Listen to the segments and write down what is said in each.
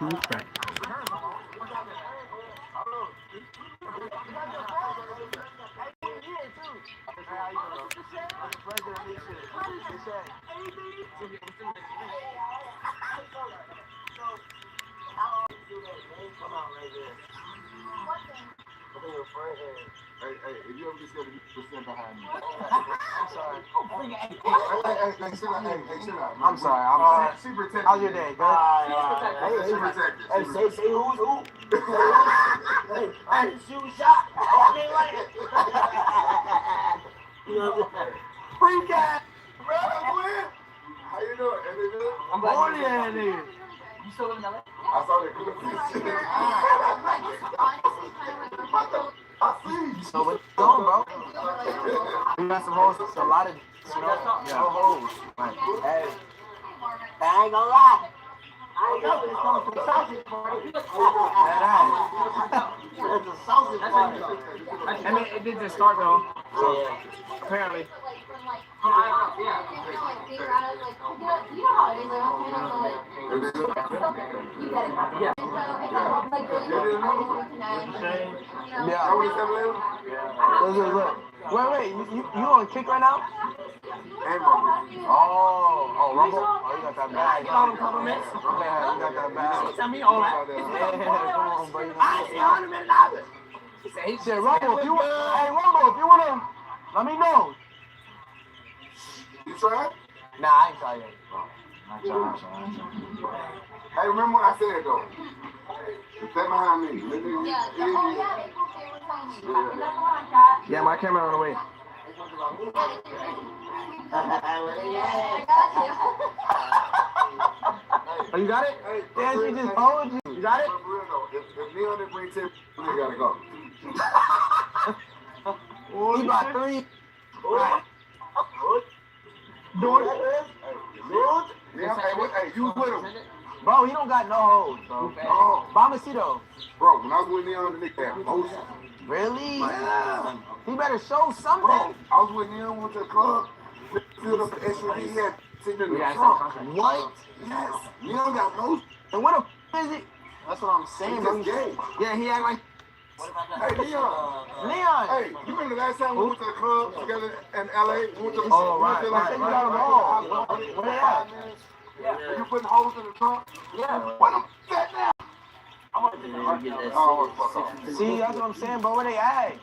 Right. Hey, if you ever just get to stand behind me. I'm sorry. Chill out. I'm sorry. She protected. How's your day, good? She protected. Hey, say who's who? Hey, I didn't shoot a shot. Free guy. Bro, how you doing? I'm born here, nigga. You still live in LA? I saw that clip. I see you. So what's going on, bro? We got some hoes, a lot of, no hoes. Like, hey, I ain't gonna lie. I ain't know it's coming from sausage party. It's a sausage party. I mean, it did just start though. So apparently. Wait, you on kick right now? Oh, Rumble? Oh, you got that bag. All them compliments. You got that bag. Tell me all that. Come on, bro. I see $100. He said, Rumble, if you wanna, let me know. You tried? Nah, I ain't tried yet. I tried. Hey, remember what I said though? Stay behind me. Yeah, my camera on the way. Oh, you got it? Yeah, she just told you. You got it? If Neil didn't bring 10, you gotta go. He got 3. Hey, you with him. Bro, he don't got no hoes, bro. Oh. But I'ma see though. Bro, when I was with Neil, the nigga had motion. Really? Yeah. He better show something. Bro, I was with Neil, went to the club, filled up the SUV, he had sitting in the trunk. What? Yes. Neil got motion. And what the f is it? That's what I'm saying, bro. He's gay. Yeah, he act like Hey, Leon. Leon. Hey, you remember the last time we went to the club together in LA? We went to Right. Where they at? Yeah. You putting holes in the trunk? Yeah. What them at now? See, that's what I'm saying, bro. Where they at?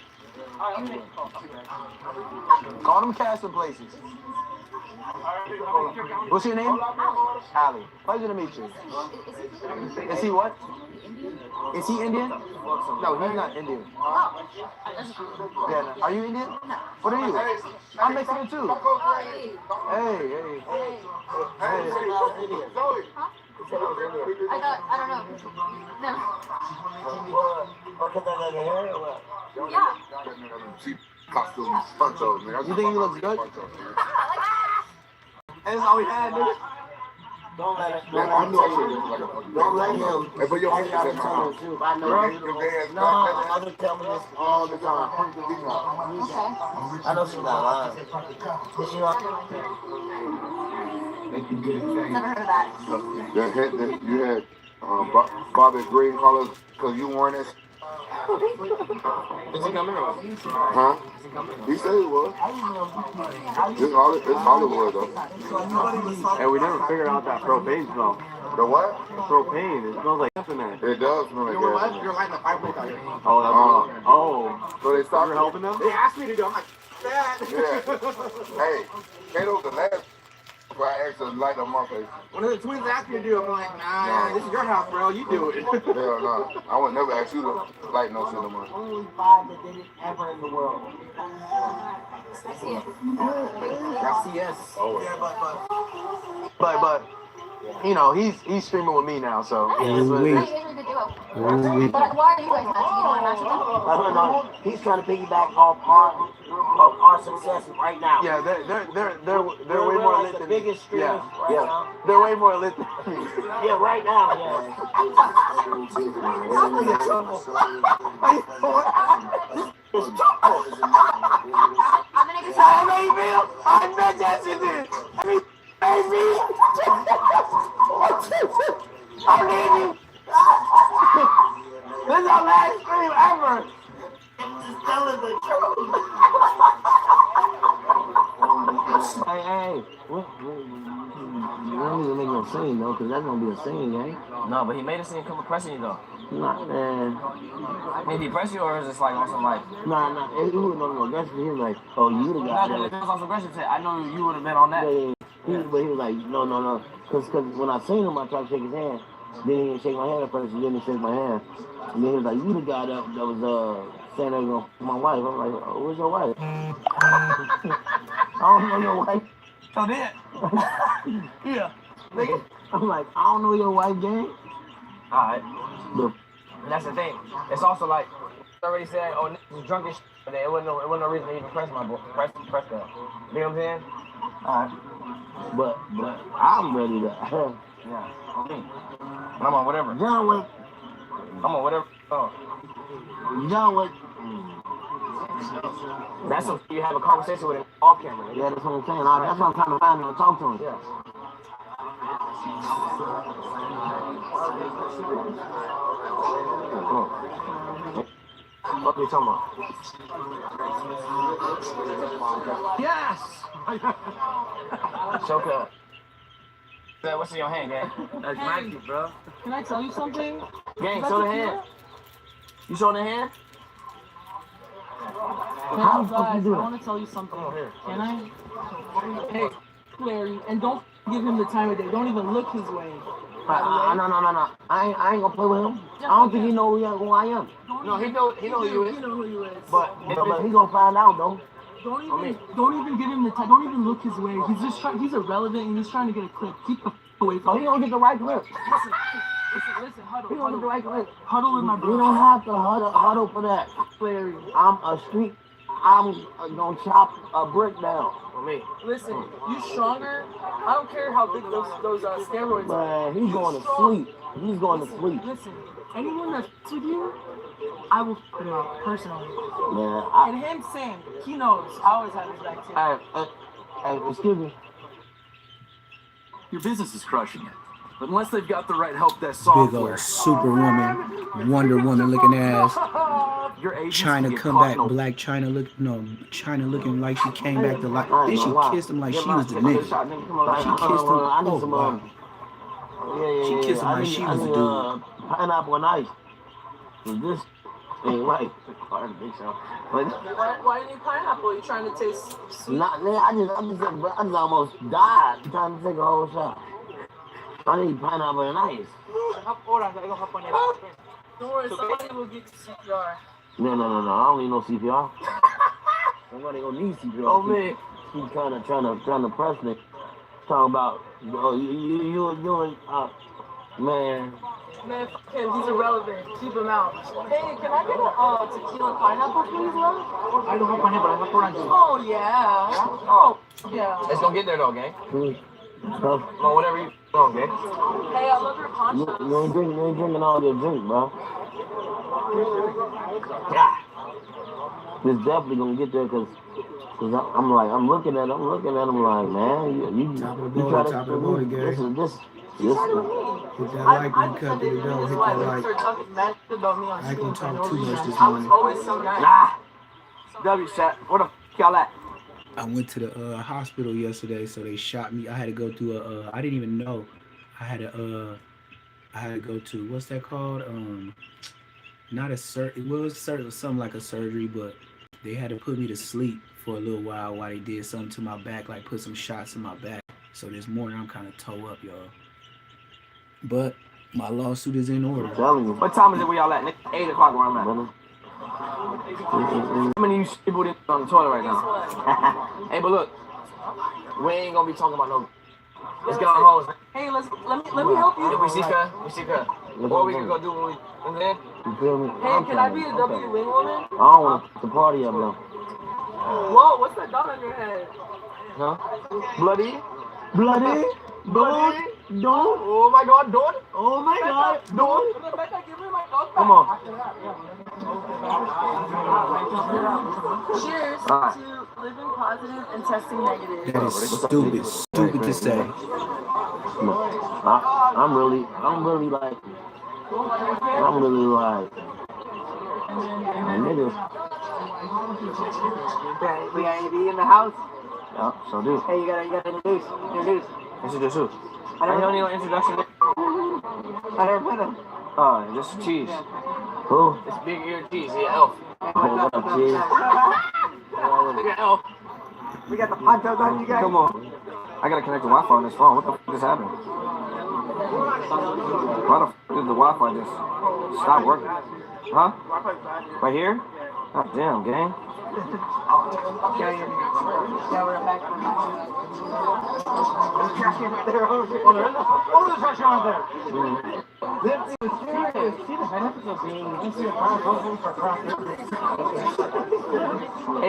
Call them casting places. What's your name? Ali. Pleasure to meet you. Is he what? Is he Indian? No, he's not Indian. Yeah, are you Indian? What are you? I'm Mexican too. Hey. Zoe. I don't know. No. Yeah. Cheap costumes, ponchos, man. You think he looks good? That's all we had, dude. Don't let him. Don't let him. Hey, but your Hang out in town too. I know. No, I've been telling this all the time. Okay. I know she's not lying. Is she lying? Never heard of that. You had Bobby Green colors because you weren't it. Is he coming or what? Huh? He said he was. It's Hollywood though. Hey, we never figured out that propane smell. The what? Propane. It smells like something there. It does smell like gas. You're lighting the fireplace out here. Oh, So they stopped. You're helping them? They asked me to do. I'm like, that. Yeah. Hey, Kato's the last where I actually light up my face. One of the twins asked me to do. I'm like, nah, this is your house, bro. You do it. Hell no. I would never ask you to light no shit no more. Only 5 that did it ever in the world. Yes. Oh. Yeah, but you know, he's streaming with me now, so. But why are you guys matching? You don't want to match with them? No. He's trying to piggyback off our success right now. Yeah, they're way more lit than me. Biggest streamers right now. They're way more lit than me. Yeah, right now. Yeah. I'm gonna get some. I bet that shit did. I mean, baby. I need you. This is our last stream ever. Just telling the truth. Hey, what? You don't need to make no scene though, cause that's gonna be a scene, eh? No, but he made a scene come pressing you though. Nah, man. Did he press you or is it just like on some like? Nah. He was no aggressive. He was like, oh, you the guy. No, it was on some aggressive shit. I know you would have been on that. Yeah. But he was like, no. Cause when I seen him, I tried to shake his hand. Then he didn't shake my hand at first. He didn't shake my hand. And then he was like, you the guy that was saying that was gonna f my wife. I'm like, oh, where's your wife? I don't know your wife. So then, yeah. Nigga, I'm like, I don't know your wife, gang. Alright. But That's the thing. It's also like already said, oh, niggas was drunk as shit, but it wasn't no reason to even press my boy. Press that. You know what I'm saying? Alright. but I'm ready to. Yeah. On me. I'm on whatever. John Wick. I'm on whatever. Oh. John Wick. That's so you have a conversation with him off camera. Yeah, that's what I'm saying. That's what I'm trying to find him and talk to him. Yeah. What are you talking about? Yes! Choker. What's in your hand, gang? That's Mikey, bro. Can I tell you something? Gang, show the hand. You showing the hand? How the fuck you Guys, do I that? want to tell you something. Come on here. Can I? Hey, Larry, and don't give him the time of day. Don't even look his way. No. I ain't gonna play with him. I don't think he know who I am. No, he know who you is. You know who you is. But But he gonna find out though. Don't even give him the time. Don't even look his way. He's just trying. He's irrelevant and he's trying to get a clip. Keep the away Oh, from he him. gonna get the right clip. Listen, huddle. He gonna get the right clip. Huddle with my We brother. don't have to huddle for that. Larry. I'm gonna chop a brick down. For me. Listen, you stronger. I don't care how big those steroids are. Man, he's going to sleep. He's going to sleep. Listen, anyone that's with you, I will f him up personally. Man, And him, same. He knows. I always have his back too. hey, excuse me. Your business is crushing it. But unless they've got the right help desk Big software, old Superwoman, Wonder Woman looking ass. your agents China can get come caught back, in a- Black China China looking like she came back to life. Then she kissed him like she was the Take nigga. a shot, nigga. Come on, She kissed him. I need Oh, some. wow. Yeah. She kissed him like she was a dude. Pineapple and ice. This ain't right. But Why do you need pineapple? You trying to taste sweet? not, man. I just almost died trying to take a whole shot. I need pineapple and ice. Don't worry, somebody will get CPR. No. I don't need no CPR. Somebody gonna need CPR. Oh, man. He's trying to press me. Talking about, oh, you man. Man, f him. He's irrelevant. Keep him out. Hey, can I get a tequila pineapple, please, love? I don't have pineapple. I have orange. Oh, yeah. Oh, yeah. It's gonna get there though, gang. Huh? No, whatever you want, gang. Hey, I love your ponchos. You ain't drinking all your drink, bro. Yeah. It's definitely gonna get there because I'm looking at him like, man, you Top of the try board, to top of the board, Gary. this. Hit that like when you cut through the door. Hit that like. I can talk too much this morning. Always so nice. Nah. W shot. Where the f y'all at? I went to the hospital yesterday, so they shot me. I had to go through I didn't even know. I had to go to, what's that called? Not a surgery. Well, it was something like a surgery, but they had to put me to sleep for a little while they did something to my back, like put some shots in my back. So this morning I'm kind of toe up, y'all. But my lawsuit is in order. I'm telling you. What time is it where y'all at? Nigga? 8 o'clock where I'm at. Brother. How many of you people in on the toilet right now? Hey, but look, we ain't gonna be talking about no. Let's get on hoes. Hey, let me help you. If we see her. Or we can go do what we. And then, You feel me? Hey, can I be a W wing woman? I don't want to party up though. Whoa, what's that dot on your head? Huh? bloody. Bloody? Don't? Oh my God, don't. Oh my God! Don't. Rebecca, give me my dog back. Come on. Cheers Alright. to living positive and testing negative. That is stupid to say. I'm really like, My nigga. We got AD in the house. Yeah, so do. Hey, you gotta introduce. Introduce who? I don't need no introduction. I never met him. Oh, this is Cheese. Who? It's Big Ear Cheese, yeah, Elf. Oh, what up, Cheese? Look at Elf. We got the ponchos on you guys. Come on. I gotta connect the Wi-Fi on this phone. What the f just happened? Why the f did the Wi-Fi just stop working? Huh? Right here? Oh, damn, gang. Hey,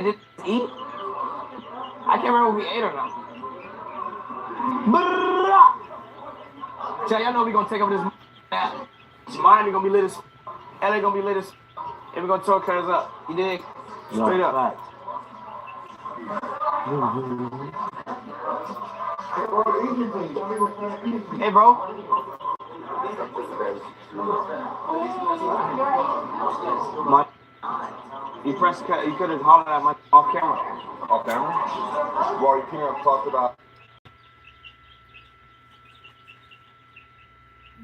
did he eat? I can't remember if we ate or not. Y'all know we gonna take over this nap. Miami gonna be lit as LA gonna be lit as and we gonna throw cars up. You dig? Straight up. Right. Hey, bro. My, you could have hollered at my off camera. Off camera? Well, you can't talk about.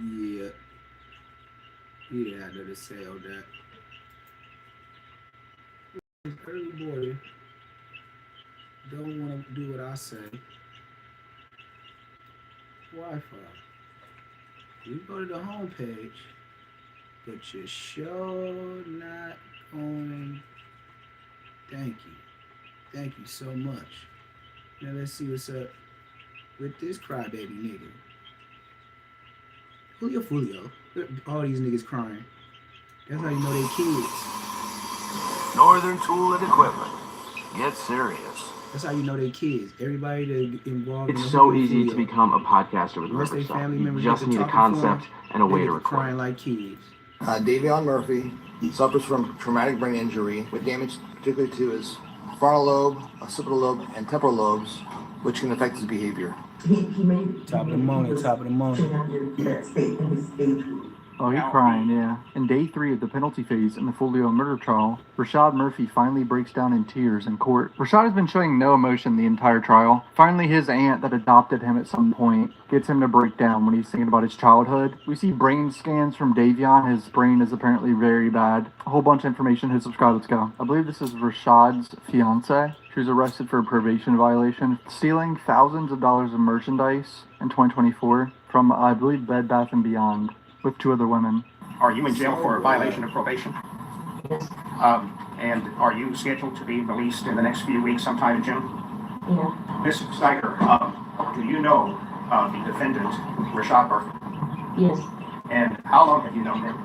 Yeah. He didn't have nothing to say on that. Early boy don't want to do what I say. Wi-Fi. You go to the home page, but you're sure not going. Thank you. Thank you so much. Now let's see what's up with this crybaby nigga. Julio. All these niggas crying. That's how you know they kids. Northern Tool and Equipment. Get serious. That's how you know they kids. Everybody that involved. It's in so Julio easy to Julio. become a podcaster with Once they Riverside. family You members just get to need a talking for concept 'em, and a way they to get record. crying like kids. Davion Murphy suffers from traumatic brain injury with damage particularly to his frontal lobe, occipital lobe, and temporal lobes, which can affect his behavior. Top of the morning. Oh, he's crying, yeah. In day 3 of the penalty phase in the Folio murder trial, Rashad Murphy finally breaks down in tears in court. Rashad has been showing no emotion the entire trial. Finally, his aunt that adopted him at some point gets him to break down when he's thinking about his childhood. We see brain scans from Davion. His brain is apparently very bad. A whole bunch of information. Hit subscribe, let's go. I believe this is Rashad's fiance. She was arrested for a probation violation, stealing thousands of dollars of merchandise in 2024 from, I believe, Bed Bath & Beyond. With 2 other women. Are you in jail for a violation of probation? And are you scheduled to be released in the next few weeks sometime in June? Yeah. Ms. Steiger, do you know the defendant, Rashad Murphy? Yes. And how long have you known him?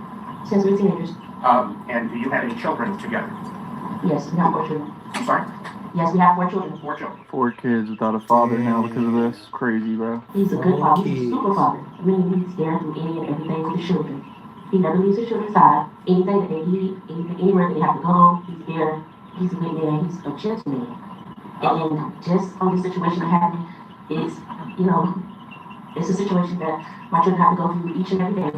Since we're teenagers. And do you have any children together? Yes, we have 4 children. I'm sorry? Yes, we have 4 children. 4 children. 4 kids without a father now because of this. Crazy, bro. He's a good father. He's a super father. I mean, he's there through any and everything with his children. He never leaves his children's side. Anything that they need, anywhere that they have to go, he's there. He's a good man. He's a gentleman. And just on this situation that happened, it's, it's a situation that my children have to go through each and every day.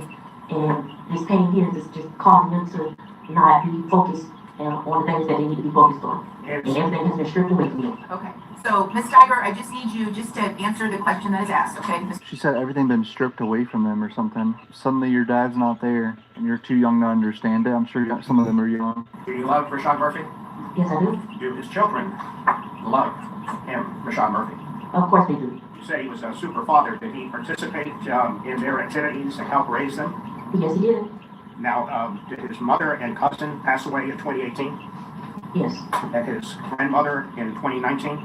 And this pain here is just causing them to not be focused on the things that they need to be focused on. And everything has been stripped away from them. Okay. So, Ms. Steiger, I just need you just to answer the question that is asked, okay? She said everything been stripped away from them or something. Suddenly your dad's not there and you're too young to understand it. I'm sure some of them are young. Do you love Rashad Murphy? Yes, I do. Do his children love him, Rashad Murphy? Of course they do. You say he was a super father. Did he participate in their activities and help raise them? Yes, he did. Now, did his mother and cousin pass away in 2018? Yes. And his grandmother in 2019?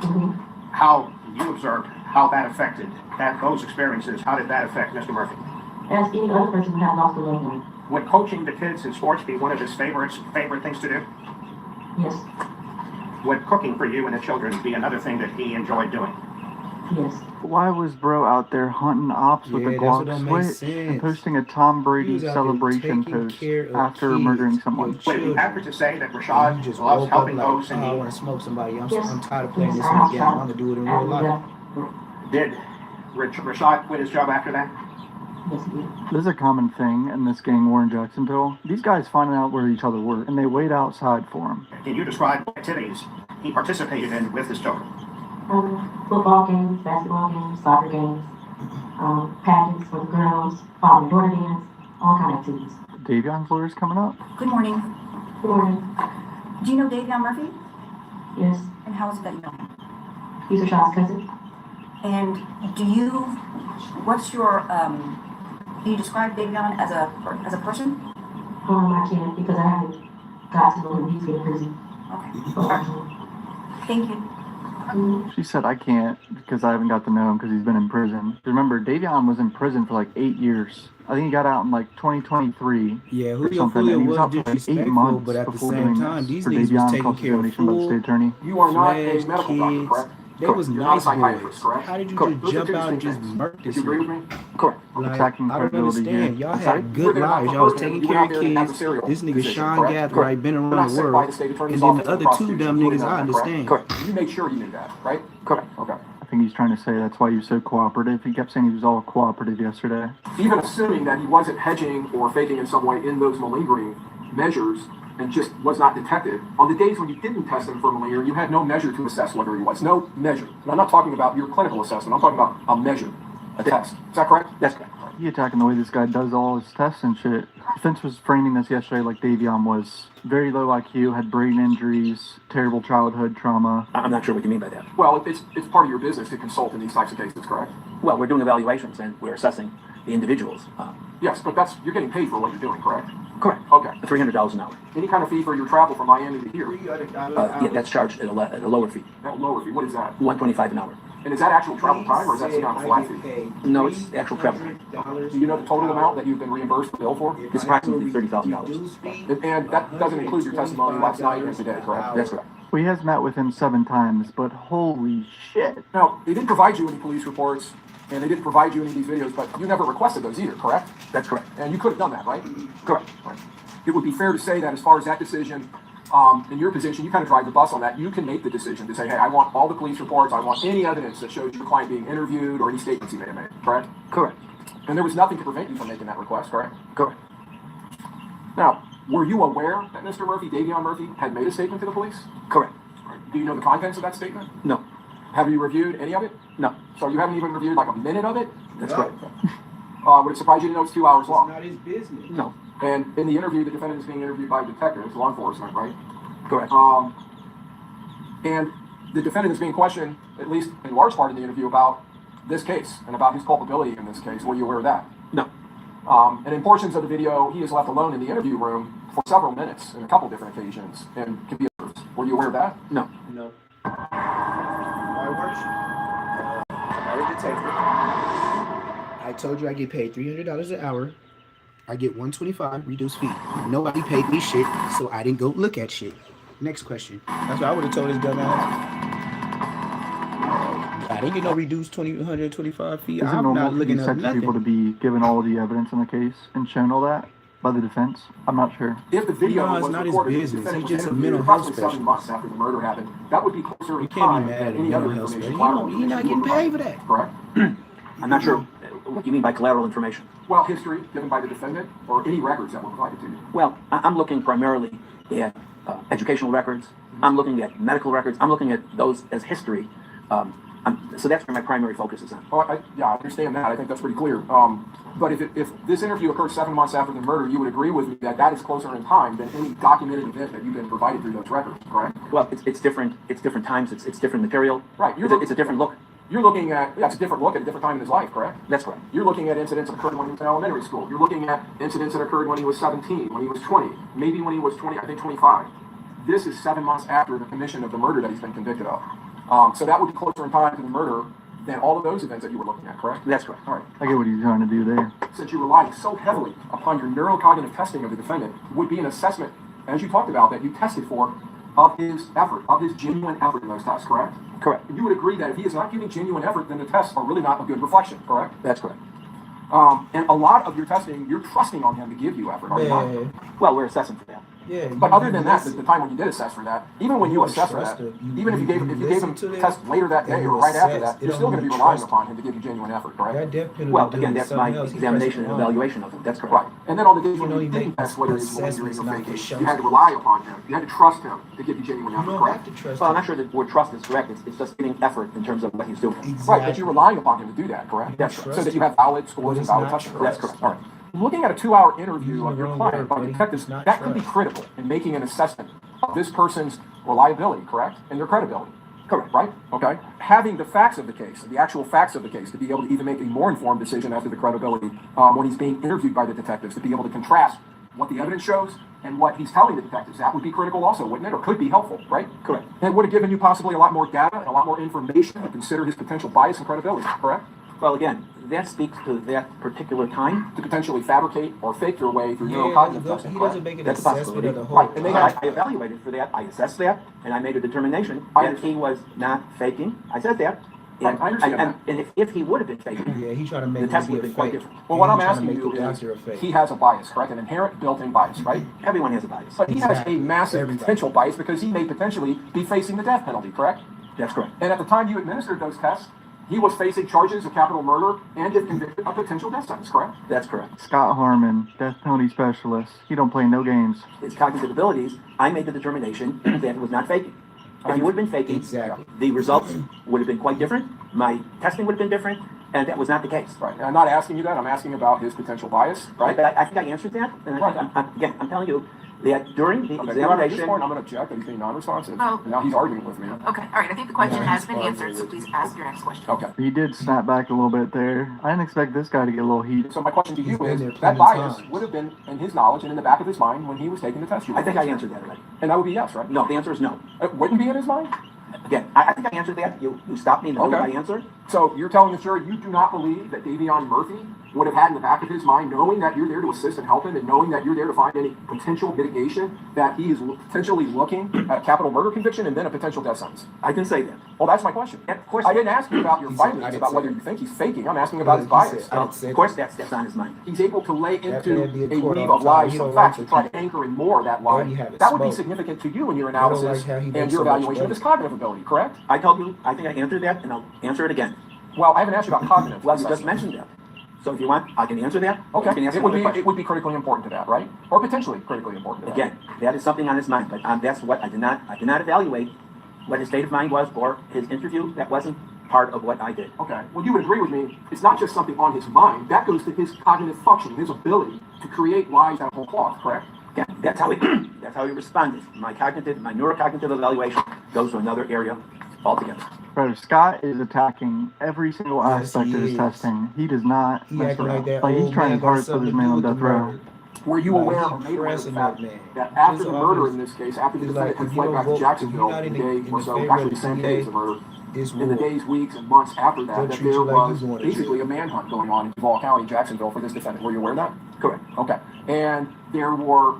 Mm-hmm. How you observed how that affected those experiences? How did that affect Mr. Murphy? As any other person who had lost a loved one. Would coaching the kids in sports be one of his favorite things to do? Yes. Would cooking for you and the children be another thing that he enjoyed doing? Yes. Why was bro out there hunting ops with a Glock switch and posting a Tom Brady celebration post after murdering someone? Would it be accurate to say that Rashad just loves helping those in need? I want to smoke somebody. I'm tired of playing this in the game. I'm going to do it in real life. Did Rashad quit his job after that? Yes, he did. This is a common thing in this gang war in Jacksonville. These guys finding out where each other were, and they wait outside for him. Can you describe what activities he participated in with his children? Football games, basketball games, soccer games, pageants for the girls, father and daughter dance, all kind of activities. Davion's lawyer's coming up. Good morning. Good morning. Do you know Davion Murphy? Yes, And how is it that you know him? he's Rashad's cousin. And what's your, can you describe Davion as a person? I can't because I haven't got to know him. He's been in prison. Okay. Thank you. She said, I can't because I haven't got to know him because he's been in prison. Remember, Davion was in prison for like 8 years. I think he got out in like 2023. Yeah, or Julio something. And he was was out for like 8 disrespectful, months but at the before same doing time, this these for niggas was Davion taking care of cross-examination by the state attorney. You are not a fledged medical doctor, kids. correct? They was You're not a nice psychiatrist, boys. correct? How did you Correct. just Those are jump two out and just distinct murk things. this Do you agree with nigga? me? Correct. Like, Attacking I don't credibility here. understand. Y'all Sorry? had good lives. Y'all was taking care of kids. This nigga Sean Gathright been around the world. And then the other two dumb niggas, I understand. Correct. You made sure you knew that, right? Correct. Okay. I think he's trying to say that's why he was so cooperative. He kept saying he was all cooperative yesterday. Even assuming that he wasn't hedging or faking in some way in those malingering measures and just was not detected, on the days when you didn't test him for malaria, you had no measure to assess whether he was. No measure. And I'm not talking about your clinical assessment. I'm talking about a measure, a test. Is that correct? That's correct. He attacking the way this guy does all his tests and shit. Defense was framing this yesterday like Davion was very low IQ, had brain injuries, terrible childhood trauma. I'm not sure what you mean by that. Well, it's part of your business to consult in these types of cases, correct? Well, we're doing evaluations and we're assessing the individuals. Yes, but you're getting paid for what you're doing, correct? Correct. Okay. $300 an hour. Any kind of fee for your travel from Miami to here? Yeah, that's charged at a lower fee. That lower fee, what is that? $125 an hour. And is that actual travel time or is that seen on a flat fee? No, it's actual travel time. Do you know the total amount that you've been reimbursed the bill for? It's approximately $30,000. And that doesn't include your testimony last night and today, correct? That's correct. Well, he has met with him 7 times, but holy shit. Now, they didn't provide you any police reports and they didn't provide you any of these videos, but you never requested those either, correct? That's correct. And you could have done that, right? Correct. Right. It would be fair to say that as far as that decision, in your position, you kind of drive the bus on that. You can make the decision to say, hey, I want all the police reports. I want any evidence that shows your client being interviewed or any statements he may have made, correct? Correct. And there was nothing to prevent you from making that request, correct? Correct. Now, were you aware that Mr. Murphy, Davion Murphy, had made a statement to the police? Correct. Do you know the contents of that statement? No. Have you reviewed any of it? No. So you haven't even reviewed like a minute of it? That's correct. Would it surprise you to know it's 2 hours long? Not his business. No. And in the interview, the defendant is being interviewed by detectives, law enforcement, right? Correct. And the defendant is being questioned, at least in large part in the interview, about this case and about his culpability in this case. Were you aware of that? No. And in portions of the video, he is left alone in the interview room for several minutes in a couple different occasions and can be observed. Were you aware of that? No. No. I told you I get paid $300 an hour. I get $125 reduced fee. Nobody paid me shit, so I didn't go look at shit. Next question. That's what I would have told his dumb ass. I didn't get no reduced $125 fee. Is it I'm normal not for looking these up types of people to nothing. be given all the evidence in the case and shown all that by the defense? I'm not sure. If the video No, it's was not his recorded, business. the defendant He's just was a interviewed mental health approximately 7 specialist. months after the murder happened. That would be closer You in can't be time mad than at a any other mental health information. specialist. He's not getting paid for that. Correct? I'm not sure what you mean by collateral information. Well, history given by the defendant or any records that were provided to you. Well, I'm looking primarily at educational records. I'm looking at medical records. I'm looking at those as history. So that's where my primary focus is on. Oh, I understand that. I think that's pretty clear. But if this interview occurred 7 months after the murder, you would agree with me that that is closer in time than any documented event that you've been provided through those records, correct? Well, it's different. It's different times. It's different material. Right. It's a different look. You're looking at, it's a different look at a different time in his life, correct? That's correct. You're looking at incidents that occurred when he was in elementary school. You're looking at incidents that occurred when he was 17, when he was 20, maybe when he was 20, I think 25. This is 7 months after the commission of the murder that he's been convicted of. So that would be closer in time to the murder than all of those events that you were looking at, correct? That's correct. All right. I get what he's trying to do there. Since you relied so heavily upon your neurocognitive testing of the defendant, would be an assessment, as you talked about, that you tested for of his effort, of his genuine effort in those tests, correct? Correct. You would agree that if he is not giving genuine effort, then the tests are really not a good reflection, correct? That's correct. And a lot of your testing, you're trusting on him to give you effort, are you not? Well, we're assessing for that. Yeah. But other than that, the time when you did assess for that, even when you assess for that, even if you gave him test later that day or right after that, you're still going to be relying upon him to give you genuine effort, correct? That death penalty. Well, again, that's my examination and evaluation of him. That's correct. Right. And then on the days when you didn't test whether he's malingering or faking, you had to rely upon him. You had to trust him to give you genuine effort, correct? Well, I'm not sure that the word trust is correct. It's just giving effort in terms of what he's doing. Right, but you're relying upon him to do that, correct? Yes, so that you have valid scores and valid testing. That's correct. All right. Looking at a 2-hour interview of your client by detectives, that could be critical in making an assessment of this person's reliability, correct? And their credibility. Correct, right? Okay. Having the facts of the case, the actual facts of the case, to be able to even make a more informed decision as to the credibility when he's being interviewed by the detectives, to be able to contrast what the evidence shows and what he's telling the detectives, that would be critical also, wouldn't it? Or could be helpful, right? Correct. And it would have given you possibly a lot more data and a lot more information to consider his potential bias and credibility, correct? Well, again, that speaks to that particular time. To potentially fabricate or fake your way through neurocognitive testing. He doesn't make an That's a assessment possibility. of the whole. Right, and I evaluated for that. I assessed that, and I made a determination that he was not faking. I said that. And, I understand that. And if he would have been faking, Yeah, he's trying to make the test it would be have a been quite fake. different. Well, what I'm He's trying to asking make you the is, doctor a fake. he has a bias, correct? An inherent built-in bias, right? Everyone has a bias. But he has a massive potential bias because he may potentially be facing the death penalty, correct? That's correct. And at the time you administered those tests, he was facing charges of capital murder and if convicted, a potential death sentence, correct? That's correct. Scott Harmon, death penalty specialist. He don't play no games. His cognitive abilities, I made the determination that it was not faking. If he would have been faking, the results would have been quite different. My testing would have been different, and that was not the case. Right. And I'm not asking you that. I'm asking about his potential bias, right? But I think I answered that. And again, I'm telling you that during the At this examination... point, I'm going to object that he's being non-responsive. Oh. Now he's arguing with me. Okay, all right, I think the question has been answered, so please ask your next question. Okay. He did snap back a little bit there. I didn't expect this guy to get a little heat. So my question to you is, that bias would have been in his knowledge and in the back of his mind when he was taking the test. I think I answered that already. And that would be yes, right? No, the answer is no. It wouldn't be in his mind? Again, I think I answered that. You stopped me in the middle of my answer. So you're telling the jury you do not believe that Davion Murphy would have had in the back of his mind, knowing that you're there to assist and help him and knowing that you're there to find any potential mitigation, that he is potentially looking at a capital murder conviction and then a potential death sentence? I can say that. Well, that's my question. Of course, I didn't ask you about your findings, about whether you think he's faking. I'm asking about his bias. Of course, that's on his mind. He's able to lay into a weave of lies, some facts, to try to anchor in more of that lie. That would be significant to you in your analysis and your evaluation of his cognitive ability, correct? I told you, I think I answered that, and I'll answer it again. Well, I haven't asked you about cognitive. Well, you just mentioned that. So if you want, I can answer that. Okay. You can answer It would be critically important to that, right? Or potentially critically important to that. Again, that is something on his mind, but that's what I did not evaluate what his state of mind was for his interview. That wasn't part of what I did. Okay. Well, you would agree with me. It's not just something on his mind. That goes to his cognitive function, his ability to create lies out of whole cloth, correct? Yeah, that's how he responded. My neurocognitive evaluation goes to another area altogether. Brother, Scott is attacking every single aspect of his testing. He does not mess around. Like he's trying his hardest to put this man on death row. Were you aware or made aware of the fact that after the murder in this case, after the defendant had fled back to Jacksonville, the day or so, actually the same day as the murder, in the days, weeks, and months after that, that there was basically a manhunt going on in Duval County, Jacksonville, for this defendant? Were you aware of that? Correct. Okay. And there were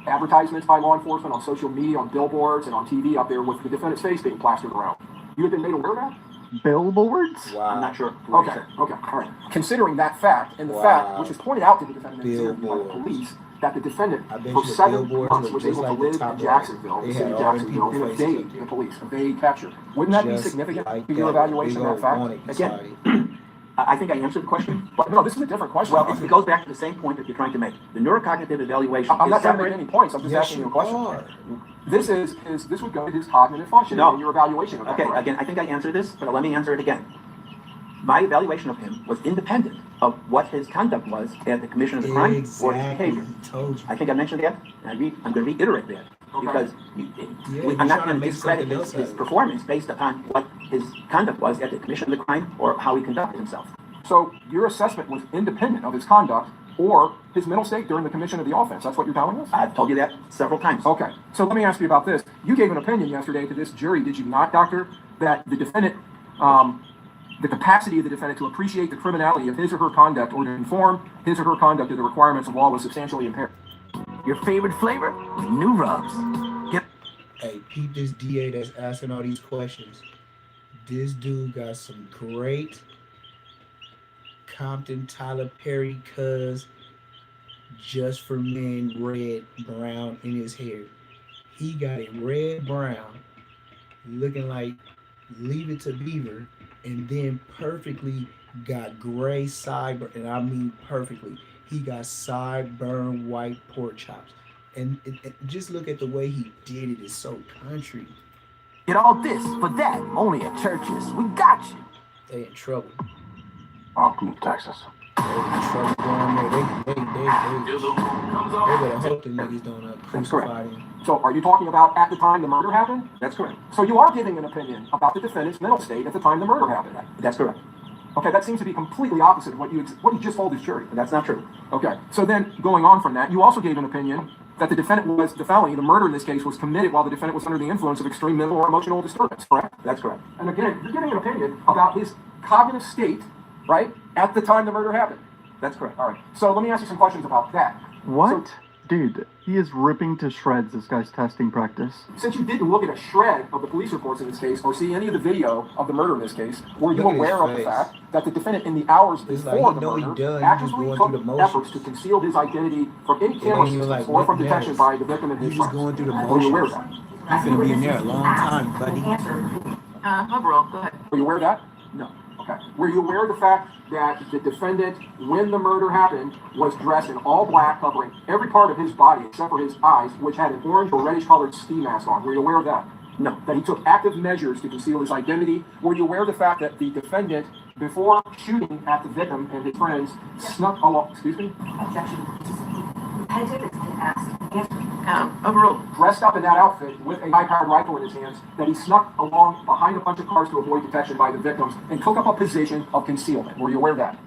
advertisements by law enforcement on social media, on billboards, and on TV up there with the defendant's face being plastered around. You have been made aware of that? Billboards? Wow. I'm not sure. Okay, all right. Considering that fact, and the fact, which is pointed out to the defendant in his interview by the police, that the defendant for 7 months was able to live in Jacksonville, the city of Jacksonville, in evade the police, evade capture. Wouldn't that be significant to your evaluation of that fact? Again, I think I answered the question. But no, this is a different question. Well, it goes back to the same point that you're trying to make. The neurocognitive evaluation I'm not is trying to separate. make any points. I'm just asking you a question. This would go to his cognitive function in your evaluation of that. Okay, again, I think I answered this, but let me answer it again. My evaluation of him was independent of what his conduct was at the commission of the crime or his behavior. I think I mentioned that, and I'm going to reiterate that. Because I'm not going to discredit his performance based upon what his conduct was at the commission of the crime or how he conducted himself. So your assessment was independent of his conduct or his mental state during the commission of the offense. That's what you're telling us? I've told you that several times. Okay. So let me ask you about this. You gave an opinion yesterday to this jury, did you not, doctor, that the defendant, the capacity of the defendant to appreciate the criminality of his or her conduct or to conform his or her conduct to the requirements of law was substantially impaired? Your favorite flavor? New rubs. Yep. Hey, peep this DA that's asking all these questions. This dude got some great Compton Tyler Perry cuz just for men red, brown in his hair. He got it red, brown, looking like Leave It to Beaver, and then perfectly got gray sideburn, and I mean perfectly. He got sideburn white pork chops. And just look at the way he did it. It's so country. Get all this for that, only at Church's. We got you. They in trouble. I'm from Texas. They in trouble down there. They better hope the niggas don't crucify him. So are you talking about at the time the murder happened? That's correct. So you are giving an opinion about the defendant's mental state at the time the murder happened? That's correct. Okay, that seems to be completely opposite of what you just told his jury. That's not true. Okay, so then going on from that, you also gave an opinion that the defendant was, the felony, the murder in this case, was committed while the defendant was under the influence of extreme mental or emotional disturbance, correct? That's correct. And again, you're giving an opinion about his cognitive state, right, at the time the murder happened. That's correct. All right, so let me ask you some questions about that. What? So, Dude, he is ripping to shreds this guy's testing practice. since you didn't look at a shred of the police reports in this case, or see any of the video of the murder in this case, were you Look at his aware of the face. fact that the defendant in the hours It's like before he the know he murder done, he just actively going took through the motions. efforts to conceal his identity from any It camera ain't even systems like or from nothing detection else. by the victim and You his just friends? going through the Were you aware of motions. that? You finna be in there a long time, buddy. Overall, go ahead. Were you aware of that? No. Okay. Were you aware of the fact that the defendant, when the murder happened, was dressed in all black, covering every part of his body except for his eyes, which had an orange or reddish colored ski mask on? Were you aware of that? No. That he took active measures to conceal his identity? Were you aware of the fact that the defendant, before shooting at the victim and his friends, snuck along, excuse me? Overall, Dressed up in that outfit with a high-powered rifle in his hands, that he snuck along behind a bunch of cars to avoid detection by the victims and took up a position of concealment. Were you aware of that?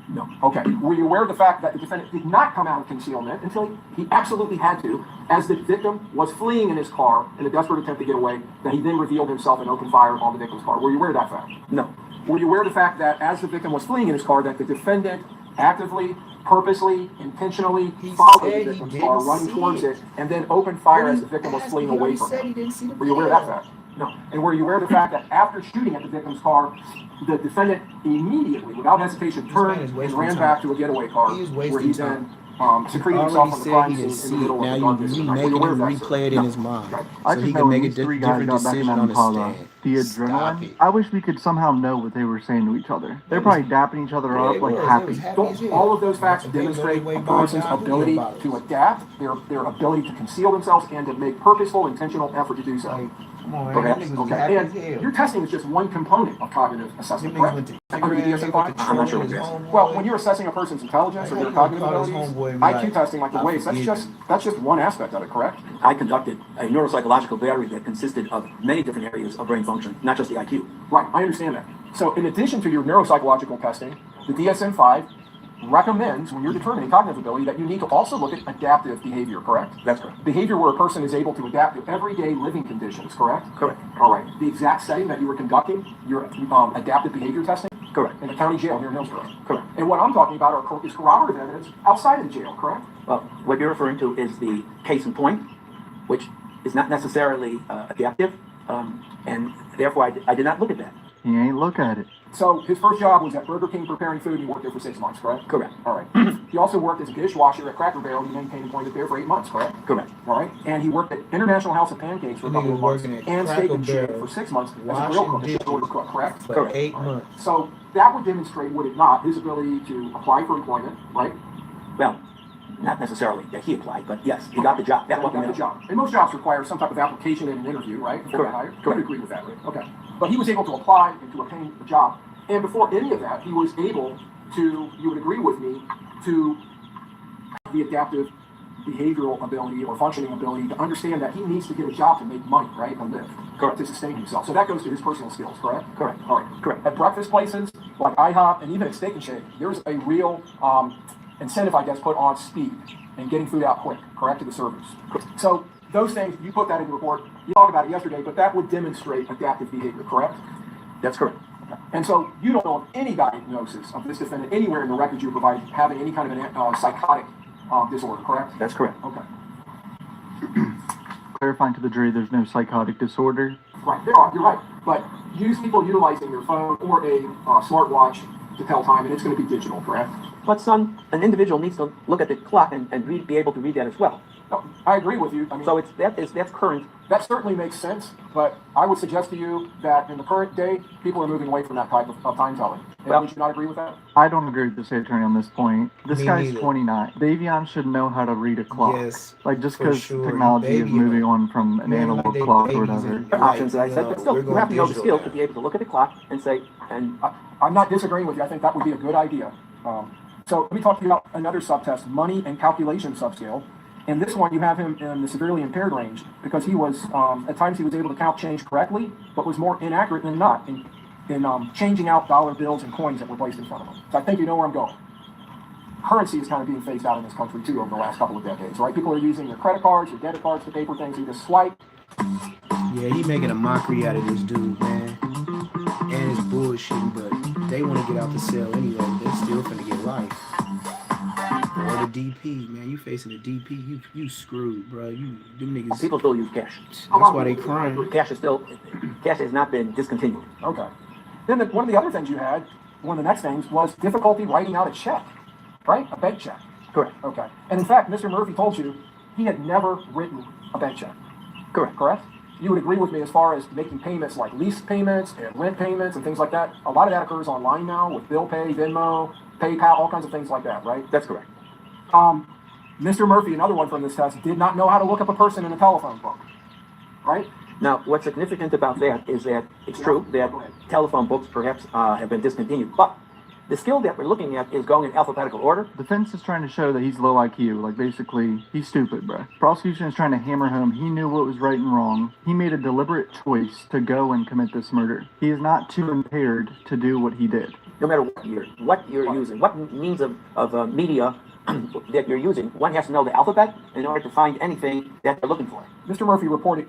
No. Okay. Were you aware of the fact that the defendant did not come out of concealment until he absolutely had to, as the victim was fleeing in his car in a desperate attempt to get away, that he then revealed himself and opened fire on the victim's car? Were you aware of that fact? No. Were you aware of the fact that as the victim was fleeing in his car, that the defendant actively, purposely, intentionally followed the victim's car, running towards it, and then opened fire as the victim was fleeing away from him? Were you aware of that fact? No. And were you aware of the fact that after shooting at the victim's car, the defendant immediately, without hesitation, turned and ran back to a getaway car, where he then secreted himself from the crime scene in the middle of the darkness? You Were making you aware him of that, sir? replay it in his mind, I so just he know can when make a these three guys different got back in decision that on the Impala, stand. the Stop adrenaline. it. I wish we could somehow know what they were saying to each other. They're probably dapping each other up like happy. Don't all of those facts demonstrate a person's ability to adapt, their ability to conceal themselves, and to make purposeful, intentional effort to do so? Come on, man. Perhaps. Them niggas was Okay. happy as And hell. your testing is just one component of cognitive assessment, Them niggas correct? went to Under the DSM-5? I'm not sure what it is. Well, when you're assessing a person's intelligence or their cognitive abilities, IQ testing like the I weights, forget that's just one aspect of it, correct? I conducted a neuropsychological battery that consisted of many different areas of brain function, not just the IQ. Right, I understand that. So in addition to your neuropsychological testing, the DSM-5 recommends, when you're determining cognitive ability, that you need to also look at adaptive behavior, correct? That's correct. Behavior where a person is able to adapt to everyday living conditions, correct? Correct. All right. The exact setting that you were conducting your adaptive behavior testing? Correct. In the county jail here in Hillsborough? Correct. And what I'm talking about is corroborative evidence outside of the jail, correct? Well, what you're referring to is the case in point, which is not necessarily adaptive, and therefore I did not look at that. He ain't look at it. So his first job was at Burger King preparing food, and he worked there for 6 months, correct? Correct. All right. He also worked as a dishwasher at Cracker Barrel. He maintained employment there for 8 months, correct? Correct. All right. And he worked at International House of Pancakes for a couple of months, working at and Steak Cracker and Shake Barrel, for 6 months as a grill washing cook, a dishes shift order cook, correct? for Correct. 8 months. So that would demonstrate, would it not, his ability to apply for employment, right? Well, not necessarily that he applied, but yes, he got the job. That He got the job. And most jobs require some type of application and an interview, right? Before Correct. you're hired. Correct. You agree with that, right? Okay. But he was able to apply and to obtain the job. And before any of that, he was able to, you would agree with me, to have the adaptive behavioral ability or functioning ability to understand that he needs to get a job to make money, right? And live. Correct. To sustain himself. So that goes to his personal skills, correct? Correct. All right. Correct. At breakfast places like IHOP and even at Steak and Shake, there's a real incentive, I guess, put on speed and getting food out quick, correct, to the servers. So those things, you put that in the report, you talked about it yesterday, but that would demonstrate adaptive behavior, correct? That's correct. Okay. And so you don't know of any diagnosis of this defendant anywhere in the records you provided having any kind of an psychotic disorder, correct? That's correct. Okay. Clarifying to the jury, there's no psychotic disorder. Right, there are, you're right. But use people utilizing their phone or a smartwatch to tell time, and it's going to be digital, correct? But son, an individual needs to look at the clock and be able to read that as well. No, I agree with you. I mean, So that's current. that certainly makes sense, but I would suggest to you that in the current day, people are moving away from that type of time telling. Well, would you not agree with that? I don't agree with the state attorney on this point. This Me guy's neither. 29. Davion should know how to read a clock. Yes, Like, just for because sure. technology is Baby, moving on from an man, analog like they clock or babies whatever. and- There are options that I said, Like, but still, we're you going have to know the digital skill now. to be able to look at the clock and say, and I'm not disagreeing with you. I think that would be a good idea. So let me talk to you about another subtest, money and calculation subscale. In this one, you have him in the severely impaired range because he was, at times he was able to count change correctly, but was more inaccurate than not in changing out dollar bills and coins that were placed in front of him. So I think you know where I'm going. Currency is kind of being phased out in this country too over the last couple of decades, right? People are using their credit cards or debit cards to pay for things. You just swipe. Yeah, he making a mockery out of this dude, man. And it's bullshitting, but they want to get out the cell anyway. They still finna get life. Or the DP, man. You facing the DP, you screwed, bro. Them niggas. people still use cash. That's why they crying. Cash has not been discontinued. Okay. Then one of the other things you had, one of the next things, was difficulty writing out a check, right? A bank check. Correct. Okay. And in fact, Mr. Murphy told you he had never written a bank check. Correct. Correct? You would agree with me as far as making payments like lease payments and rent payments and things like that. A lot of that occurs online now with Bill Pay, Venmo, PayPal, all kinds of things like that, right? That's correct. Mr. Murphy, another one from this test, did not know how to look up a person in a telephone book, right? Now, what's significant about that is that it's true that telephone books perhaps have been discontinued, but the skill that we're looking at is going in alphabetical order. Defense is trying to show that he's low IQ. Like, basically, he's stupid, bro. Prosecution is trying to hammer home. He knew what was right and wrong. He made a deliberate choice to go and commit this murder. He is not too impaired to do what he did. No matter what you're using, what means of media that you're using, one has to know the alphabet in order to find anything that they're looking for. Mr. Murphy reported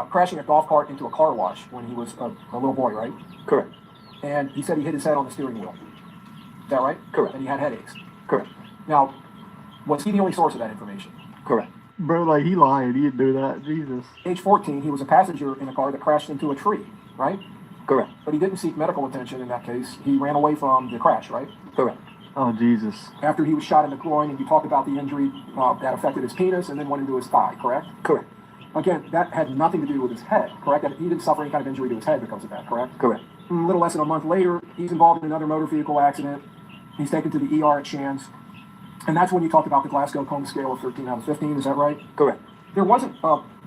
crashing a golf cart into a car wash when he was a little boy, right? Correct. And he said he hit his head on the steering wheel. Is that right? Correct. And he had headaches. Correct. Now, was he the only source of that information? Correct. Bro, like, he lied. He didn't do that. Jesus. Age 14, he was a passenger in a car that crashed into a tree, right? Correct. But he didn't seek medical attention in that case. He ran away from the crash, right? Correct. Oh, Jesus. After he was shot in the groin, and you talked about the injury that affected his penis and then went into his thigh, correct? Correct. Again, that had nothing to do with his head, correct? He didn't suffer any kind of injury to his head because of that, correct? Correct. A little less than a month later, he's involved in another motor vehicle accident. He's taken to the ER at Shands. And that's when you talked about the Glasgow Coma scale of 13 out of 15, is that right? Correct. There wasn't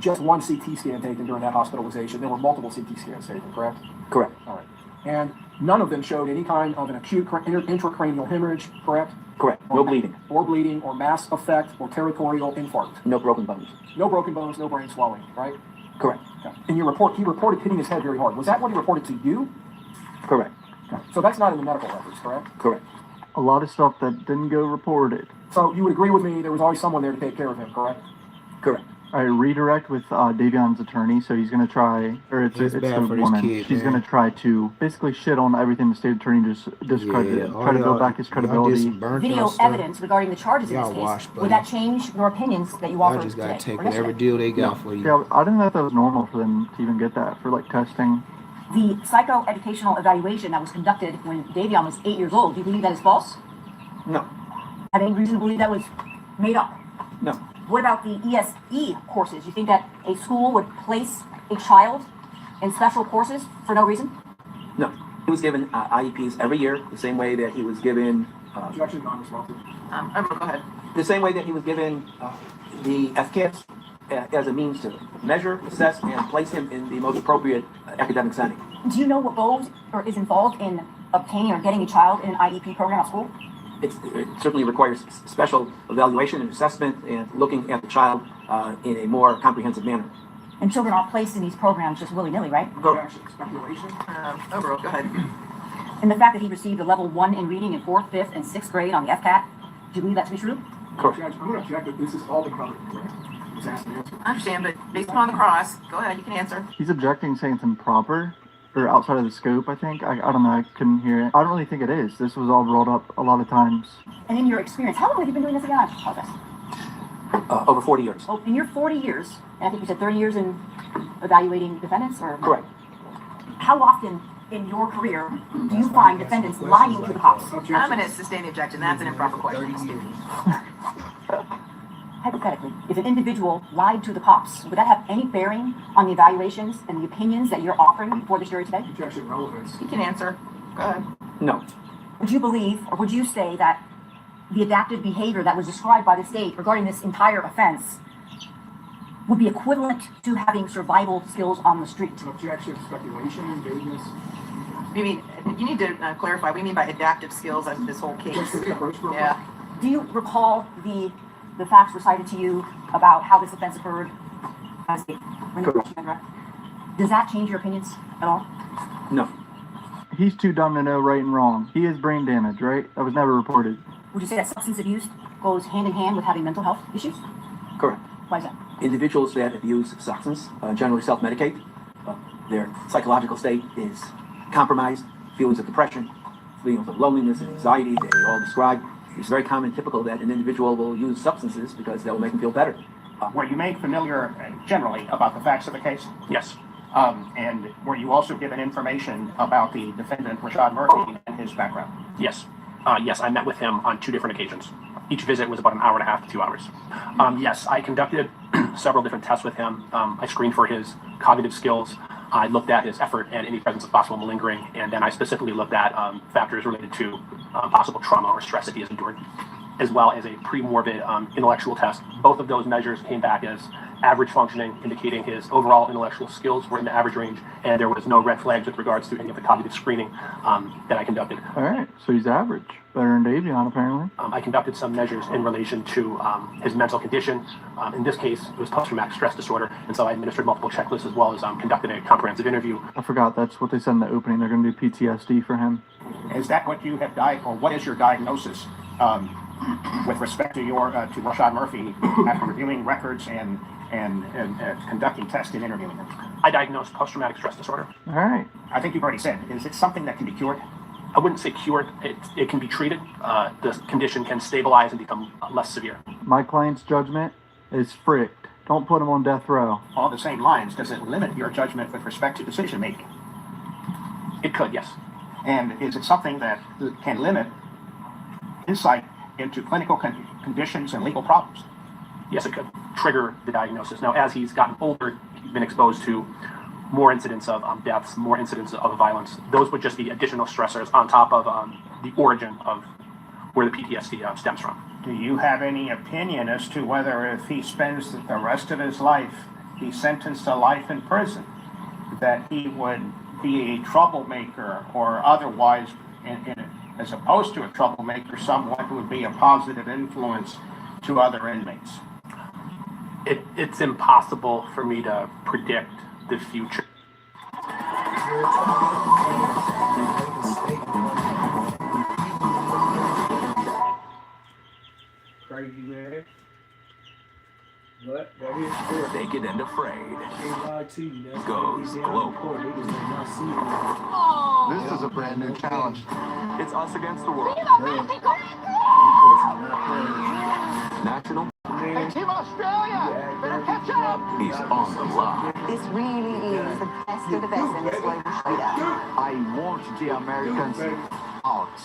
just one CT scan taken during that hospitalization. There were multiple CT scans taken, correct? Correct. All right. And none of them showed any kind of an acute intracranial hemorrhage, correct? Correct. No bleeding. Or bleeding, or mass effect, or territorial infarct. No broken bones. No broken bones, no brain swelling, right? Correct. Okay. In your report, he reported hitting his head very hard. Was that what he reported to you? Correct. Okay. So that's not in the medical records, correct? Correct. A lot of stuff that didn't go reported. So you would agree with me there was always someone there to take care of him, correct? Correct. All right, redirect with Davion's attorney. So he's going to try, or it's It's the bad for this woman. kid, She's man. going to try to basically shit on everything the state attorney just discredited. all Try to y'all- build back his y'all did credibility. some burnt Video y'all stuff. evidence regarding the charges in Y'all this case. washed, buddy. Would that change your opinions that you Y'all offered just today? gotta take or yesterday? whatever deal they got for you. Yeah, I didn't know if that was normal for them to even get that for like testing. The psychoeducational evaluation that was conducted when Davion was 8 years old, do you believe that is false? No. Have any reason to believe that was made up? No. What about the ESE courses? You think that a school would place a child in special courses for no reason? No. He was given IEPs every year, the same way that he was given. Objection, non-responsive. Go ahead. The same way that he was given the FCAS as a means to measure, assess, and place him in the most appropriate academic setting. Do you know what goes or is involved in obtaining or getting a child in an IEP program at school? It certainly requires special evaluation and assessment and looking at the child in a more comprehensive manner. And children aren't placed in these programs just willy-nilly, right? Objection, speculation. Overall, go ahead. And the fact that he received a level 1 in reading in 4th, 5th, and 6th grade on the FCAT, do you believe that to be true? Correct. Judge, I'm going to object that this has all been covered, correct? Just ask and answer. I understand, but based upon the cross, go ahead, you can answer. He's objecting, saying it's improper or outside of the scope. I think I don't know. I couldn't hear it. I don't really think it is. This was all brought up a lot of times. And in your experience, how long have you been doing this again? I apologize. Over 40 years. Oh, in your 40 years, and I think you said 30 years in evaluating defendants, or? Correct. How often in your career do you find defendants lying to the cops? I'm going to sustain the objection. That's an improper question. Hypothetically, if an individual lied to the cops, would that have any bearing on the evaluations and the opinions that you're offering before this jury today? Objection relevance. You can answer. Go ahead. No. Would you believe, or would you say that the adaptive behavior that was described by the state regarding this entire offense would be equivalent to having survival skills on the street? Objection, speculation, vagueness. You need to clarify. What do you mean by adaptive skills as this whole case? Yeah. Do you recall the facts recited to you about how this offense occurred? Does that change your opinions at all? No. He's too dumb to know right and wrong. He has brain damage, right? That was never reported. Would you say that substance abuse goes hand in hand with having mental health issues? Correct. Why is that? Individuals that abuse substance generally self-medicate. Their psychological state is compromised. Feelings of depression, feelings of loneliness and anxiety, they all describe. It's very common, typical, that an individual will use substances because that will make them feel better. Were you made familiar generally about the facts of the case? Yes. And were you also given information about the defendant, Rashad Murphy, and his background? Yes. Yes, I met with him on 2 different occasions. Each visit was about an hour and a half to 2 hours. Yes, I conducted several different tests with him. I screened for his cognitive skills. I looked at his effort and any presence of possible malingering, and then I specifically looked at factors related to possible trauma or stress that he has endured, as well as a pre-morbid intellectual test. Both of those measures came back as average functioning, indicating his overall intellectual skills were in the average range, and there was no red flags with regards to any of the cognitive screening that I conducted. All right, so he's average. Better than Davion, apparently. I conducted some measures in relation to his mental condition. In this case, it was post-traumatic stress disorder, and so I administered multiple checklists as well as conducted a comprehensive interview. I forgot, that's what they said in the opening. They're going to do PTSD for him. Is that what you have or what is your diagnosis with respect to your to Rashad Murphy after reviewing records and conducting tests and interviewing him? I diagnosed post-traumatic stress disorder. All right. I think you've already said, is it something that can be cured? I wouldn't say cured. It can be treated. The condition can stabilize and become less severe. My client's judgment is fricked. Don't put him on death row. On the same lines, does it limit your judgment with respect to decision making? It could, yes. And is it something that can limit insight into clinical conditions and legal problems? Yes, it could trigger the diagnosis. Now, as he's gotten older, he's been exposed to more incidents of deaths, more incidents of violence. Those would just be additional stressors on top of the origin of where the PTSD stems from. Do you have any opinion as to whether if he spends the rest of his life, he's sentenced to life in prison, that he would be a troublemaker or otherwise, as opposed to a troublemaker, someone who would be a positive influence to other inmates? It's impossible for me to predict the future. Crazy man. What? Naked and Afraid goes global. This is a brand new challenge. It's us against the world. National. Hey, Team Australia! Better catch up! He's on the line. This really is the best of the best in this global showdown. I want the Americans out.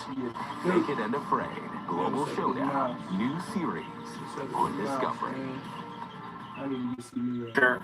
Naked and Afraid. Global Showdown. New series on Discovery. Sure.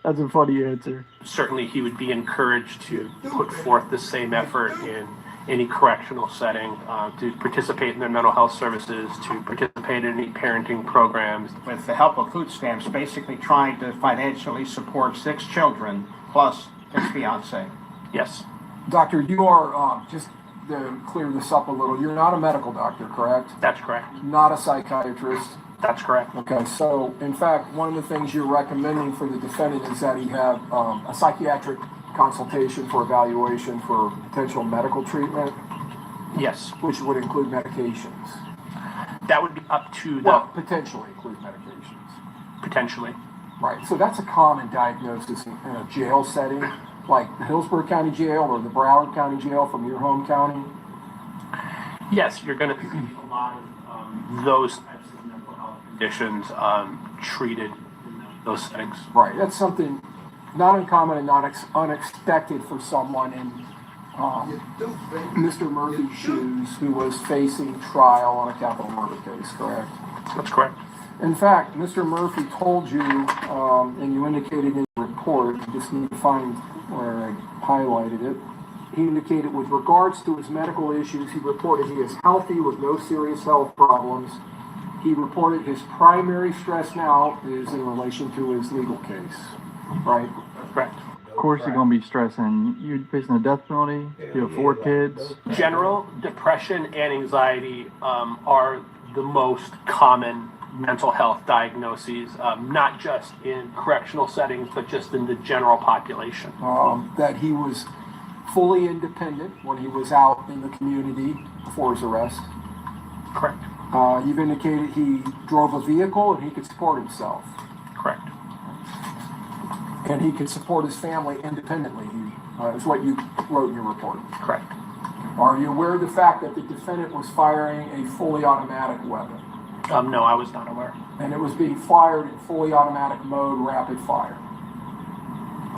That's a funny answer. Certainly, he would be encouraged to put forth the same effort in any correctional setting, to participate in their mental health services, to participate in any parenting programs. With the help of food stamps, basically trying to financially support 6 children plus his fiance. Yes. Doctor, you are, just to clear this up a little, you're not a medical doctor, correct? That's correct. Not a psychiatrist? That's correct. Okay, so in fact, one of the things you're recommending for the defendant is that he have a psychiatric consultation for evaluation for potential medical treatment? Yes. Which would include medications? That would be up to the... Well, potentially include medications. Potentially. Right, so that's a common diagnosis in a jail setting, like the Hillsborough County Jail or the Broward County Jail from your home county? Yes, you're going to see a lot of those types of mental health conditions treated in those settings. Right, that's something not uncommon and not unexpected for someone in Mr. Murphy's shoes who was facing trial on a capital murder case, correct? That's correct. In fact, Mr. Murphy told you, and you indicated in the report, you just need to find where I highlighted it. He indicated with regards to his medical issues, he reported he is healthy with no serious health problems. He reported his primary stress now is in relation to his legal case, right? Correct. Of course, you're going to be stressing. You're facing a death penalty. You have 4 kids. General depression and anxiety are the most common mental health diagnoses, not just in correctional settings, but just in the general population. That he was fully independent when he was out in the community before his arrest. Correct. You've indicated he drove a vehicle and he could support himself. Correct. And he could support his family independently, is what you wrote in your report. Correct. Are you aware of the fact that the defendant was firing a fully automatic weapon? No, I was not aware. And it was being fired in fully automatic mode, rapid fire?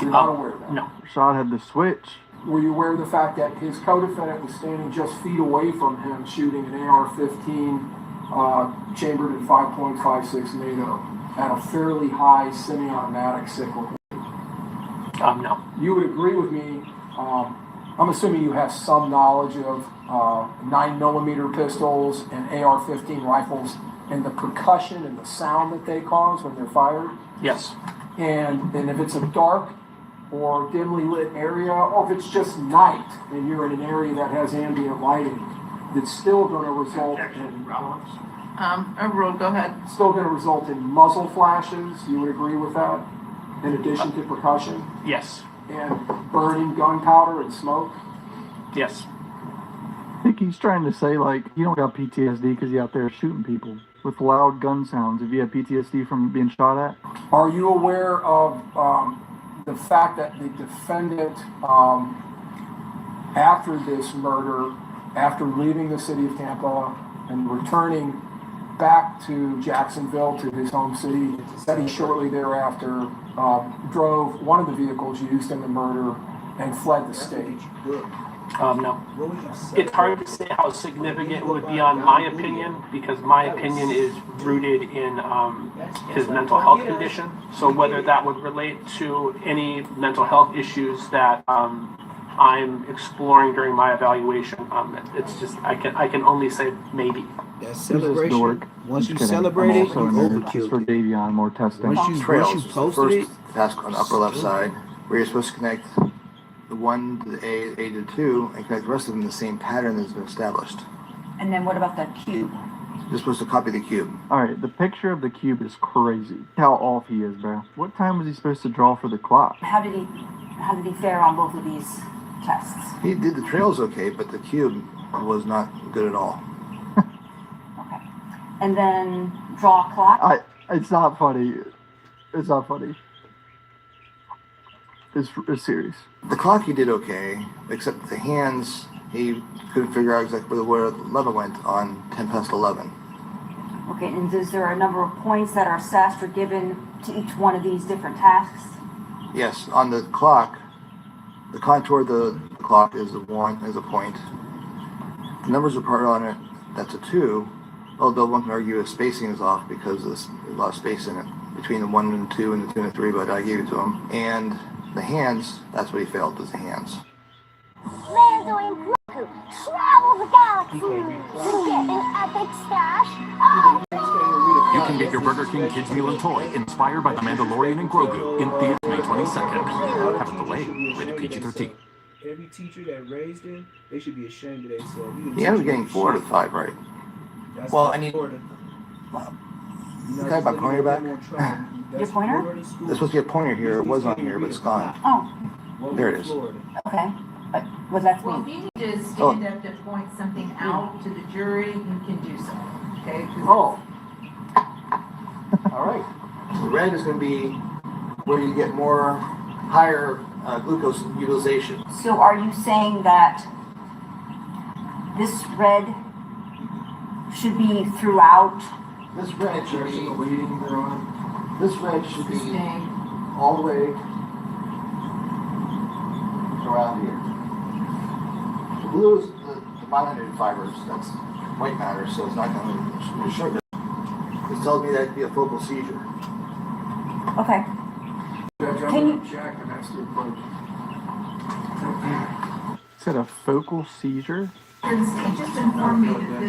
You're not aware of that? No. Rashad had the switch. Were you aware of the fact that his co-defendant was standing just feet away from him shooting an AR-15 chambered in 5.56 NATO at a fairly high semi-automatic cyclical? No. You would agree with me, I'm assuming you have some knowledge of 9mm pistols and AR-15 rifles and the percussion and the sound that they cause when they're fired? Yes. And if it's a dark or dimly lit area, or if it's just night and you're in an area that has ambient lighting, it's still going to result in Overruled, go ahead. still going to result in muzzle flashes. You would agree with that? In addition to percussion Yes. and burning gunpowder and smoke? Yes. I think he's trying to say, like, you don't got PTSD because you're out there shooting people with loud gun sounds. If you have PTSD from being shot at. Are you aware of the fact that the defendant, after this murder, after leaving the city of Tampa and returning back to Jacksonville, to his home city, that he shortly thereafter drove one of the vehicles used in the murder and fled the state? No. It's hard to say how significant it would be on my opinion, because my opinion is rooted in his mental health condition. So whether that would relate to any mental health issues that I'm exploring during my evaluation, it's just I can only say maybe. That celebration. Once you celebrate it, you overkill for Davion, more testing. Once you posted first it, task on the upper left side, where you're supposed to connect the 1 to the A to 2 and connect the rest of them in the same pattern that's been established. And then what about the cube? You're supposed to copy the cube. Alright, the picture of the cube is crazy. How off he is, bro. What time was he supposed to draw for the clock? How did he fare on both of these tests? He did the trails okay, but the cube was not good at all. Okay. And then draw a clock? It's not funny. It's not funny. It's serious. The clock he did okay, except the hands, he couldn't figure out exactly where the lever went on 10 past 11. Okay, and is there a number of points that are assessed or given to each one of these different tasks? Yes, on the clock, the contour of the clock is a point. The numbers are part on it, that's a 2, although one can argue the spacing is off because there's a lot of space in it between the 1 and 2 and the 2 and 3, but I gave it to him. And the hands, that's what he failed, was the hands. Lando and Grogu travel the galaxy to get an epic stash. You can get your Burger King Kids Meal and Toy inspired by The Mandalorian and Grogu in theaters May 22nd. Have a delay, rated PG-13. every teacher that raised him, they should be ashamed of themselves. Yeah, I was getting 4 out of 5 right. That's Well, I need. Florida. You got my pointer back? Your pointer? There's supposed to be a pointer here. It was on here, but it's gone. Oh, There it is. okay. What does that Well, mean? if you need to stand up to point something out to the jury, you can do so, okay? 'Cause Oh. All right. The red is going to be where you get more higher glucose utilization. So are you saying that this red should be throughout? This red should be this red should be all the way around here. The blue is the myelinated fibers. That's white matter, so it's not going to be sugar. This tells me that it could be a focal seizure. Okay. Can you? Check and that's the approach. Is it a focal seizure? He just informed me that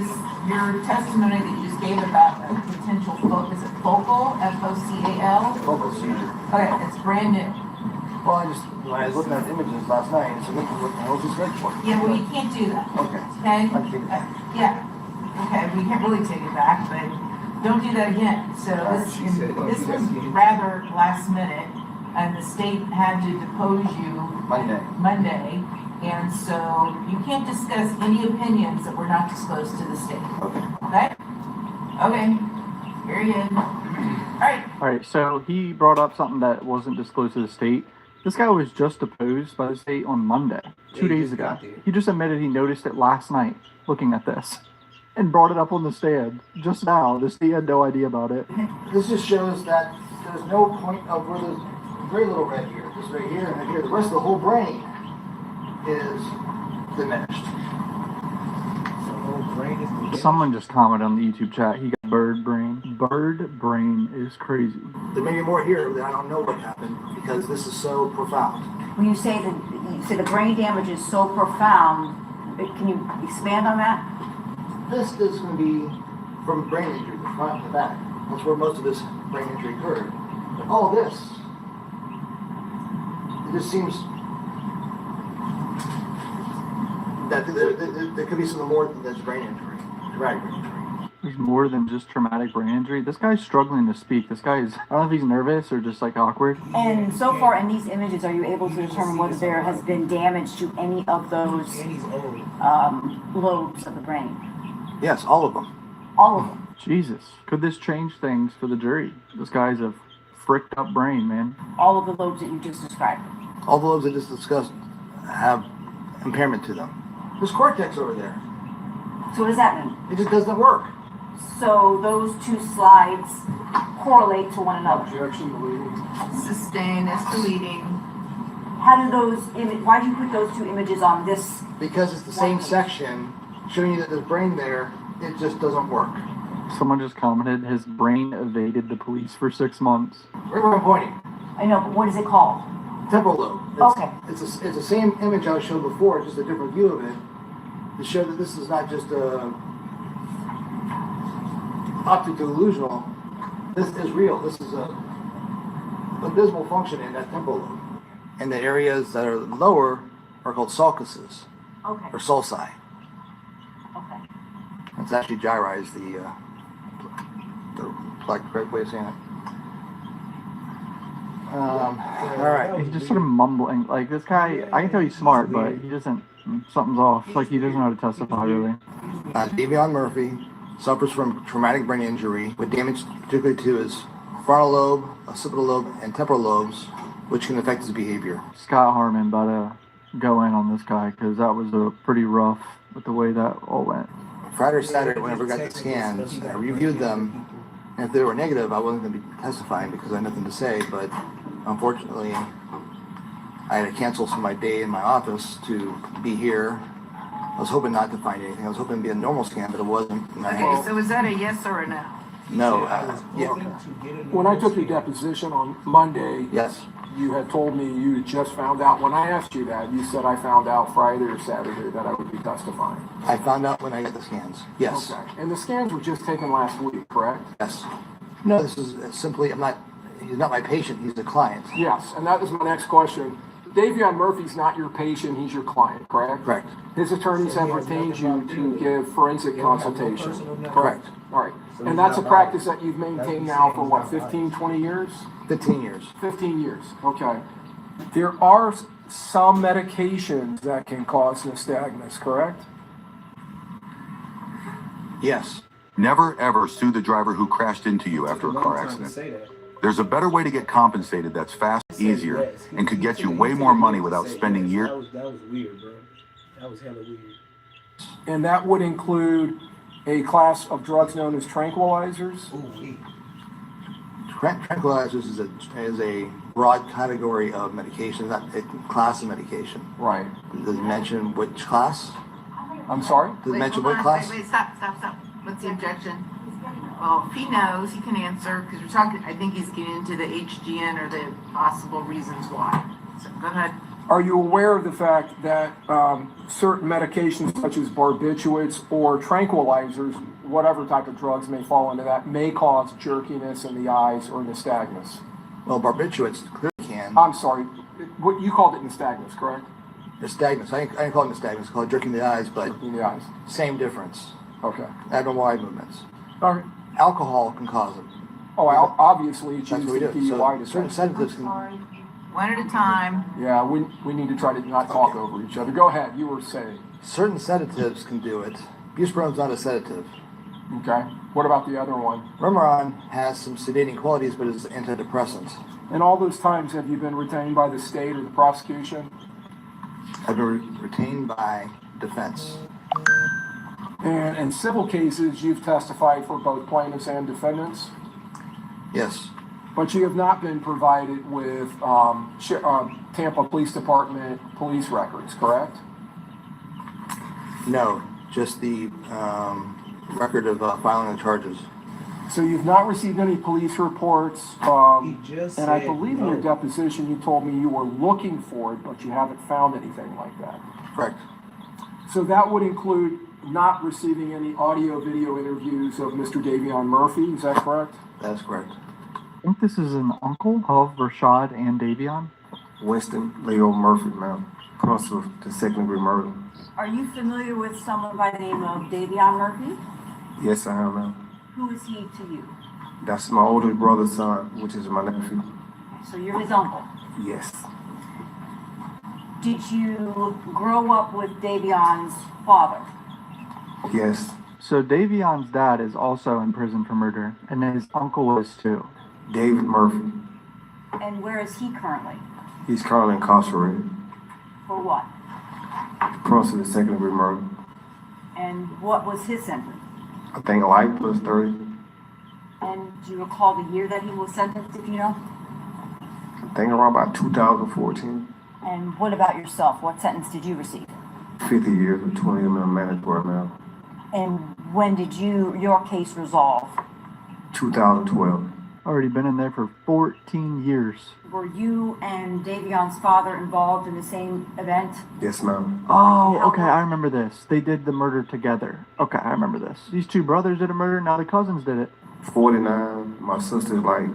your testimony that you just gave about a potential is it focal, F-O-C-A-L? Focal seizure. Okay, it's brand new. Well, when I was looking at images last night, so what the hell is this red for? Yeah, well, you can't do that. Okay. Okay? I can take it back. Yeah. Okay, we can't really take it back, but don't do that again. So this was rather last minute, and the state had to depose you Monday. And so you can't discuss any opinions that were not disclosed to the state. Okay. Okay? Okay. Period. All right, so he brought up something that wasn't disclosed to the state. This guy was just deposed by the state on Monday, 2 days ago. He just admitted he noticed it last night looking at this and brought it up on the stand just now. The state had no idea about it. This just shows that there's no point of where there's very little red here. Just right here and right here. The rest of the whole brain is diminished. Someone just commented on the YouTube chat, he got bird brain. Bird brain is crazy. There may be more here that I don't know what happened because this is so profound. When you say the brain damage is so profound, can you expand on that? This is going to be from brain injury, the front and the back. That's where most of this brain injury occurred. But all this, it just seems that there could be something more than this brain injury, traumatic brain injury. There's more than just traumatic brain injury. This guy's struggling to speak. This guy is, I don't know if he's nervous or just like awkward. And so far in these images, are you able to determine whether there has been damage to any of those lobes of the brain? Yes, all of them. All of them. Jesus. Could this change things for the jury? This guy's a fricked up brain, man. All of the lobes that you just described. All the lobes I just discussed have impairment to them. There's cortex over there. So what does that mean? It just doesn't work. So those two slides correlate to one another. Objection, deleting. Sustain is deleting. How do those why do you put those two images on this? Because it's the same section showing you that there's brain there, it just doesn't work. Someone just commented, his brain evaded the police for 6 months. Right where I'm pointing. I know, but what is it called? Temporal lobe. It's the same image I showed before, just a different view of it, to show that this is not just optic delusional. This is real. This is a abysmal function in that temporal lobe. And the areas that are lower are called sulcuses, or sulci. Okay. It's actually gyri is the correct way of saying it. All right. He's just sort of mumbling. Like, this guy, I can tell he's smart, but he doesn't, something's off. Like, he doesn't know how to testify, really. Davion Murphy suffers from traumatic brain injury with damage particularly to his frontal lobe, occipital lobe, and temporal lobes, which can affect his behavior. Scott Harmon about to go in on this guy, because that was pretty rough with the way that all went. Friday or Saturday, whenever I got the scans, I reviewed them, and if they were negative, I wasn't going to be testifying because I had nothing to say, but unfortunately, I had to cancel some of my day in my office to be here. I was hoping not to find anything. I was hoping to be a normal scan, but it wasn't. Okay, so is that a yes or a no? No. Yeah. When I took your deposition on Monday, yes, you had told me you had just found out. When I asked you that, you said I found out Friday or Saturday that I would be testifying. I found out when I got the scans. Yes. Okay. And the scans were just taken last week, correct? Yes. No, this is simply, he's not my patient, he's the client. Yes, and that was my next question. Davion Murphy's not your patient, he's your client, correct? Correct. His attorneys have retained you to give forensic consultation. Correct. All right. And that's a practice that you've maintained now for what, 15, 20 years? 15 years. 15 years, okay. There are some medications that can cause nystagmus, correct? Yes. Never ever sue the driver who crashed into you after a car accident. There's a better way to get compensated that's fast, easier, and could get you way more money without spending years. That was weird, bro. That was hella weird. And that would include a class of drugs known as tranquilizers. Tranquilizers is a broad category of medication, not a class of medication. Right. Does it mention which class? I'm sorry? Does it mention hold what on, class? Wait, stop. What's the objection? Well, if he knows, he can answer, because we're talking, I think he's getting into the HGN or the possible reasons why. So go ahead. Are you aware of the fact that certain medications such as barbiturates or tranquilizers, whatever type of drugs may fall into that, may cause jerkiness in the eyes or nystagmus? Well, barbiturates clearly can. I'm sorry, what you called it nystagmus, correct? Nystagmus. I didn't call it nystagmus. I call it jerking the eyes, but jerking the eyes. Same difference. Okay. Abnormal eye movements. All right. Alcohol can cause them. Oh, obviously it's That's used what we in do. DUI So certain sedatives can. One at a time. Yeah, we need to try to not talk over each other. Go ahead, you were saying. Certain sedatives can do it. Buspironi's not a sedative. Okay. What about the other one? Remeron has some sedating qualities, but it's antidepressant. And all those times, have you been retained by the state or the prosecution? I've been retained by defense. And in civil cases, you've testified for both plaintiffs and defendants? Yes. But you have not been provided with Tampa Police Department police records, correct? No, just the record of filing the charges. So you've not received any police reports, and I believe in your deposition you told me you were looking for it, but you haven't found anything like that. Correct. So that would include not receiving any audio video interviews of Mr. Davion Murphy, is that correct? That is correct. I think this is an uncle of Rashad and Davion. Winston Leo Murphy, ma'am. Principal to second-degree murder. Are you familiar with someone by the name of Davion Murphy? Yes, I am, ma'am. Who is he to you? That's my older brother's son, which is my nephew. So you're his uncle. Yes. Did you grow up with Davion's father? Yes. So Davion's dad is also in prison for murder, and his uncle is too. David Murphy. And where is he currently? He's currently incarcerated. For what? Principal to second-degree murder. And what was his sentence? I think life plus 30. And do you recall the year that he was sentenced, if you know? I think around about 2014. And what about yourself? What sentence did you receive? 50 years with 20 of them in mandatory, ma'am. And when did your case resolve? 2012. Already been in there for 14 years. Were you and Davion's father involved in the same event? Yes, ma'am. Oh, okay, I remember this. They did the murder together. Okay, I remember this. These two brothers did a murder, now the cousins did it. 49. My sister's like...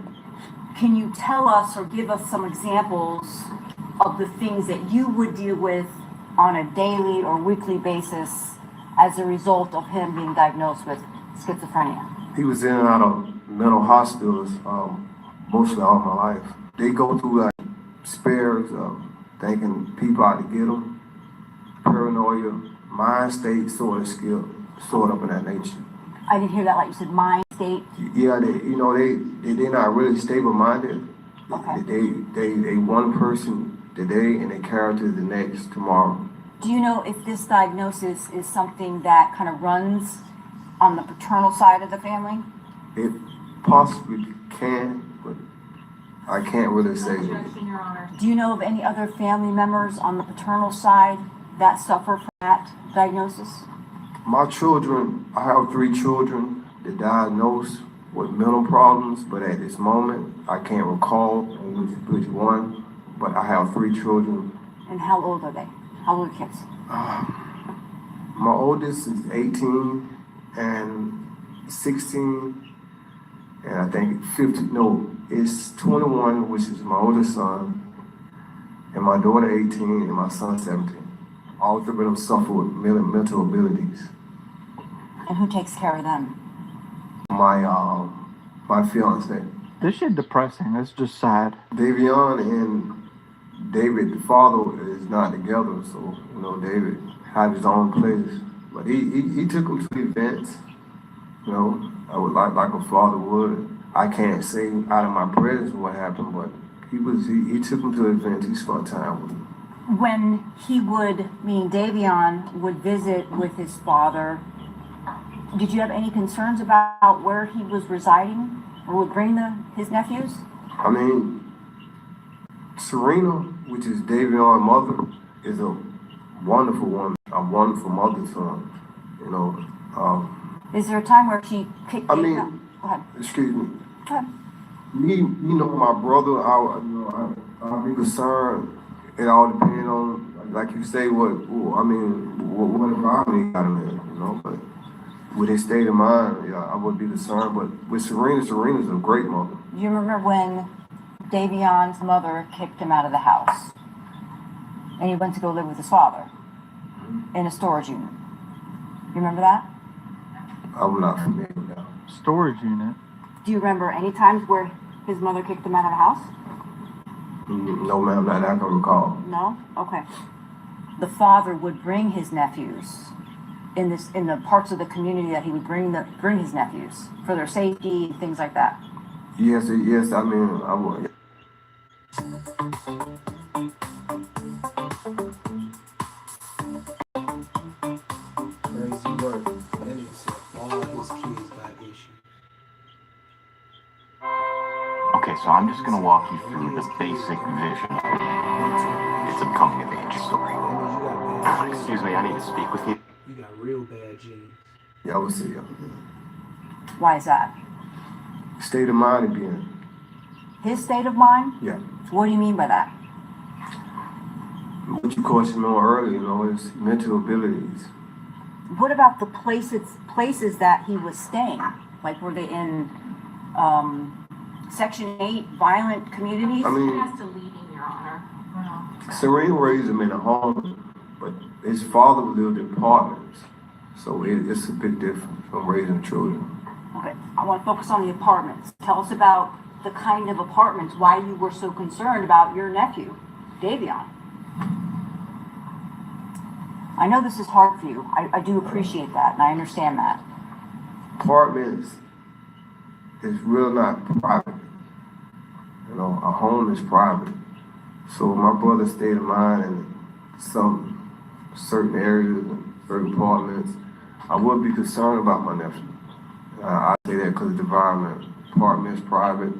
Can you tell us or give us some examples of the things that you would deal with on a daily or weekly basis as a result of him being diagnosed with schizophrenia? He was in and out of mental hospitals mostly all my life. They go through like spares of thinking people out to get them, paranoia, mind state sort of in that nature. I didn't hear that, like you said, mind state. Yeah, they're not really stable minded. Okay. They one person today and their character the next tomorrow. Do you know if this diagnosis is something that kind of runs on the paternal side of the family? It possibly can, but I can't really say. Do you know of any other family members on the paternal side that suffer from that diagnosis? My children, I have 3 children that diagnosed with mental problems, but at this moment, I can't recall which one, but I have 3 children. And how old are they? How old are kids? My oldest is 18 and 16, and I think 15, no, it's 21, which is my oldest son, and my daughter 18, and my son 17. All 3 of them suffer with mental abilities. And who takes care of them? My fiance. This shit depressing. It's just sad. Davion and David, the father, is not together, so David had his own place. But he took him to events. I would like a father would. I can't say out of my presence what happened, but he took him to events. He spent time with him. When he would, meaning Davion, would visit with his father, did you have any concerns about where he was residing? or would bring his nephews? I mean, Serena, which is Davion's mother, is a wonderful woman, a wonderful mother to him. You know. Is there a time where she kicked? I mean, go ahead. excuse me. Go ahead. Me, you know, my brother, I'll be concerned. It all depends on, like you say, what environment he got him in, you know. But with his state of mind, yeah, I would be concerned. But with Serena's a great mother. Do you remember when Davion's mother kicked him out of the house, and he went to go live with his father in a storage unit? You remember that? I'm not familiar with that. Storage unit. Do you remember any times where his mother kicked him out of the house? No, ma'am, not that I can recall. No? Okay. The father would bring his nephews in the parts of the community that he would bring his nephews for their safety, things like that. Yes, I mean, I would. Crazy work. That nigga said all his kids got issues. Okay, so I'm just gonna walk you through the basic vision. It's a coming of age story. Excuse me, I need to speak with you. You got real bad genes. Yeah, I would say, yeah. Why is that? State of mind again. His state of mind? Yeah. What do you mean by that? What you questioned on earlier, you know, is mental abilities. What about the places that he was staying? Like, were they in Section 8 violent communities? I mean, He has to lead in, Your Honor. Serena raised him in a home, but his father lived in apartments. So it's a big difference from raising children. Okay, I want to focus on the apartments. Tell us about the kind of apartments, why you were so concerned about your nephew, Davion. I know this is hard for you. I do appreciate that, and I understand that. Apartments is real not private. You know, a home is private. So my brother stayed in mind in some certain areas and certain apartments. I would be concerned about my nephew. I say that because the environment, apartments, private.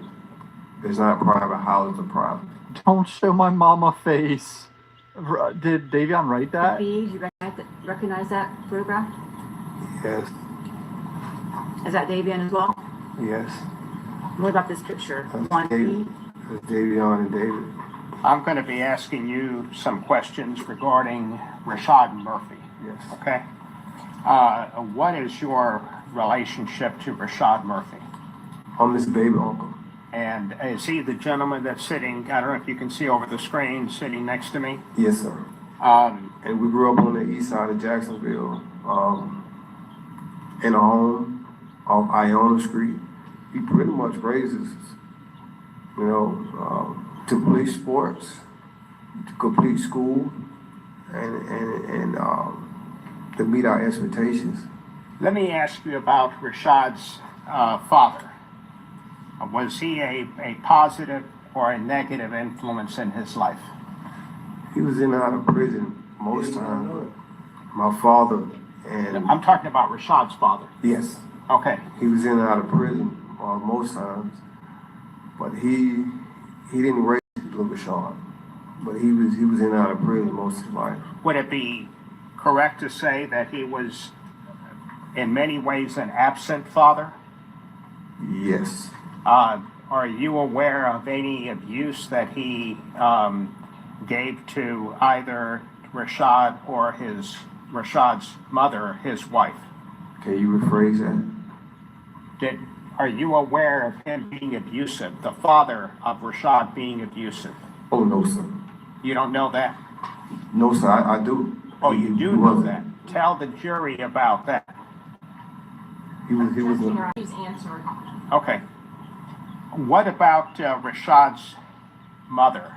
It's not private, houses are private. Don't show my mama face. Did Davion write that? B, you recognize that photograph? Yes. Is that Davion as well? Yes. What about this picture? That's Davion and David. I'm going to be asking you some questions regarding Rashad Murphy. Yes. Okay. What is your relationship to Rashad Murphy? I'm his baby uncle. And is he the gentleman that's sitting, I don't know if you can see over the screen, sitting next to me? Yes, sir. And we grew up on the east side of Jacksonville, in a home off Iona Street. He pretty much raises, you know, to play sports, to complete school, and to meet our expectations. Let me ask you about Rashad's father. Was he a positive or a negative influence in his life? He was in and out of prison most times, but my father and... I'm talking about Rashad's father. Yes. Okay. He was in and out of prison most times, but he didn't raise little Rashad, but he was in and out of prison most of his life. Would it be correct to say that he was in many ways an absent father? Yes. Are you aware of any abuse that he gave to either Rashad or Rashad's mother, his wife? Can you rephrase that? Are you aware of him being abusive, the father of Rashad being abusive? Oh, no, sir. You don't know that? No, sir, I do. Oh, you do know that? Tell the jury about that. He was He's answering. Okay. What about Rashad's mother?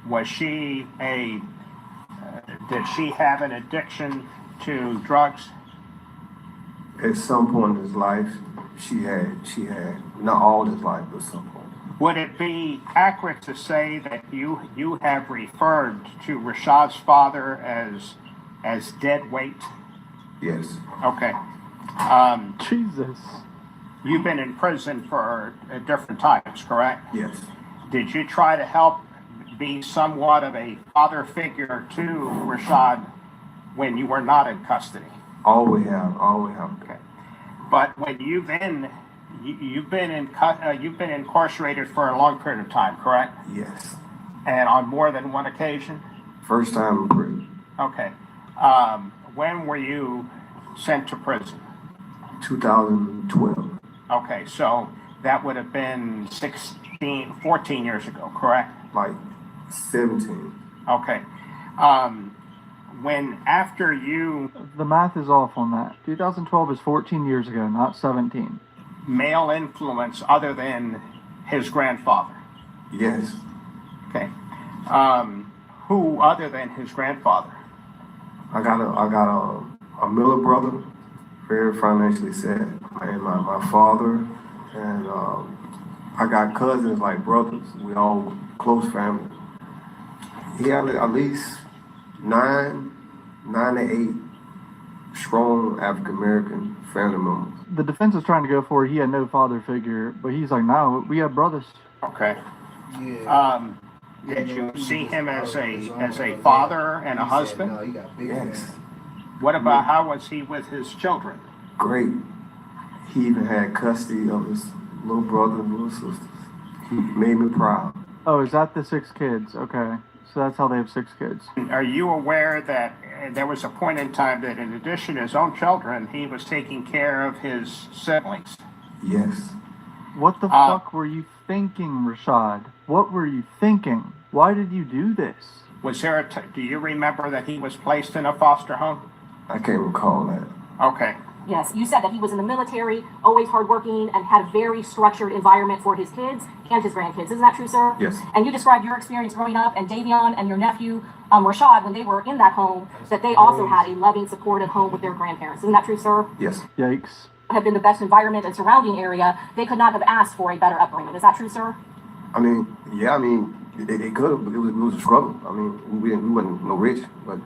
Was she did she have an addiction to drugs? At some point in his life, she had, not all his life, but some point. Would it be accurate to say that you have referred to Rashad's father as dead weight? Yes. Okay. Jesus. You've been in prison for different times, correct? Yes. Did you try to help be somewhat of a father figure to Rashad when you were not in custody? Always have. Okay. But when you've been incarcerated for a long period of time, correct? Yes. And on more than one occasion? First time in prison. Okay. When were you sent to prison? 2012. Okay, so that would have been 14 years ago, correct? Like 17. Okay. When after you... The math is off on that. 2012 is 14 years ago, not 17. Male influence other than his grandfather? Yes. Okay. Who other than his grandfather? I got a Miller brother, very financially set, and my father, and I got cousins like brothers. We all close family. He had at least nine to 8 strong African American family members. The defense is trying to go for he had no father figure, but he's like, no, we have brothers. Okay. Yeah. Did you see him as a father and a husband? Yes. What about how was he with his children? Great. He even had custody of his little brother and little sisters. He made me proud. Oh, is that the 6 kids? Okay. So that's how they have 6 kids. Are you aware that there was a point in time that in addition to his own children, he was taking care of his siblings? Yes. What the fuck were you thinking, Rashad? What were you thinking? Why did you do this? Was there do you remember that he was placed in a foster home? I can't recall that. Okay. Yes, you said that he was in the military, always hardworking, and had a very structured environment for his kids and his grandkids. Isn't that true, sir? Yes. And you described your experience growing up, and Davion and your nephew, Rashad, when they were in that home, that they also had a loving, supportive home with their grandparents. Isn't that true, sir? Yes. Yikes. Have been the best environment and surrounding area. They could not have asked for a better upbringing. Is that true, sir? I mean, yeah, they could have, but it was a struggle. I mean, we wasn't no rich, but...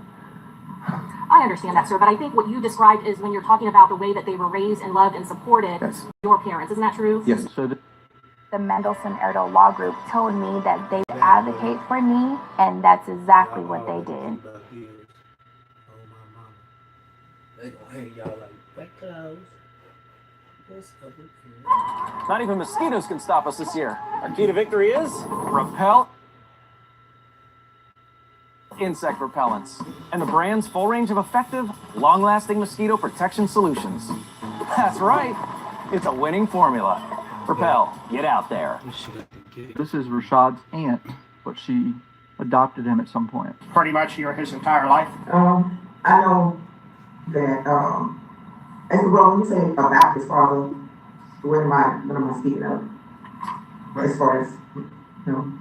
I understand that, sir, but I think what you described is when you're talking about the way that they were raised and loved and supported your parents. Isn't that true? Yes. The Mendelssohn Erdo Law Group told me that they would advocate for me, and that's exactly what they did. They gonna hang y'all like wet clothes. Not even mosquitoes can stop us this year. Our key to victory is repel insect repellents and the brand's full range of effective, long-lasting mosquito protection solutions. That's right. It's a winning formula. Repel, get out there. This is Rashad's aunt, but she adopted him at some point. Pretty much his entire life? I know that, and well, when you say about his father, what am I speaking of? As far as, you know?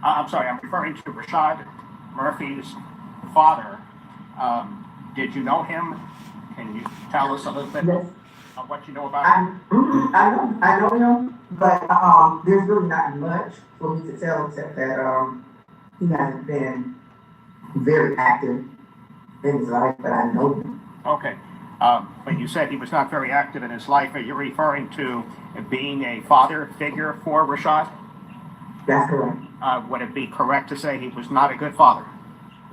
I'm sorry, I'm referring to Rashad Murphy's father. Did you know him? Can you tell us a little bit of what you know about him? I know him, but there's really not much for me to tell except that he hasn't been very active in his life, but I know him. Okay. When you said he was not very active in his life, are you referring to being a father figure for Rashad? That's correct. Would it be correct to say he was not a good father?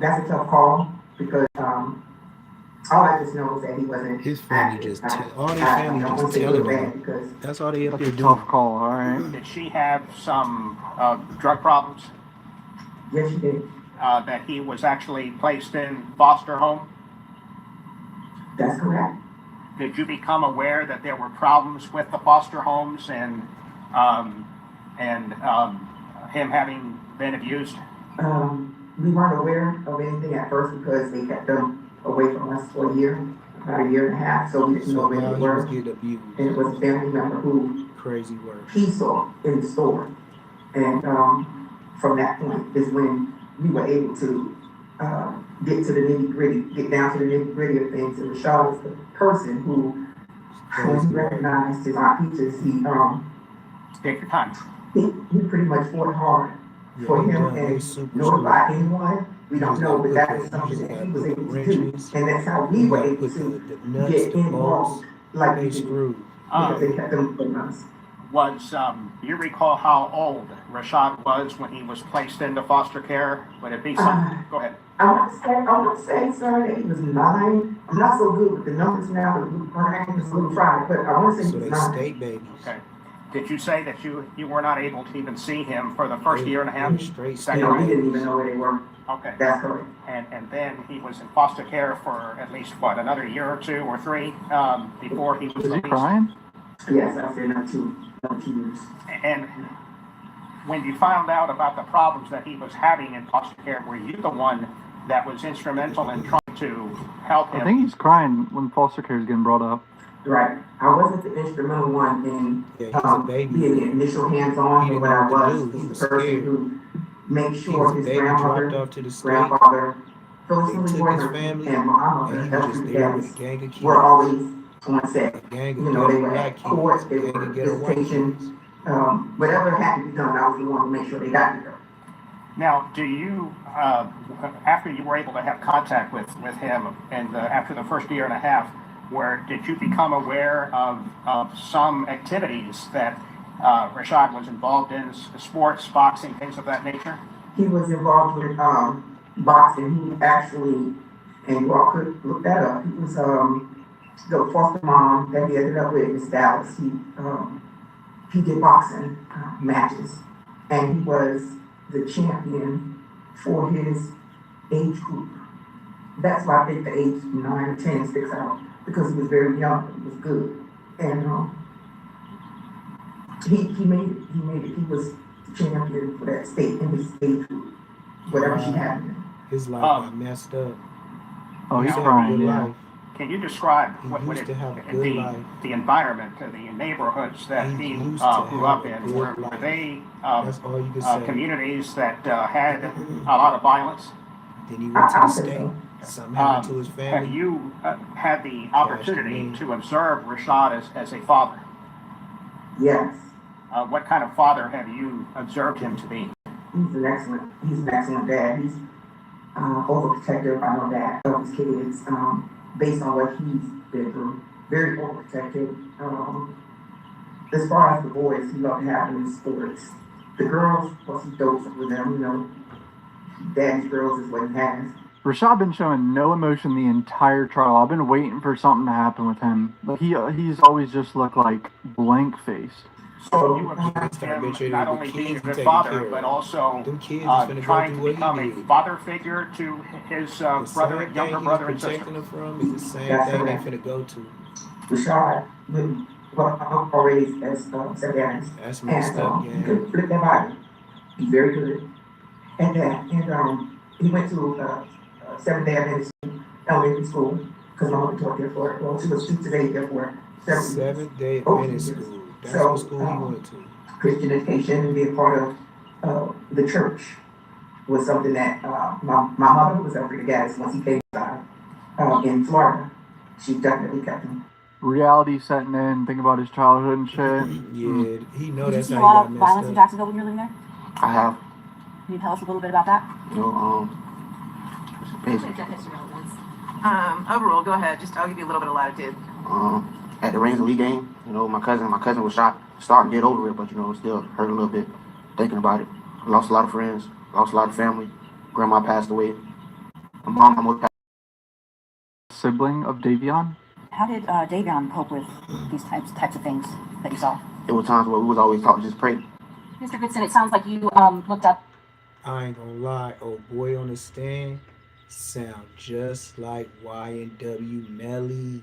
That's a tough call because all I just know is that he wasn't. His family just all their family just telling him. That's all they up there doing. Tough call, all right. Did she have some drug problems? Yes, she did. That he was actually placed in foster home? That's correct. Did you become aware that there were problems with the foster homes and him having been abused? We weren't aware of anything at first because they kept them away from us for a year, about a year and a half, so we didn't know where they were. And it was a family member who crazy work he saw in the store. And from that point is when we were able to get to the nitty-gritty, get down to the nitty-gritty of things. And Rashad was the person who, when he recognized his Aunt Peaches, he take your time. He pretty much fought hard for him and notify anyone. We don't know, but that is something that he was able to do. And that's how we were able to get involved like we did. because they kept them from us. You recall how old Rashad was when he was placed into foster care? Would it be some, go ahead. I want to say, sir, that he was 9. I'm not so good with the numbers now, but my name is a little fried, but I want to say he was 9. State babies. Okay. Did you say that you were not able to even see him for the first year and a half? Straight You know, we didn't even know where they were. Okay. That's correct. And then he was in foster care for at least, what, another year or 2 or 3 before he was Was he released? crying? Yes, I said not 2 years. And when you found out about the problems that he was having in foster care, were you the one that was instrumental in trying to help him? I think he's crying when foster care is getting brought up. Right. I wasn't the instrumental one in being the initial hands-on, but what I was the person who made sure his grandmother, grandfather, those who were and my mother, were always on set. You know, they were at court, they were visitation, whatever had to be done, I was the one to make sure they got there. Now, do you, after you were able to have contact with him and after the first year and a half, did you become aware of some activities that Rashad was involved in, sports, boxing, things of that nature? He was involved with boxing. He actually, and you all could look that up, he was the foster mom that he ended up with, Miss Dallas. He did boxing matches, and he was the champion for his age group. That's why I think the age 9 or 10 sticks out, because he was very young, he was good. And he made it. He was the champion for that state in his age group, whatever she had. His life got messed up. Oh, he's crying, yeah. Can you describe the environment, the neighborhoods that he grew up in? Were they communities that had a lot of violence? Then he went to the state. Something happened to his family. Have you had the opportunity to observe Rashad as a father? Yes. What kind of father have you observed him to be? He's an excellent dad. He's overprotective, I know that, of his kids, based on what he's been through. Very overprotective. As far as the boys, he loved having in sports. The girls, plus he dotes with them, you know. Daddy's girls is what he has. Rashad been showing no emotion the entire trial. I've been waiting for something to happen with him. Like he's always just looked like blank faced. So you observed him not only being a good father, but also trying to become a father figure to his younger brother and sister. Is the same thing they finna go to. Rashad, I'm already as stepdad, that's messed up, he could flip that body. He's very good at that. And he went to Seventh-day Adventist elementary school because my mother taught there for it. Well, she was today there for 7-day Adventist school. That's what school he went to. Christian education and being part of the church was something that my mother was up for the gas once he came inside in Florida. She definitely kept him. Reality setting in, think about his childhood and shit. Yeah, he know that's Did you see a how lot he of got violence in messed up. Jacksonville when you were living there? I have. Can you tell us a little bit about that? You know, Overall, go ahead. I'll give you a little bit of latitude. at the Rangers League game, you know, my cousin was shot, starting to get over it, but, you know, it still hurt a little bit thinking about it. I lost a lot of friends, lost a lot of family. Grandma passed away. My mom almost passed. Sibling of Davion? How did Davion cope with these types of things that you saw? There were times where we was always taught to just pray. Mr. Goodson, it sounds like you looked up. I ain't gonna lie, old boy on the stand sound just like Y&W Melly.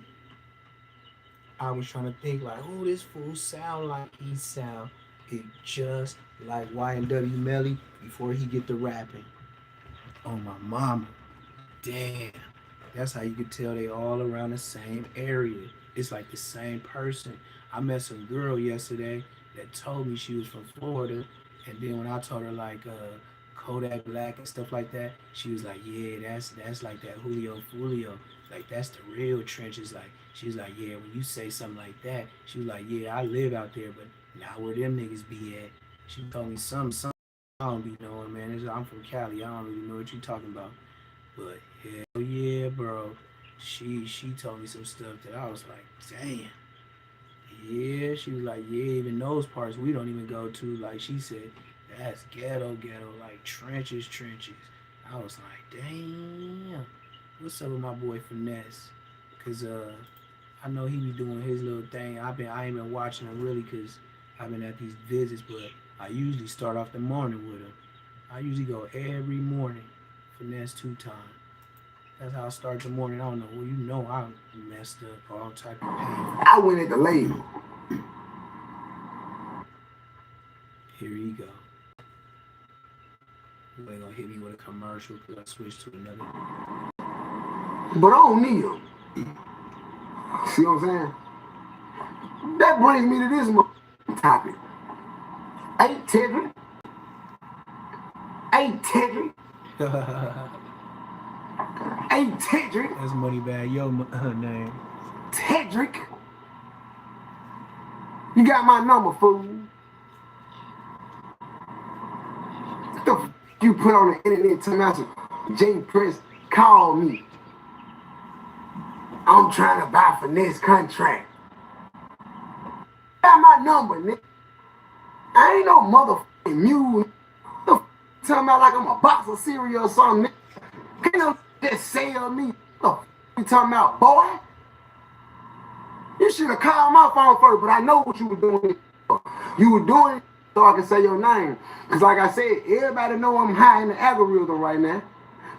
I was trying to think like, who this fool sound like? He sound it just like Y&W Melly before he get to rapping. Oh my mama, damn. That's how you can tell they all around the same area. It's like the same person. I met some girl yesterday that told me she was from Florida, and then when I told her like Kodak Black and stuff like that, she was like, yeah, that's like that Julio Fulio. Like that's the real trenches. Like she was like, yeah, when you say something like that, she was like, yeah, I live out there, but not where them niggas be at. She told me some I don't be knowing, man. I'm from Cali. I don't really know what you talking about. But hell yeah, bro. She told me some stuff that I was like, damn. Yeah, she was like, yeah, even those parts we don't even go to. Like she said, that's ghetto, like trenches. I was like, damn, what's up with my boy Finesse? Cause I know he be doing his little thing. I ain't been watching him really because I've been at these visits, but I usually start off the morning with him. I usually go every morning, Finesse 2 times. That's how I start the morning. I don't know. Well, you know I messed up all type of pain. I went at the label. Here you go. You ain't gonna hit me with a commercial because I switched to another. But I don't need them. See what I'm saying? That brings me to this topic. Hey, Tedrick. Hey, Tedrick. That's Moneybag Yo name. Tedrick. You got my number, fool. What the f you put on the internet to me? Jay Press, call me. I'm trying to buy Finesse contract. Got my number, nigga. I ain't no motherfucking mule. The f talking about like I'm a box of cereal or something, nigga. Can't no just sell me. The f you talking about, boy? You should have called my phone first, but I know what you were doing. You were doing it so I can say your name. Because like I said, everybody know I'm high in the algorithm right now.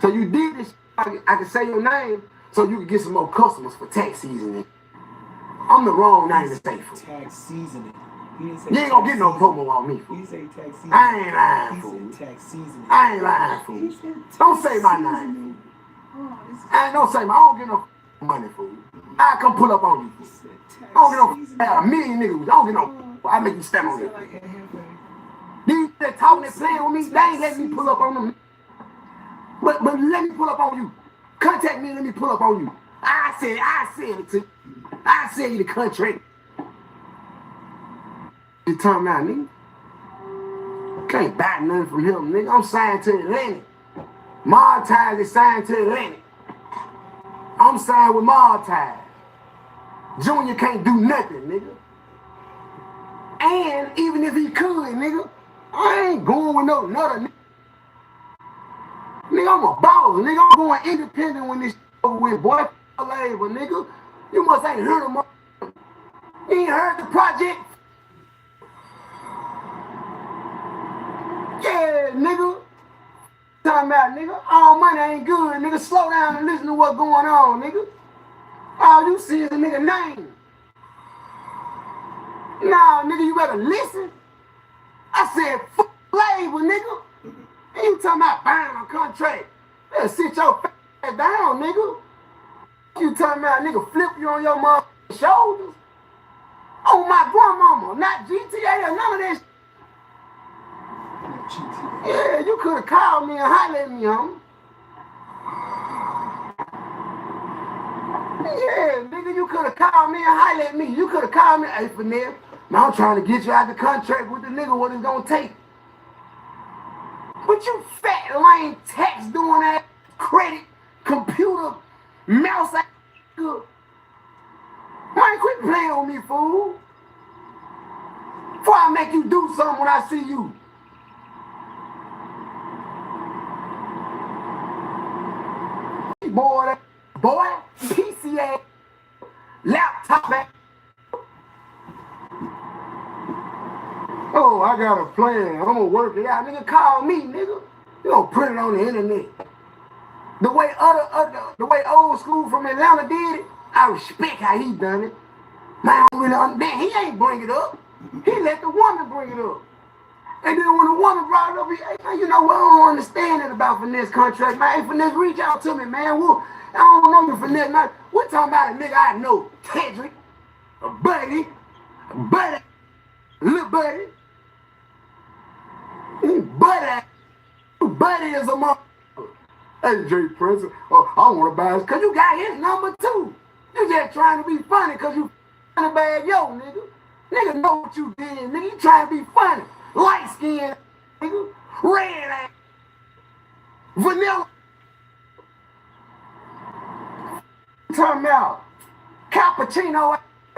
So you did this, I can say your name so you can get some more customers for tax seasoning. I'm the wrong name to say for. Tax seasoning. You ain't gonna get no promo on me, fool. He say tax seasoning. I ain't lying, fool. Tax seasoning. I ain't lying, fool. Don't say my name. Don't say my, I don't get no money, fool. I come pull up on you. I don't get no, a million niggas. I don't get no, I make you step on it. These that talking and playing with me, they ain't letting me pull up on them. But let me pull up on you. Contact me and let me pull up on you. I said it to you. I sell you the contract. You talking about, nigga? Can't buy nothing from him, nigga. I'm signed to Atlantic. Martise is signed to Atlantic. I'm signed with Martise. Junior can't do nothing, nigga. And even if he could, nigga, I ain't going with no nutter, nigga. Nigga, I'm a baller, nigga. I'm going independent when this over with, boy. Labor, nigga. You must ain't heard of him. You ain't heard the project? Yeah, nigga. Talking about, nigga. All money ain't good, nigga. Slow down and listen to what's going on, nigga. All you see is a nigga name. Nah, nigga, you better listen. I said, fuck labor, nigga. And you talking about buying a contract. Better sit your ass down, nigga. You talking about, nigga, flip you on your motherfucking shoulders. Oh, my grandmama, not GTA or none of that. Yeah, you could have called me and hollered at me, homie. Yeah, nigga, you could have called me and hollered at me. You could have called me, hey, Finesse, now I'm trying to get you out the contract with the nigga, what it's gonna take. But you fat, lame, tax doing that, credit, computer, mouse ass nigga. Man, quit playing with me, fool. Before I make you do something when I see you. Boy, PCA, laptop ass. Oh, I got a plan. I'm gonna work it out. Nigga, call me, nigga. You gonna put it on the internet. The way old school from Atlanta did it, I respect how he done it. Man, he ain't bring it up. He let the woman bring it up. And then when the woman brought it up, hey, man, you know what? I don't understand it about Finesse contract, man. Hey, Finesse, reach out to me, man. I don't know you, Finesse, man. We're talking about a nigga I know. Tedrick, a buddy, little buddy. Buddy is a motherfucker. Hey, Jay Prince, I want to buy his, because you got his number too. You just trying to be funny because you f***ing bad yo, nigga. Nigga know what you did, nigga. You trying to be funny. Light skin, nigga. Red ass. Vanilla. Talking about cappuccino ass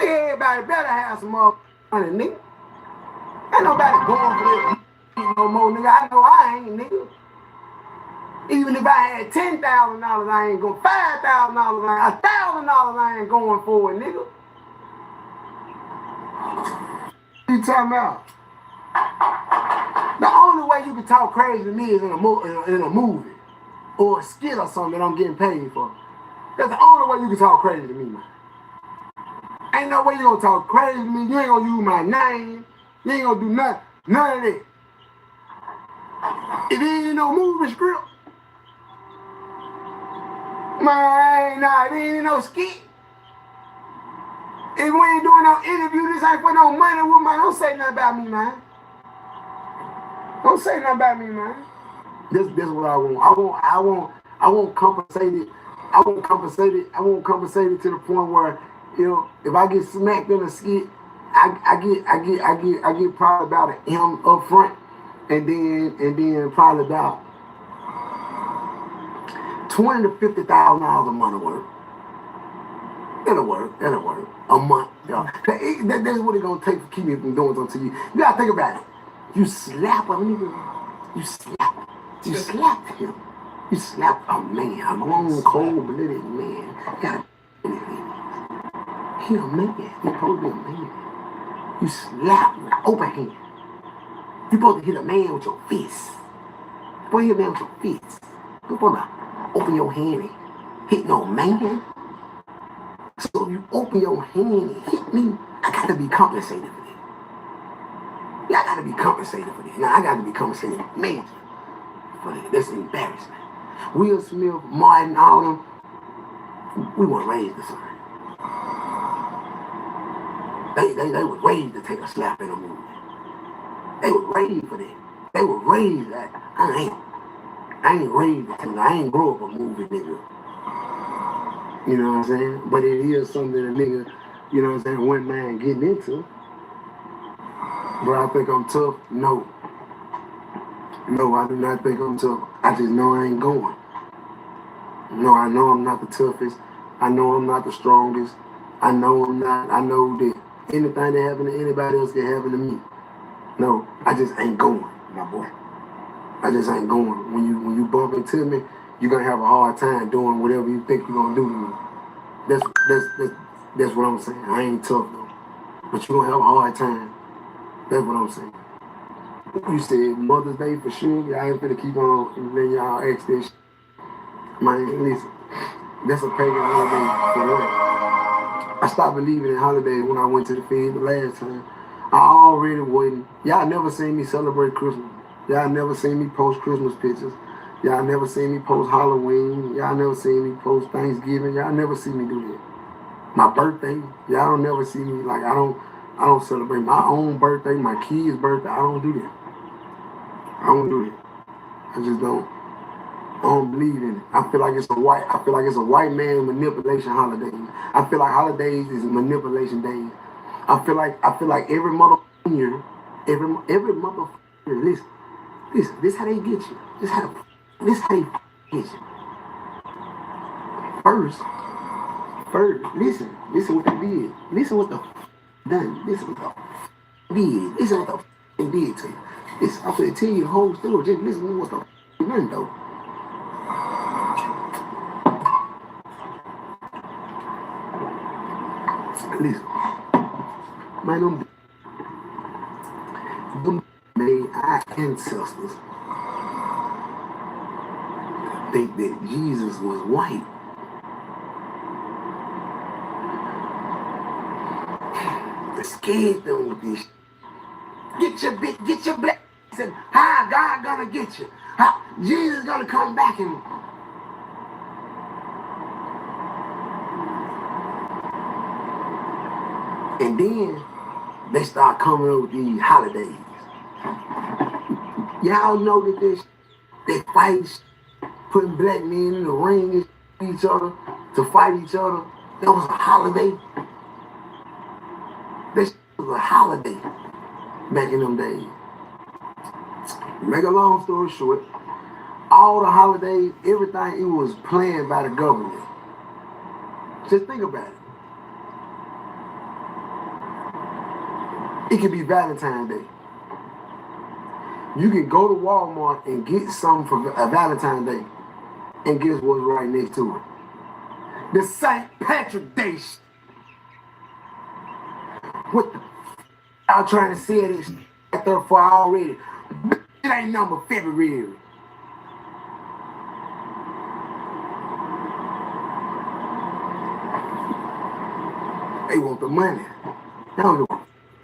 Everybody better have some more money, nigga. Ain't nobody going for this no more, nigga. I know I ain't, nigga. Even if I had $10,000, I ain't going. $5,000, $1,000, I ain't going for it, nigga. What you talking about? The only way you can talk crazy to me is in a movie or a skit or something that I'm getting paid for. That's the only way you can talk crazy to me, man. Ain't no way you gonna talk crazy to me. You ain't gonna use my name. You ain't gonna do nothing. None of that. If it ain't no movie script, man, nah, if it ain't no skit. If we ain't doing no interview, this ain't for no money with man. Don't say nothing about me, man. Don't say nothing about me, man. This what I want. I won't compensate it. I won't compensate it to the point where, you know, if I get smacked in a skit, I get probably about an M up front, and then probably about $20,000 to $50,000 a month worth. That'll work. A month, y'all. That's what it's gonna take to keep me from doing something to you. You gotta think about it. You slap a nigga. You slap him. You slap a man, a grown, cold-blooded man. He a man. He supposed to be a man. You slap with an open hand. You supposed to hit a man with your fist. You supposed to hit a man with your fist. You supposed to open your hand and hit no man. So if you open your hand and hit me, I got to be compensated for that. Yeah, I got to be compensated for that. Now I got to be compensated major for that. That's embarrassment. Will Smith, Martin, all them, we weren't raised the same. They were raised to take a slap in a movie. They were raised for that. They were raised that. I ain't raised to take. I ain't grow up a movie nigga. You know what I'm saying? But it is something that a nigga, you know what I'm saying, one man getting into. But I think I'm tough? No. No, I do not think I'm tough. I just know I ain't going. No, I know I'm not the toughest. I know I'm not the strongest. I know that anything that happened to anybody else can happen to me. No, I just ain't going, my boy. I just ain't going. When you bump into me, you're gonna have a hard time doing whatever you think you're gonna do to me. That's what I'm saying. I ain't tough though. But you're gonna have a hard time. That's what I'm saying. You said Mother's Day for sure. Y'all ain't finna keep on and then y'all ask this shit. Man, listen. That's a pagan holiday for what? I stopped believing in holidays when I went to the Fed the last time. I already wasn't. Y'all never seen me celebrate Christmas. Y'all never seen me post Christmas pictures. Y'all never seen me post Halloween. Y'all never seen me post Thanksgiving. Y'all never see me do that. My birthday, y'all don't never see me, like, I don't celebrate my own birthday, my kids' birthday. I don't do that. I don't do it. I just don't. I don't believe in it. I feel like it's a white man manipulation holiday. I feel like holidays is manipulation days. I feel like every motherfucking year, every motherfucking year, listen, this how they get you. This how they get you. First, listen what they did. Listen what the done. Listen what the did. Listen what the did to you. Listen, I'm gonna tell you the whole story. Just listen to what the done though. Listen, man, them made our ancestors think that Jesus was white. They scared them with this. Get your black. Said, how God gonna get you? How Jesus gonna come back and then they start coming up with these holidays. Y'all know that they fight, putting black men in the ring with each other to fight each other. That was a holiday. This was a holiday back in them days. Make a long story short, all the holidays, everything, it was planned by the government. Just think about it. It could be Valentine's Day. You can go to Walmart and get something for a Valentine's Day, and guess what's right next to it? The St. Patrick Day. What the y'all trying to say this right there for already? It ain't number February. They want the money. They don't know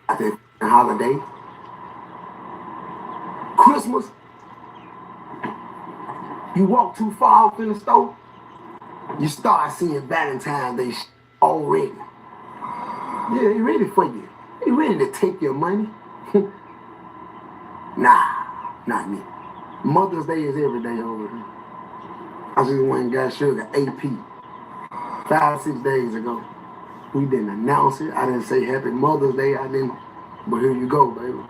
about that holiday. Christmas, you walk too far off in the store, you start seeing Valentine's Day already. Yeah, they ready for you. They ready to take your money. Nah, not me. Mother's Day is every day over here. I just went and got sugar AP 5-6 days ago. We didn't announce it. I didn't say Happy Mother's Day. I didn't. But here you go, baby.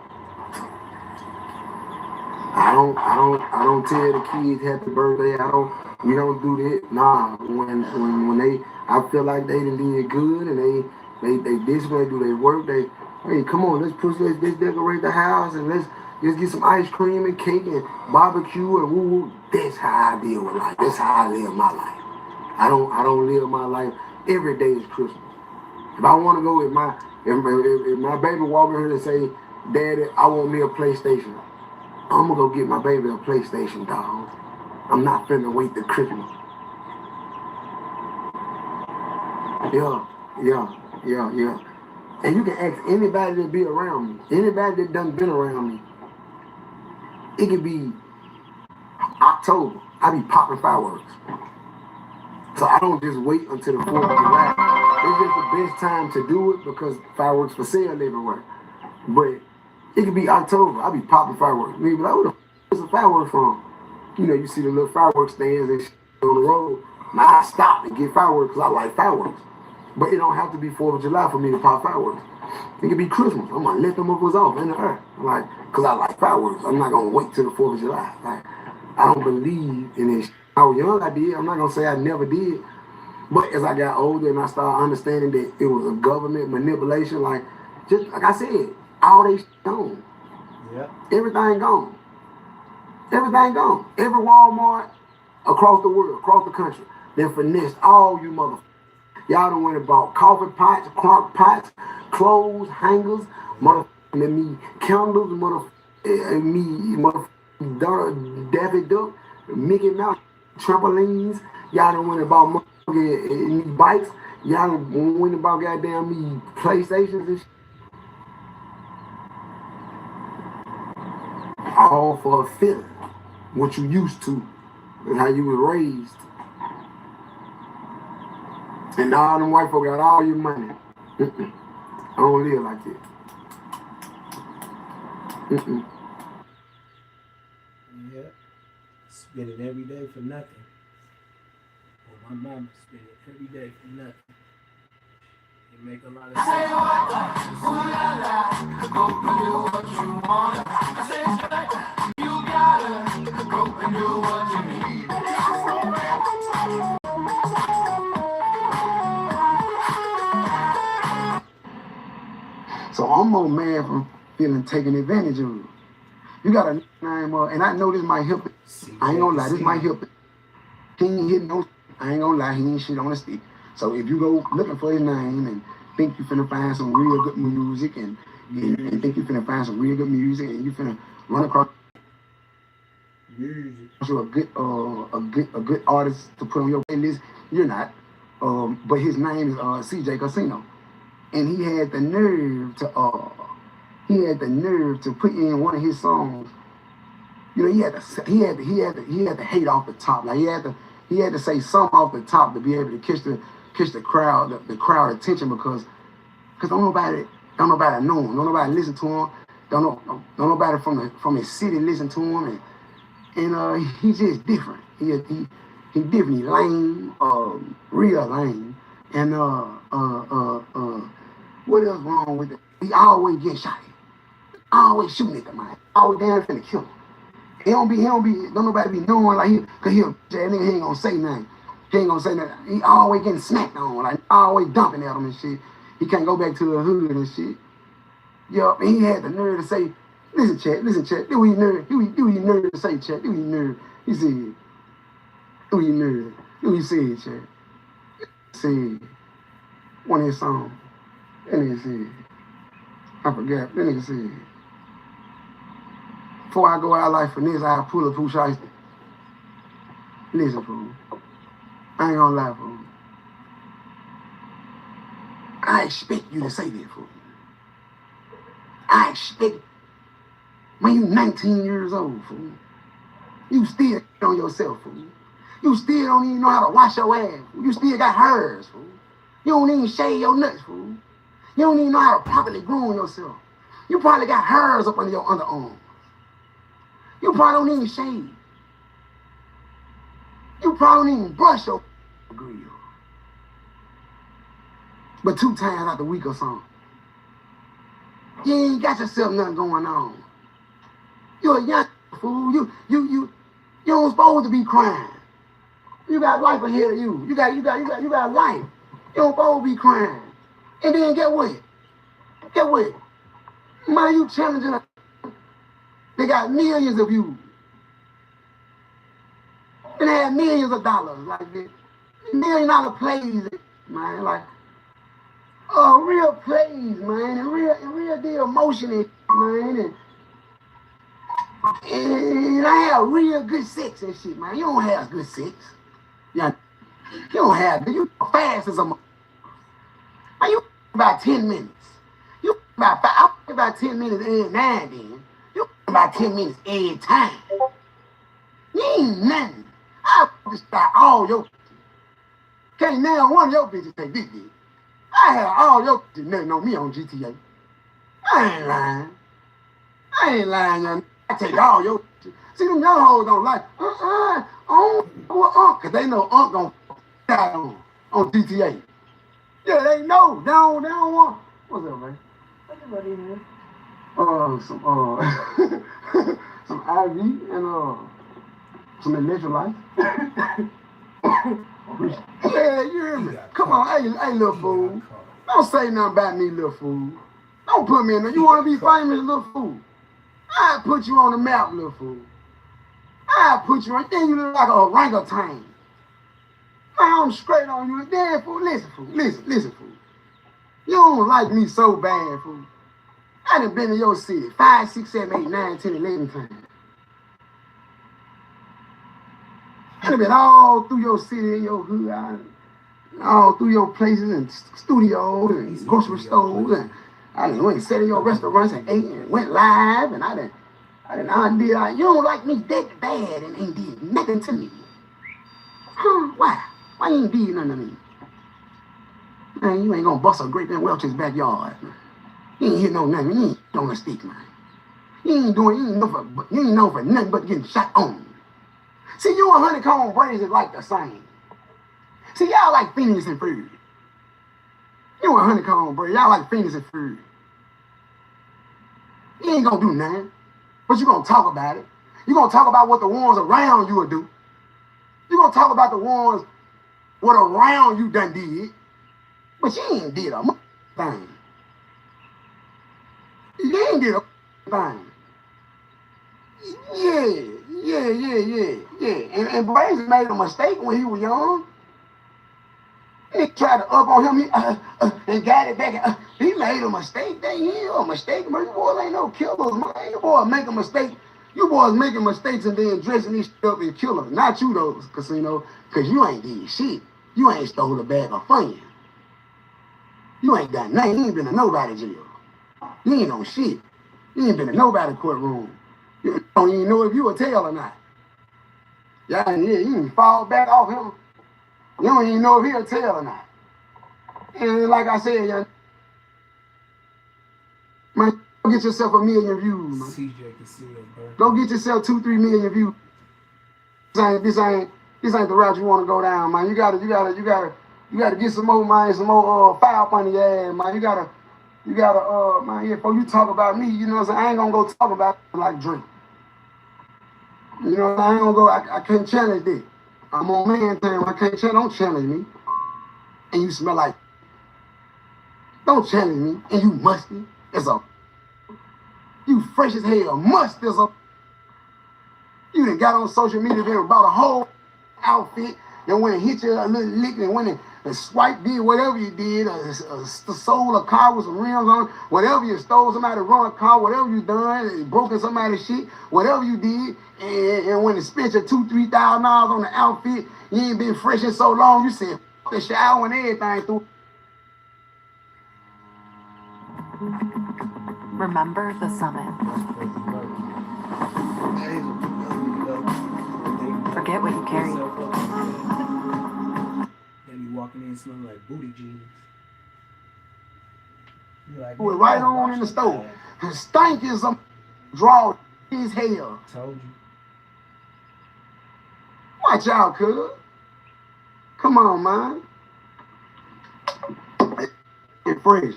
I don't tell the kids happy birthday. We don't do that. Nah, when they, I feel like they did good and they discipline, do their work. Hey, come on, let's decorate the house and let's get some ice cream and cake and barbecue and woo woo. That's how I deal with life. That's how I live my life. I don't live my life. Every day is Christmas. If I want to go, if my baby walk in here and say, Daddy, I want me a PlayStation, I'm gonna go get my baby a PlayStation, dog. I'm not finna wait till Christmas. Yeah. And you can ask anybody that be around me, anybody that done been around me. It could be October. I be popping fireworks. So I don't just wait until the 4th of July. It's just the best time to do it because fireworks for sale everywhere. But it could be October. I be popping fireworks. Me be like, who the f is a firework from? You know, you see the little fireworks stands and shit on the road. Now I stop and get fireworks because I like fireworks. But it don't have to be 4th of July for me to pop fireworks. It could be Christmas. I'm gonna let them motherfuckers off in the air. Like, cause I like fireworks. I'm not gonna wait till the 4th of July. Like, I don't believe in this. I was young, I did. I'm not gonna say I never did. But as I got older and I started understanding that it was a government manipulation, like, just like I said, all they gone. Yep. Everything gone. Everything gone. Every Walmart across the world, across the country, they finessed all you motherfuckers. Y'all done went and bought coffee pots, crock pots, clothes, hangers, motherfucking me candles, motherfucking Daffy Duck, Mickey Mouse, trampolines. Y'all done went and bought me bikes. Y'all done went and bought goddamn me PlayStations and shit. All for a feeling. What you used to and how you was raised. And all them white folk got all your money. I don't live like that. Yeah. Spend it every day for nothing. Well, my mama spend it every day for nothing. It make a lot of sense. Go and do what you want. I say, you gotta go and do what you need. So I'm more mad from feeling taken advantage of. You got a name, and I know this might help it. I ain't gonna lie, this might help it. He ain't hitting no, I ain't gonna lie, he ain't shit on the stick. So if you go looking for his name and think you finna find some real good music and think you finna find some real good music and you finna run across a good artist to put on your playlist, you're not. But his name is CJ Casino. And he had the nerve to put in one of his songs. You know, he had to hate off the top. Like he had to say something off the top to be able to catch the crowd attention because don't nobody know him, don't nobody listen to him, don't nobody from his city listen to him, and he's just different. He different. He lame, real lame, and what else wrong with it? He always getting shot at. Always shooting at the man. Always down finna kill him. Don't nobody be knowing like cause that nigga he ain't gonna say nothing. He ain't gonna say nothing. He always getting smacked on, like always dumping at him and shit. He can't go back to the hood and shit. Yup, and he had the nerve to say, listen, Chet, do he nerve to say, Chet, do he nerve? He said, do he nerve? Do he say, Chet? Said, one of his songs. That nigga said, I forgot, that nigga said, before I go out like for this, I'll pull a Pooh Shiesty. Listen, fool. I ain't gonna lie, fool. I expect you to say that, fool. I expect, when you 19 years old, fool, you still on yourself, fool. You still don't even know how to wash your ass, fool. You still got hairs, fool. You don't even shave your nuts, fool. You don't even know how to properly groom yourself. You probably got hairs up under your underarms. You probably don't even shave. You probably don't even brush your grill. But 2 times out the week or something. You ain't got yourself nothing going on. You're a young fool. You don't supposed to be crying. You got life ahead of you. You got life. You don't supposed to be crying. And then get what? Man, you challenging them. They got millions of views. And they have millions of dollars like this. $1 million plays, man, like real plays, man, and real deal motion and man, and I have real good sex and shit, man. You don't have good sex. Yeah, you don't have good. You fast as a man. You about 10 minutes. You about 10 minutes every now and then. You about 10 minutes every time. You ain't nothing. I just got all your. Can't nail one of your bitches take this dick. I have all your bitches nothing on me on GTA. I ain't lying, young. I take all your bitches. See, them young hoes don't like, cause they know gonna die on GTA. Yeah, they know. They don't want. What's up, man? What's up, buddy, man? Some IV and some electrolytes. Yeah, you hear me? Come on, hey, little fool. Don't say nothing about me, little fool. Don't put me in there. You want to be famous, little fool? I'll put you on the map, little fool. I'll put you right there. You look like a orangutan. I'm straight on you. Damn, fool. Listen, fool. Listen, fool. You don't like me so bad, fool. I done been to your city 5, 6, 7, 8, 9, 10, 11 times. I done been all through your city and your hood, all through your places and studios and grocery stores, and I done went and sat in your restaurants and ate and went live, and I done did. You don't like me that bad and ain't did nothing to me. Huh? Why? Why you ain't did nothing to me? Man, you ain't gonna bust a grape in Welch's backyard. You ain't hit no nothing. You ain't on the stick, man. You ain't known for nothing but getting shot on. See, you and Honeycomb Brains is like the same. See, y'all like Phineas and Ferb. You and Honeycomb Brains, y'all like Phineas and Ferb. You ain't gonna do nothing, but you gonna talk about it. You gonna talk about what the ones around you will do. You gonna talk about the ones what around you done did, but you ain't did a thing. You ain't did a thing. Yeah. And Brains made a mistake when he was young. He tried to up on him and got it back. He made a mistake. That ain't a mistake, man. You boys ain't no killers, man. You boys make a mistake. You boys making mistakes and then dressing these shit up as killers. Not you, though, Casino, because you ain't did shit. You ain't stole a bag of fun. You ain't done nothing. You ain't been to nobody jail. You ain't on shit. You ain't been to nobody courtroom. You don't even know if you a tell or not. Yeah, you can fall back off him. You don't even know if he'll tell or not. And like I said, young man, go get yourself 1 million views, man. CJ can see it, bro. Go get yourself 2-3 million views. This ain't the route you want to go down, man. You gotta get some more, man, some more fire up on your ass, man. You gotta, man, before you talk about me, you know what I'm saying? I ain't gonna go talk about it like Drake. You know, I ain't gonna go, I can't challenge that. I'm on man time, don't challenge me. And you smell like, don't challenge me, and you musty. It's a You fresh as hell. Must this up. You done got on social media and bought a whole outfit and went and hit you a little lick and went and swiped, did whatever you did, sold a car with some rims on, whatever you stole somebody run a car, whatever you done, broken somebody's shit, whatever you did, and when you spent your $2,000-3,000 on the outfit, you ain't been fresh in so long, you said the shower and everything through. Remember the summit. Forget what you carry. They be walking in smelling like booty jeans. Like, We're right on in the store. Stank is some draw his hell. Told you. Watch out, cuz. Come on, man. Get fresh.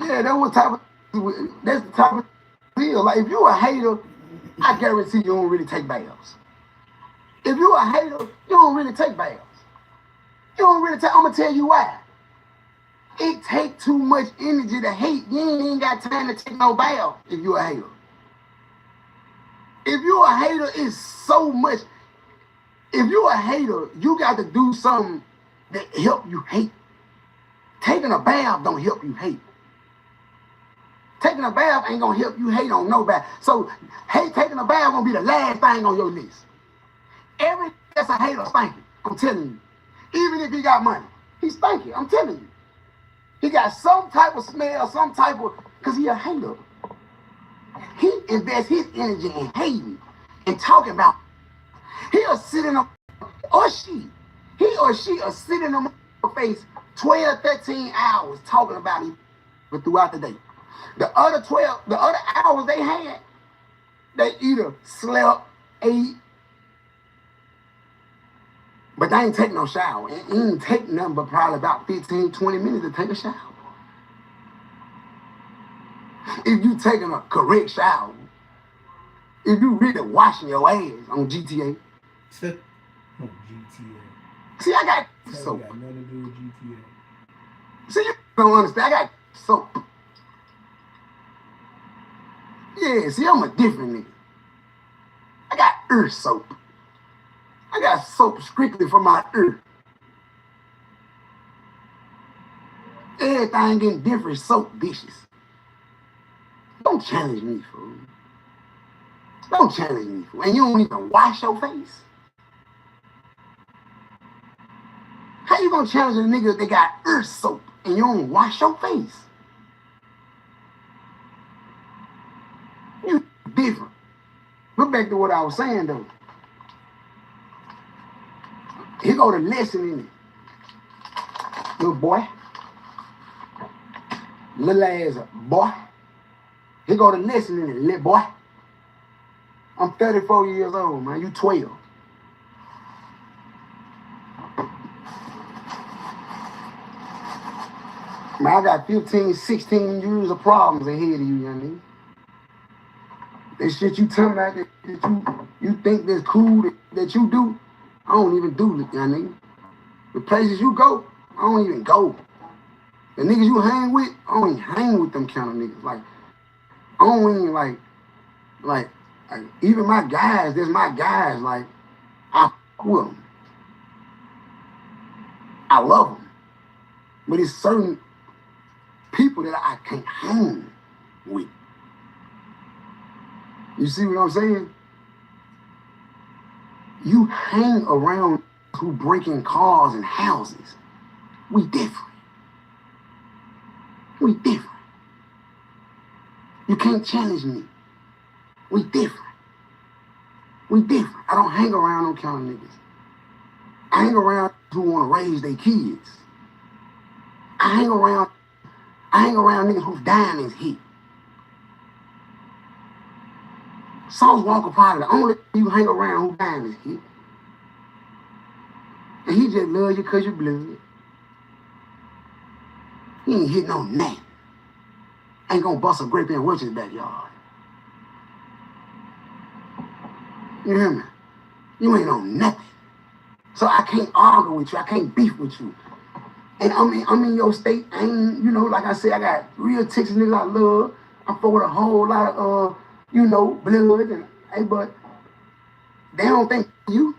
Yeah, that's the type of deal. Like, if you a hater, I guarantee you don't really take baths. If you a hater, you don't really take baths. You don't really take, I'm gonna tell you why. It take too much energy to hate. You ain't got time to take no bath if you a hater. If you a hater, it's so much. If you a hater, you got to do something that help you hate. Taking a bath don't help you hate. Taking a bath ain't gonna help you hate on nobody. So, taking a bath gonna be the last thing on your list. Every that's a hater stinking. I'm telling you. Even if he got money, he's stinking. I'm telling you. He got some type of smell, some type of, because he a hater. He invests his energy in hating and talking about. He'll sit in a, or she, he or she will sit in a face 12, 13 hours talking about him, but throughout the day. The other hours they had, they either slept, ate, but they ain't take no shower. It ain't take nothing but probably about 15, 20 minutes to take a shower. If you taking a correct shower, if you really washing your ass on GTA. On GTA. See, I got soap. Got nothing to do with GTA. See, you don't understand. I got soap. Yeah, see, I'm a different nigga. I got earth soap. I got soap strictly for my earth. Everything getting different soap dishes. Don't challenge me, fool. Don't challenge me, fool. And you don't even wash your face. How you gonna challenge a nigga that got earth soap and you don't wash your face? You different. Look back to what I was saying though. Here go the lesson in it. Little boy. Little ass boy. Here go the lesson in it, little boy. I'm 34 years old, man. You 12. Man, I got 15, 16 years of problems ahead of you, young nigga. That shit you tell me that you think that's cool that you do, I don't even do it, young nigga. The places you go, I don't even go. The niggas you hang with, I don't even hang with them kind of niggas. Like, I don't even like even my guys, there's my guys, like, I f with them. I love them. But it's certain people that I can't hang with. You see what I'm saying? You hang around who breaking cars and houses. We different. We different. You can't challenge me. We different. We different. I don't hang around them kind of niggas. I hang around who want to raise their kids. I hang around niggas whose diamonds hit. Sauce Walker probably the only you hang around who diamonds hit. And he just love you because you blood. He ain't hit no nothing. Ain't gonna bust a grape in Wilson's backyard. You hear me? You ain't on nothing. So I can't argue with you. I can't beef with you. And I'm in your state. I ain't, like I said, I got real Texas niggas I love. I'm full with a whole lot of, blood. And, hey, but they don't think you.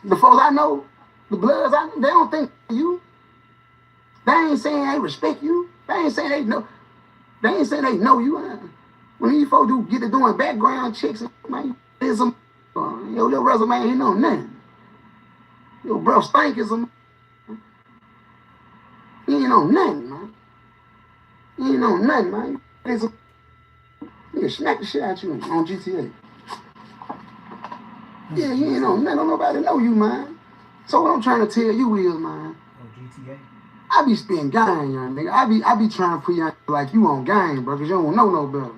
The folks I know, the bloods, they don't think you. They ain't saying they respect you. They ain't saying they know. They ain't saying they know you. When these folks get to doing background checks, man, there's some, your little resume ain't know nothing. Your bro stink is a. You ain't know nothing, man. You ain't know nothing, man. You can smack the shit out you on GTA. Yeah, you ain't know nothing. Don't nobody know you, man. So what I'm trying to tell you is, man. GTA. I be spitting game, young nigga. I be trying to put you like you on game, bro, because you don't know no better.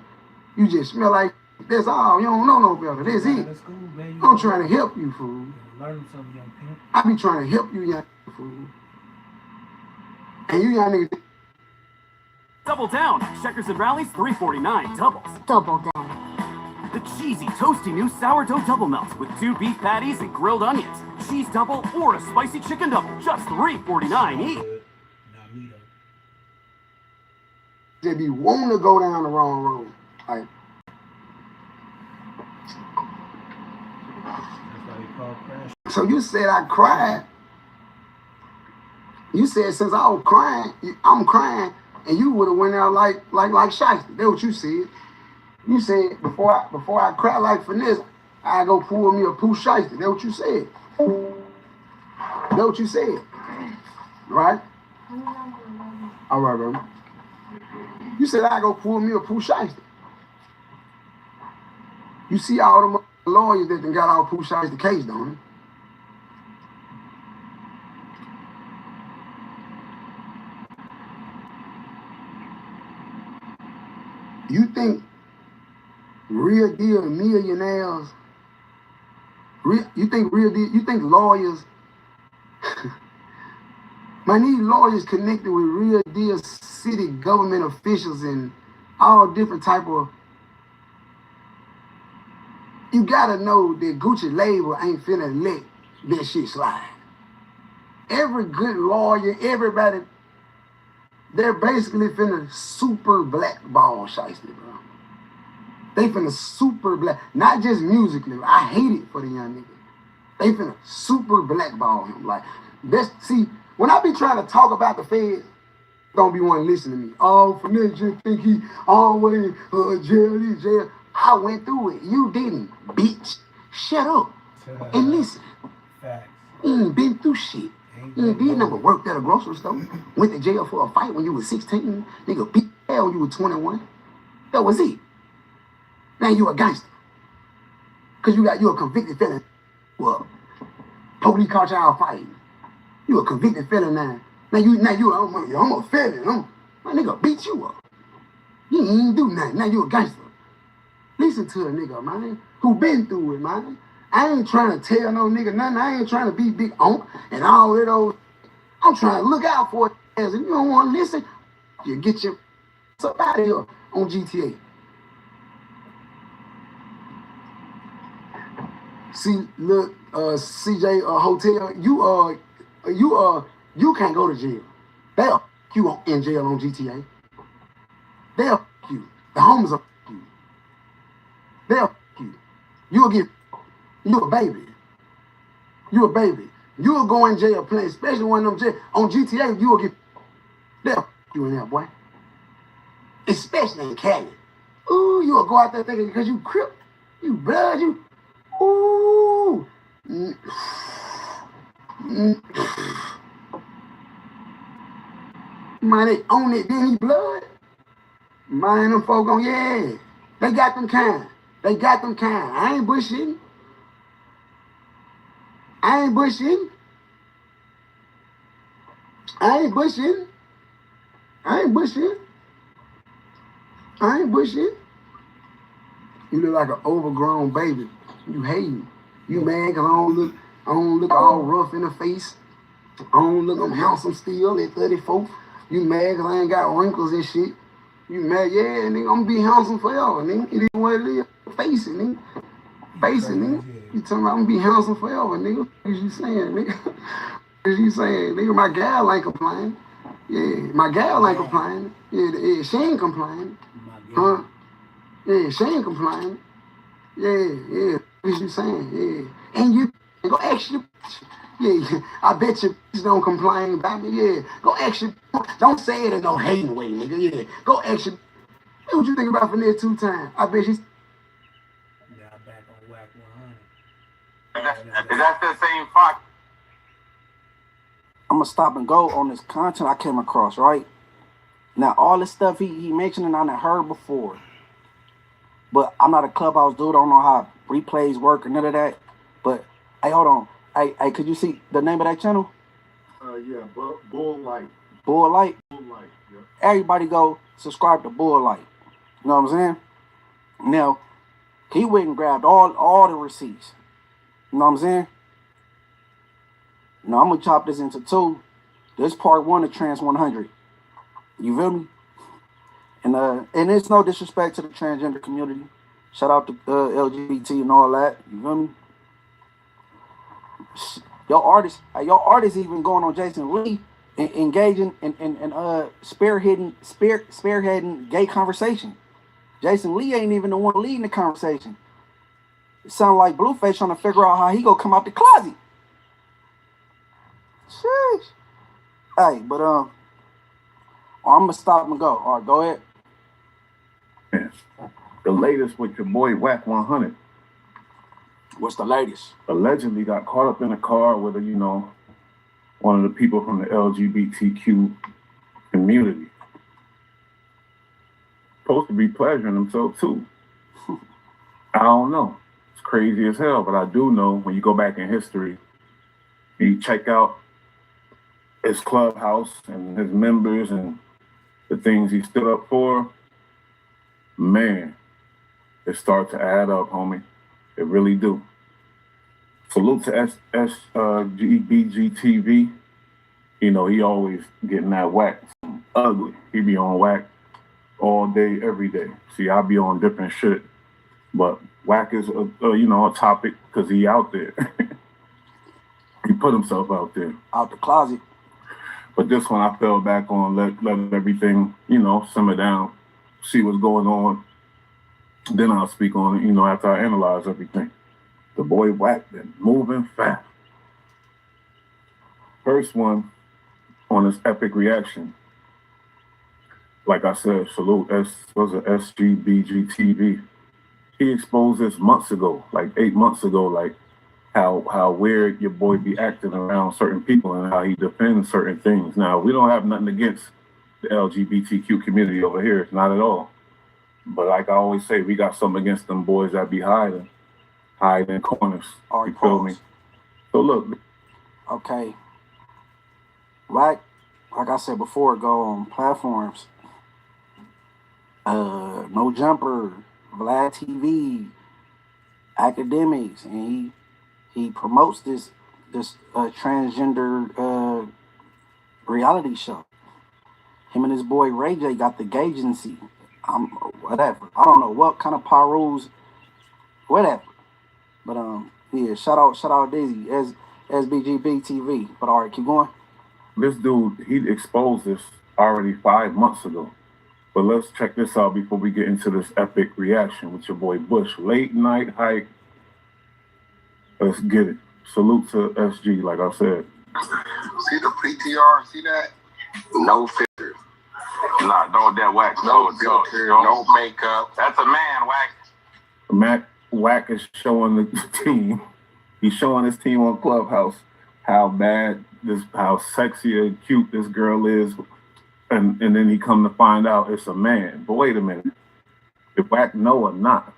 You just smell like that's all. You don't know no better. That's it. That's cool, man. I'm trying to help you, fool. Learn something, young pimp. I be trying to help you, young fool. And you young niggas. Double down. Checkers and Rallies, $3.49. Doubles. Double down. The cheesy, toasty new sourdough double melt with 2 beef patties and grilled onions. Cheese double or a spicy chicken double. Just $3.49 each. They be wanting to go down the wrong road. Like, so you said I cried. You said since I was crying, I'm crying, and you would have went out like shiesty. That's what you said. You said before I cry like finesse, I go pull me a poo shiesty. That's what you said. That's what you said. Right? All right, baby. You said I go pull me a poo shiesty. You see all them lawyers that done got all poo shiesty case, don't you? You think real deal millionaires, you think lawyers, man, these lawyers connected with real deal city government officials and all different type of, you gotta know that Gucci label ain't finna let that shit slide. Every good lawyer, everybody, they're basically finna super blackball shiesty, bro. They finna super black, not just musically. I hate it for the young nigga. They finna super blackball him. Like, see, when I be trying to talk about the feds, don't be one listening to me. Oh, finesse just think he always jail. I went through it. You didn't, bitch. Shut up and listen. You ain't been through shit. You ain't did never worked at a grocery store. Went to jail for a fight when you was 16. Nigga beat hell when you was 21. That was it. Now you a gangster. Cause you a convicted felon. Well, police caught y'all fighting. You a convicted felon now. Now you I'm a felon. My nigga beat you up. You ain't do nothing. Now you a gangster. Listen to a nigga, man, who been through it, man. I ain't trying to tell no nigga nothing. I ain't trying to be big on and all that old. I'm trying to look out for it. If you don't want to listen, you get your up out of here on GTA. See, look, CJ Hotel, you can't go to jail. They'll you in jail on GTA. They'll you. The homies will you. They'll you. You a baby. You a baby. You will go in jail playing, especially one of them jail on GTA. You will get they'll you in there, boy. Especially in Cali. Ooh, you will go out there thinking because you crip, you blood, you. Ooh. Man, they own it, then he blood. Man, them folk on, yeah. They got them kind. They got them kind. I ain't bullshitting. I ain't bullshitting. I ain't bullshitting. I ain't bullshitting. I ain't bullshitting. You look like an overgrown baby. You hating. You mad because I don't look all rough in the face. I don't look I'm handsome still at 34. You mad because I ain't got wrinkles and shit. You mad, yeah, nigga, I'm gonna be handsome forever, nigga. It is what it is. Face it, nigga. face it, nigga. You talking about I'm gonna be handsome forever, nigga. What is you saying, nigga? What is you saying, nigga? My gal ain't complaining. Yeah, my gal ain't complaining. Yeah, she ain't complaining. Huh? Yeah, she ain't complaining. Yeah. What is you saying? Yeah. And you go ask your yeah, I bet you don't complain about me. Yeah. Go ask your don't say it in no hating way, nigga. Yeah. Go ask your what you think about Finesse 2 times? I bet she's back on whack 100. Is that the same Fox? I'm gonna stop and go on this content I came across, right? Now, all this stuff he mentioning I done heard before. But I'm not a Clubhouse dude. I don't know how replays work or none of that. But, hey, hold on. Hey, could you see the name of that channel? Yeah, Bull Light. Bull Light? Bull Light, yeah. Everybody go subscribe to Bull Light. You know what I'm saying? Now, he went and grabbed all the receipts. You know what I'm saying? Now, I'm going to chop this into two. This part one of Trans 100. You feel me? And it's no disrespect to the transgender community. Shout out to LGBT and all that. You feel me? Your artists even going on Jason Lee engaging and spearheading gay conversation. Jason Lee ain't even the one leading the conversation. It sounds like Blueface trying to figure out how he gonna come out the closet. Sheesh. Hey, but I'm gonna stop and go. All right, go ahead. The latest with your boy Whack 100. What's the latest? Allegedly got caught up in a car with one of the people from the LGBTQ community. Supposed to be pleasuring himself too. I don't know. It's crazy as hell, but I do know when you go back in history, you check out his clubhouse and his members and the things he stood up for, man, it starts to add up, homie. It really do. Salute to SGBGTV. You know, he always getting that whack. Ugly. He be on whack all day, every day. See, I be on different shit. But whack is, a topic because he out there. He put himself out there. Out the closet. But this one I fell back on, let everything, simmer down, see what's going on. Then I'll speak on it, after I analyze everything. The boy Whack been moving fast. First one on his epic reaction. Like I said, salute SGBGTV. He exposed this months ago, like 8 months ago, like how weird your boy be acting around certain people and how he defends certain things. Now, we don't have nothing against the LGBTQ community over here, not at all. But like I always say, we got something against them boys that be hiding in corners. You feel me? So look. Okay. Like I said before, go on platforms. No Jumper, Vlad TV, Academics, and he promotes this transgender reality show. Him and his boy Ray J got the Gagency. Whatever. I don't know what kind of rules, whatever. But yeah, shout out Dizzy as SBGB TV. But all right, keep going. This dude, he exposed this already 5 months ago. But let's check this out before we get into this epic reaction with your boy Bush. Late night hype. Let's get it. Salute to SG, like I said. See the PTR? See that? No filter. Nah, don't that Whack. No filter, no makeup. That's a man, Whack. Whack is showing the team. He's showing his team on Clubhouse how sexy and cute this girl is. And then he come to find out it's a man. But wait a minute. Did Whack know or not?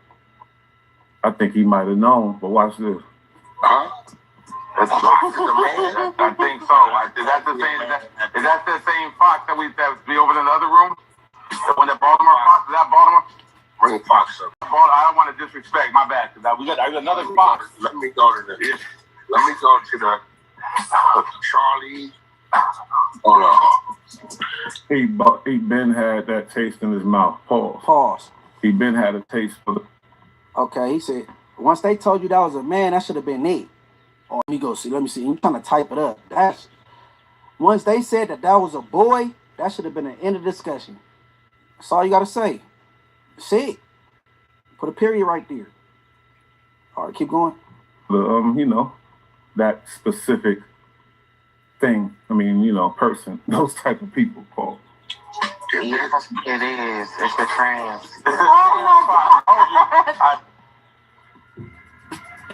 I think he might have known, but watch this. Huh? That's a man. I think so. Is that the same Fox that be over in the other room? The one that Baltimore Fox? Is that Baltimore? Bring Fox up. I don't want to disrespect. My bad. I got another Fox. Let me go to the Charlie. Hold on. He been had that taste in his mouth. Pause. He been had a taste for the. Okay, he said, Once they told you that was a man, that should have been it. Oh, let me go see. Let me see. I'm trying to type it up. That's once they said that that was a boy, that should have been the end of discussion. That's all you gotta say. Say it. Put a period right there. All right, keep going. That specific thing. Person. Those type of people, Paul. It is. It's the trans.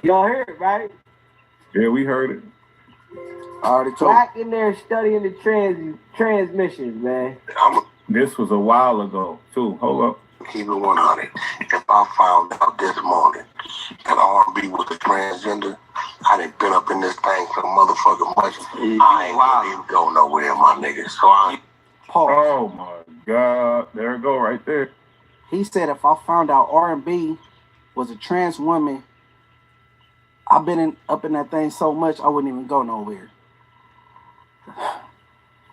Y'all heard it, right? Yeah, we heard it. I already told Back in there studying the transmissions, man. This was a while ago, too. Hold up. Keep it 100. If I found out this morning that R&B was a transgender, I'd have been up in this thing so motherfucking much. I ain't gonna even go nowhere, my nigga. So Oh my God. There it go right there. He said if I found out R&B was a trans woman, I've been up in that thing so much I wouldn't even go nowhere.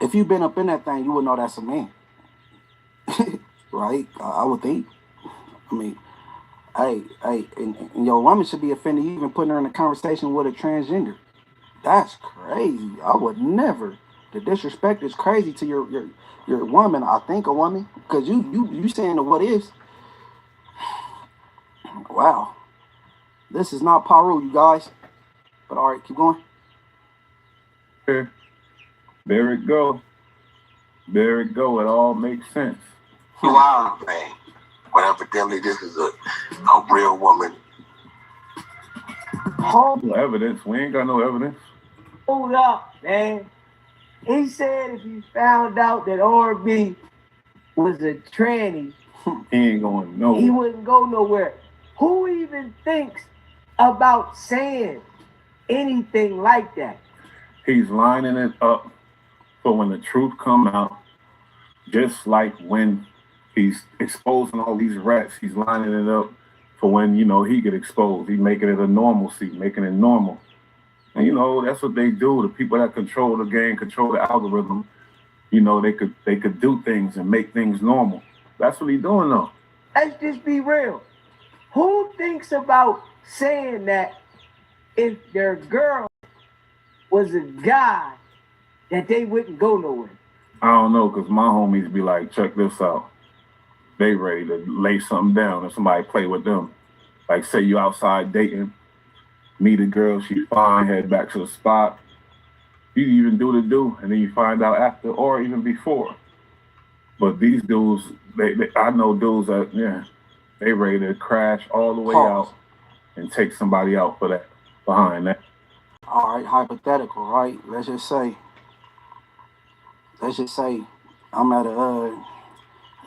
If you've been up in that thing, you would know that's a man. Right? I would think. I mean, and your woman should be offended you even putting her in a conversation with a transgender. That's crazy. I would never. The disrespect is crazy to your woman. I think a woman, because you saying the what is. Wow. This is not Paru, you guys. But all right, keep going. There it go. There it go. It all makes sense. wow, man. But evidently this is a real woman. No evidence. We ain't got no evidence. Hold up, man. He said if he found out that R&B was a tranny, he ain't going nowhere. He wouldn't go nowhere. Who even thinks about saying anything like that? He's lining it up for when the truth come out. Just like when he's exposing all these rats, he's lining it up for when, he get exposed. He's making it a normalcy, making it normal. And, that's what they do. The people that control the game, control the algorithm, they could do things and make things normal. That's what he's doing, though. Let's just be real. Who thinks about saying that if their girl was a guy, that they wouldn't go nowhere? I don't know, because my homies be like, check this out. They ready to lay something down and somebody play with them. Like, say you outside dating, meet a girl, she fine, head back to the spot. You even do the do, and then you find out after or even before. But these dudes, I know dudes that, they ready to crash all the way out and take somebody out for that, behind that. All right, hypothetical, right? Let's just say I'm at a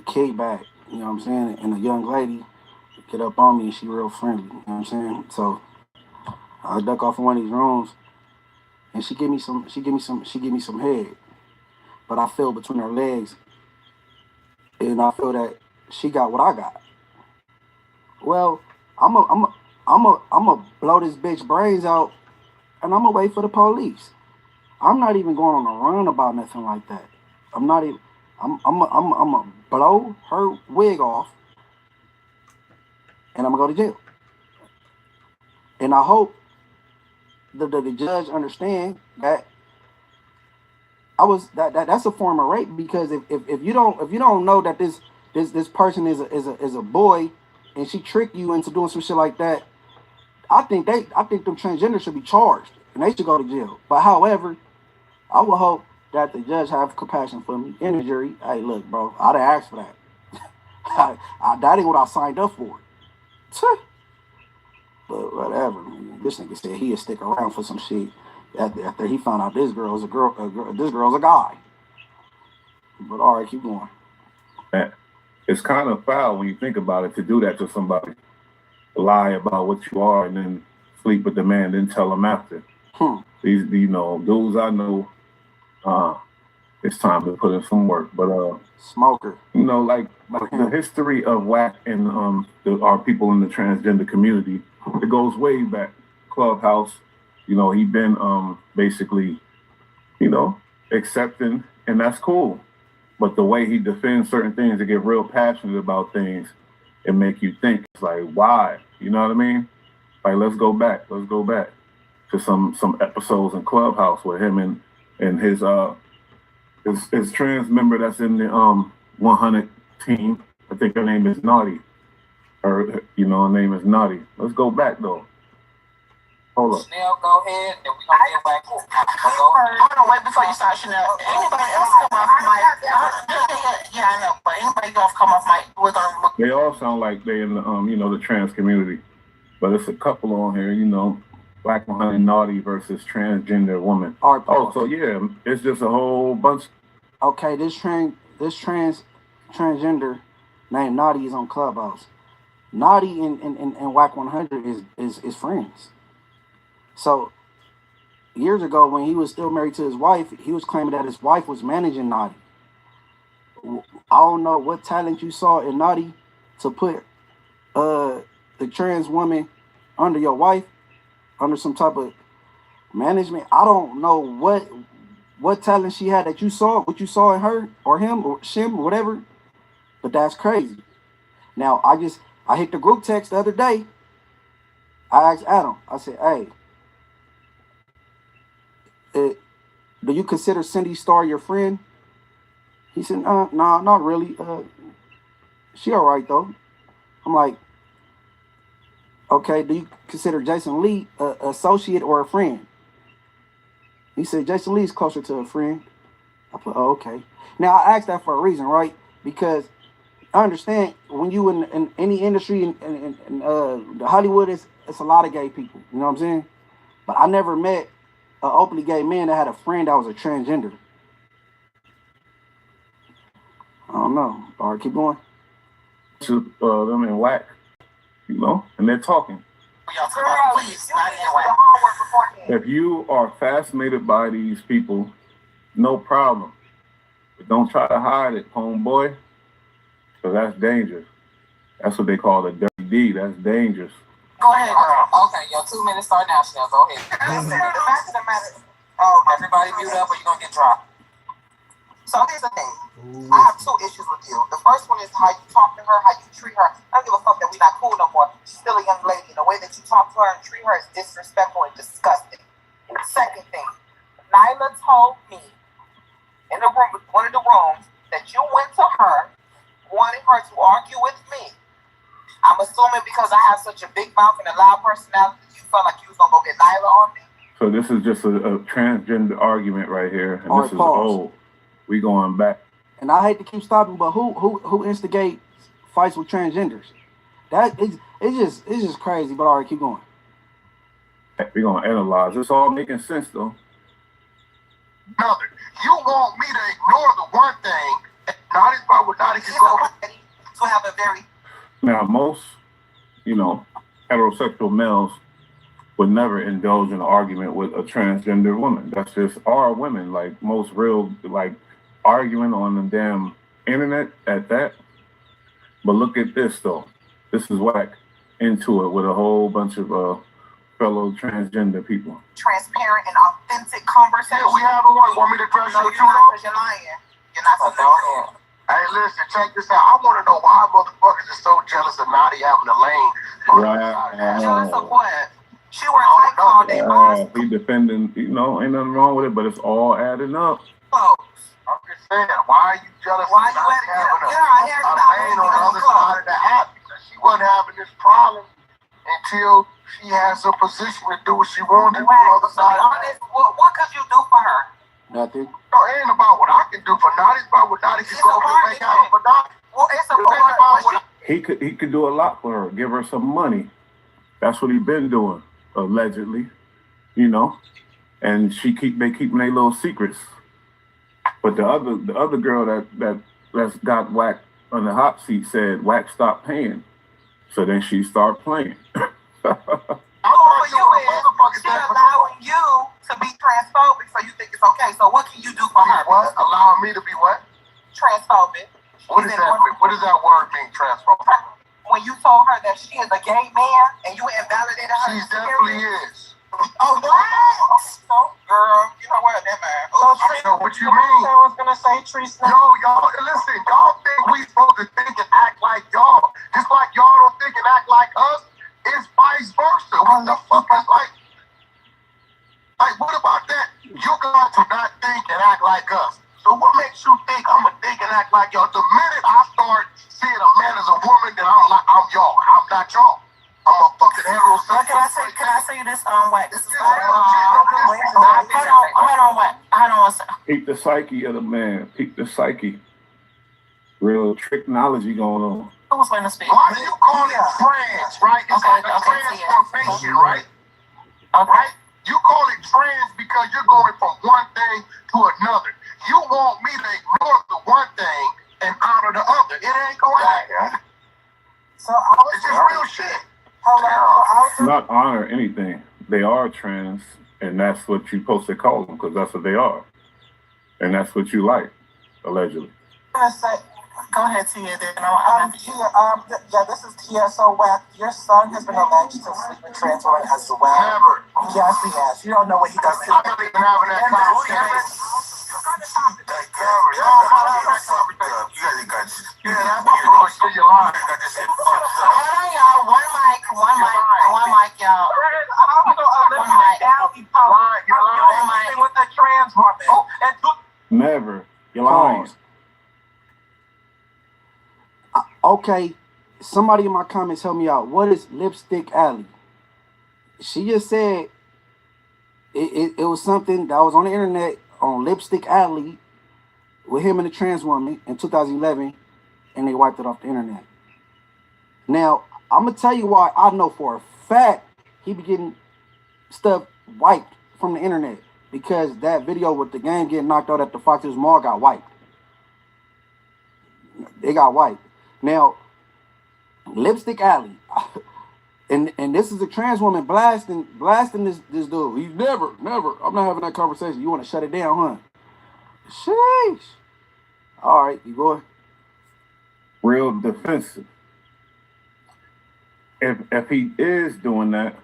kickback, you know what I'm saying? And a young lady get up on me and she real friendly, you know what I'm saying? So I duck off in one of these rooms and she give me some head. But I feel between her legs and I feel that she got what I got. Well, I'm a blow this bitch brains out and I'm gonna wait for the police. I'm not even going on a run about nothing like that. I'm gonna blow her wig off and I'm gonna go to jail. And I hope that the judge understand that that's a form of rape, because if you don't know that this person is a boy and she tricked you into doing some shit like that, I think them transgenders should be charged and they should go to jail. But however, I would hope that the judge have compassion for me in the jury. Hey, look, bro, I didn't ask for that. That ain't what I signed up for. But whatever, man. This nigga said he'd stick around for some shit after he found out this girl's a guy. But all right, keep going. It's kind of foul when you think about it to do that to somebody. Lie about what you are and then sleep with the man, then tell him after. These, dudes I know, it's time to put in some work. But smoker, like the history of WAC and our people in the transgender community, it goes way back. Clubhouse, he been basically, accepting, and that's cool. But the way he defends certain things, to get real passionate about things, and make you think, it's like, why? You know what I mean? Like, let's go back to some episodes in Clubhouse with him and his trans member that's in the 100 team. I think her name is Naughty. Her name is Naughty. Let's go back though. Hold up. Chanel, go ahead, and we're gonna get back. Hold on, wait before you start, Chanel. Anybody else come off mic? Yeah, I know, but anybody else come off mic? We're gonna. They all sound like they in the the trans community, but it's a couple on here, Black 100 Naughty versus transgender woman. Oh, so yeah, it's just a whole bunch. Okay, this transgender named Naughty is on Clubhouse. Naughty and Whack 100 is friends. So years ago, when he was still married to his wife, he was claiming that his wife was managing Naughty. I don't know what talent you saw in Naughty to put the trans woman under your wife, under some type of management. I don't know what talent she had that you saw, what you saw in her or him or Shim or whatever, but that's crazy. Now, I hit the group text the other day. I asked Adam, I said, hey, do you consider Cindy Starr your friend? He said, nah, not really. She all right, though. I'm like, okay, do you consider Jason Lee an associate or a friend? He said, Jason Lee's closer to a friend. I put, oh, okay. Now, I asked that for a reason, right? Because I understand when you in any industry in Hollywood, it's a lot of gay people. You know what I'm saying? But I never met an openly gay man that had a friend that was a transgender. I don't know. All right, keep going. To them in Whack, and they're talking. If you are fascinated by these people, no problem. But don't try to hide it, homeboy, because that's dangerous. That's what they call a dirty D. That's dangerous. Go ahead, girl. Okay, your 2 minutes start now, Chanel. Go ahead. Everybody mute up or you're going to get dropped. So here's the thing. I have 2 issues with you. The first one is how you talk to her, how you treat her. I don't give a fuck that we're not cool no more. She's still a young lady. The way that you talk to her and treat her is disrespectful and disgusting. And the second thing, Nyla told me in the room, one of the rooms, that you went to her, wanting her to argue with me. I'm assuming because I have such a big mouth and a loud personality, you felt like you was gonna go get Nyla on me. So this is just a transgender argument right here, and this is old. We going back. And I hate to keep stopping, but who instigates fights with transgenders? It's just crazy. But all right, keep going. We're gonna analyze. It's all making sense though. Another, you want me to ignore the one thing, and not as far with not as to have a very. Now most, heterosexual males would never indulge in an argument with a transgender woman. That's just our women. Like most real, arguing on the damn internet at that. But look at this though. This is Whack into it with a whole bunch of fellow transgender people. Transparent and authentic conversation. Yeah, we have a one. Want me to dress you? You're lying. You're not so good. Hey, listen, check this out. I want to know why motherfuckers are so jealous of Naughty having a lane. Jealous of what? She wears like all day. He defending, ain't nothing wrong with it, but it's all adding up. I'm just saying, why are you jealous of Naughty having a lane on the other side of the app? Because she wasn't having this problem until she has a position to do what she wanted to do on the other side of the app. What could you do for her? Nothing. No, it ain't about what I can do for Naughty. It's about what Naughty can go and make out for Naughty. Well, it's about what He could do a lot for her. Give her some money. That's what he been doing, allegedly. And they keeping their little secrets. But the other girl that's got Whack on the hot seat said Whack stopped paying. So then she started playing. She's allowing you to be transphobic, so you think it's okay. So what can you do for her? What? Allowing me to be what? Transphobic. What does that word mean, transphobic? When you told her that she is a gay man and you invalidated her. She definitely is. Oh, what? So, girl, you know what? That man. What you mean? I was gonna say, Teresa. Yo, y'all, listen. Y'all think we supposed to think and act like y'all, just like y'all don't think and act like us. It's vice versa. We and act like y'all. The minute I start seeing a man as a woman, then I'm y'all. I'm not y'all. I'm a fucking heterosexual. Can I say this? What? This is hold on, what? Hold on one second. Peep the psyche of the man. Peep the psyche. Real technology going on. Who was going to speak? Why do you call it trans, right? It's like a transformation, right? Right? You call it trans because you're going from one thing to another. You want me to ignore the one thing and honor the other. It ain't gonna happen. So it's just real shit. Not honor anything. They are trans, and that's what you're supposed to call them because that's what they are. And that's what you like, allegedly. Go ahead, Tia. Yeah, this is Tia. So, your son has been alleged to sleep with trans women as well. Never. Yes, he has. You don't know what he does. I'm not even having that conversation. Never. You're lying. Okay, somebody in my comments help me out. What is Lipstick Alley? She just said it was something that was on the internet on Lipstick Alley with him and a trans woman in 2011, and they wiped it off the internet. Now, I'm going to tell you why I know for a fact he be getting stuff wiped from the internet, because that video with the game getting knocked out at the Fox News Mall got wiped. They got wiped. Now, Lipstick Alley, and this is a trans woman blasting this dude. He's never. I'm not having that conversation. You want to shut it down, huh? Sheesh. All right, you go ahead. Real defensive. If he is doing that,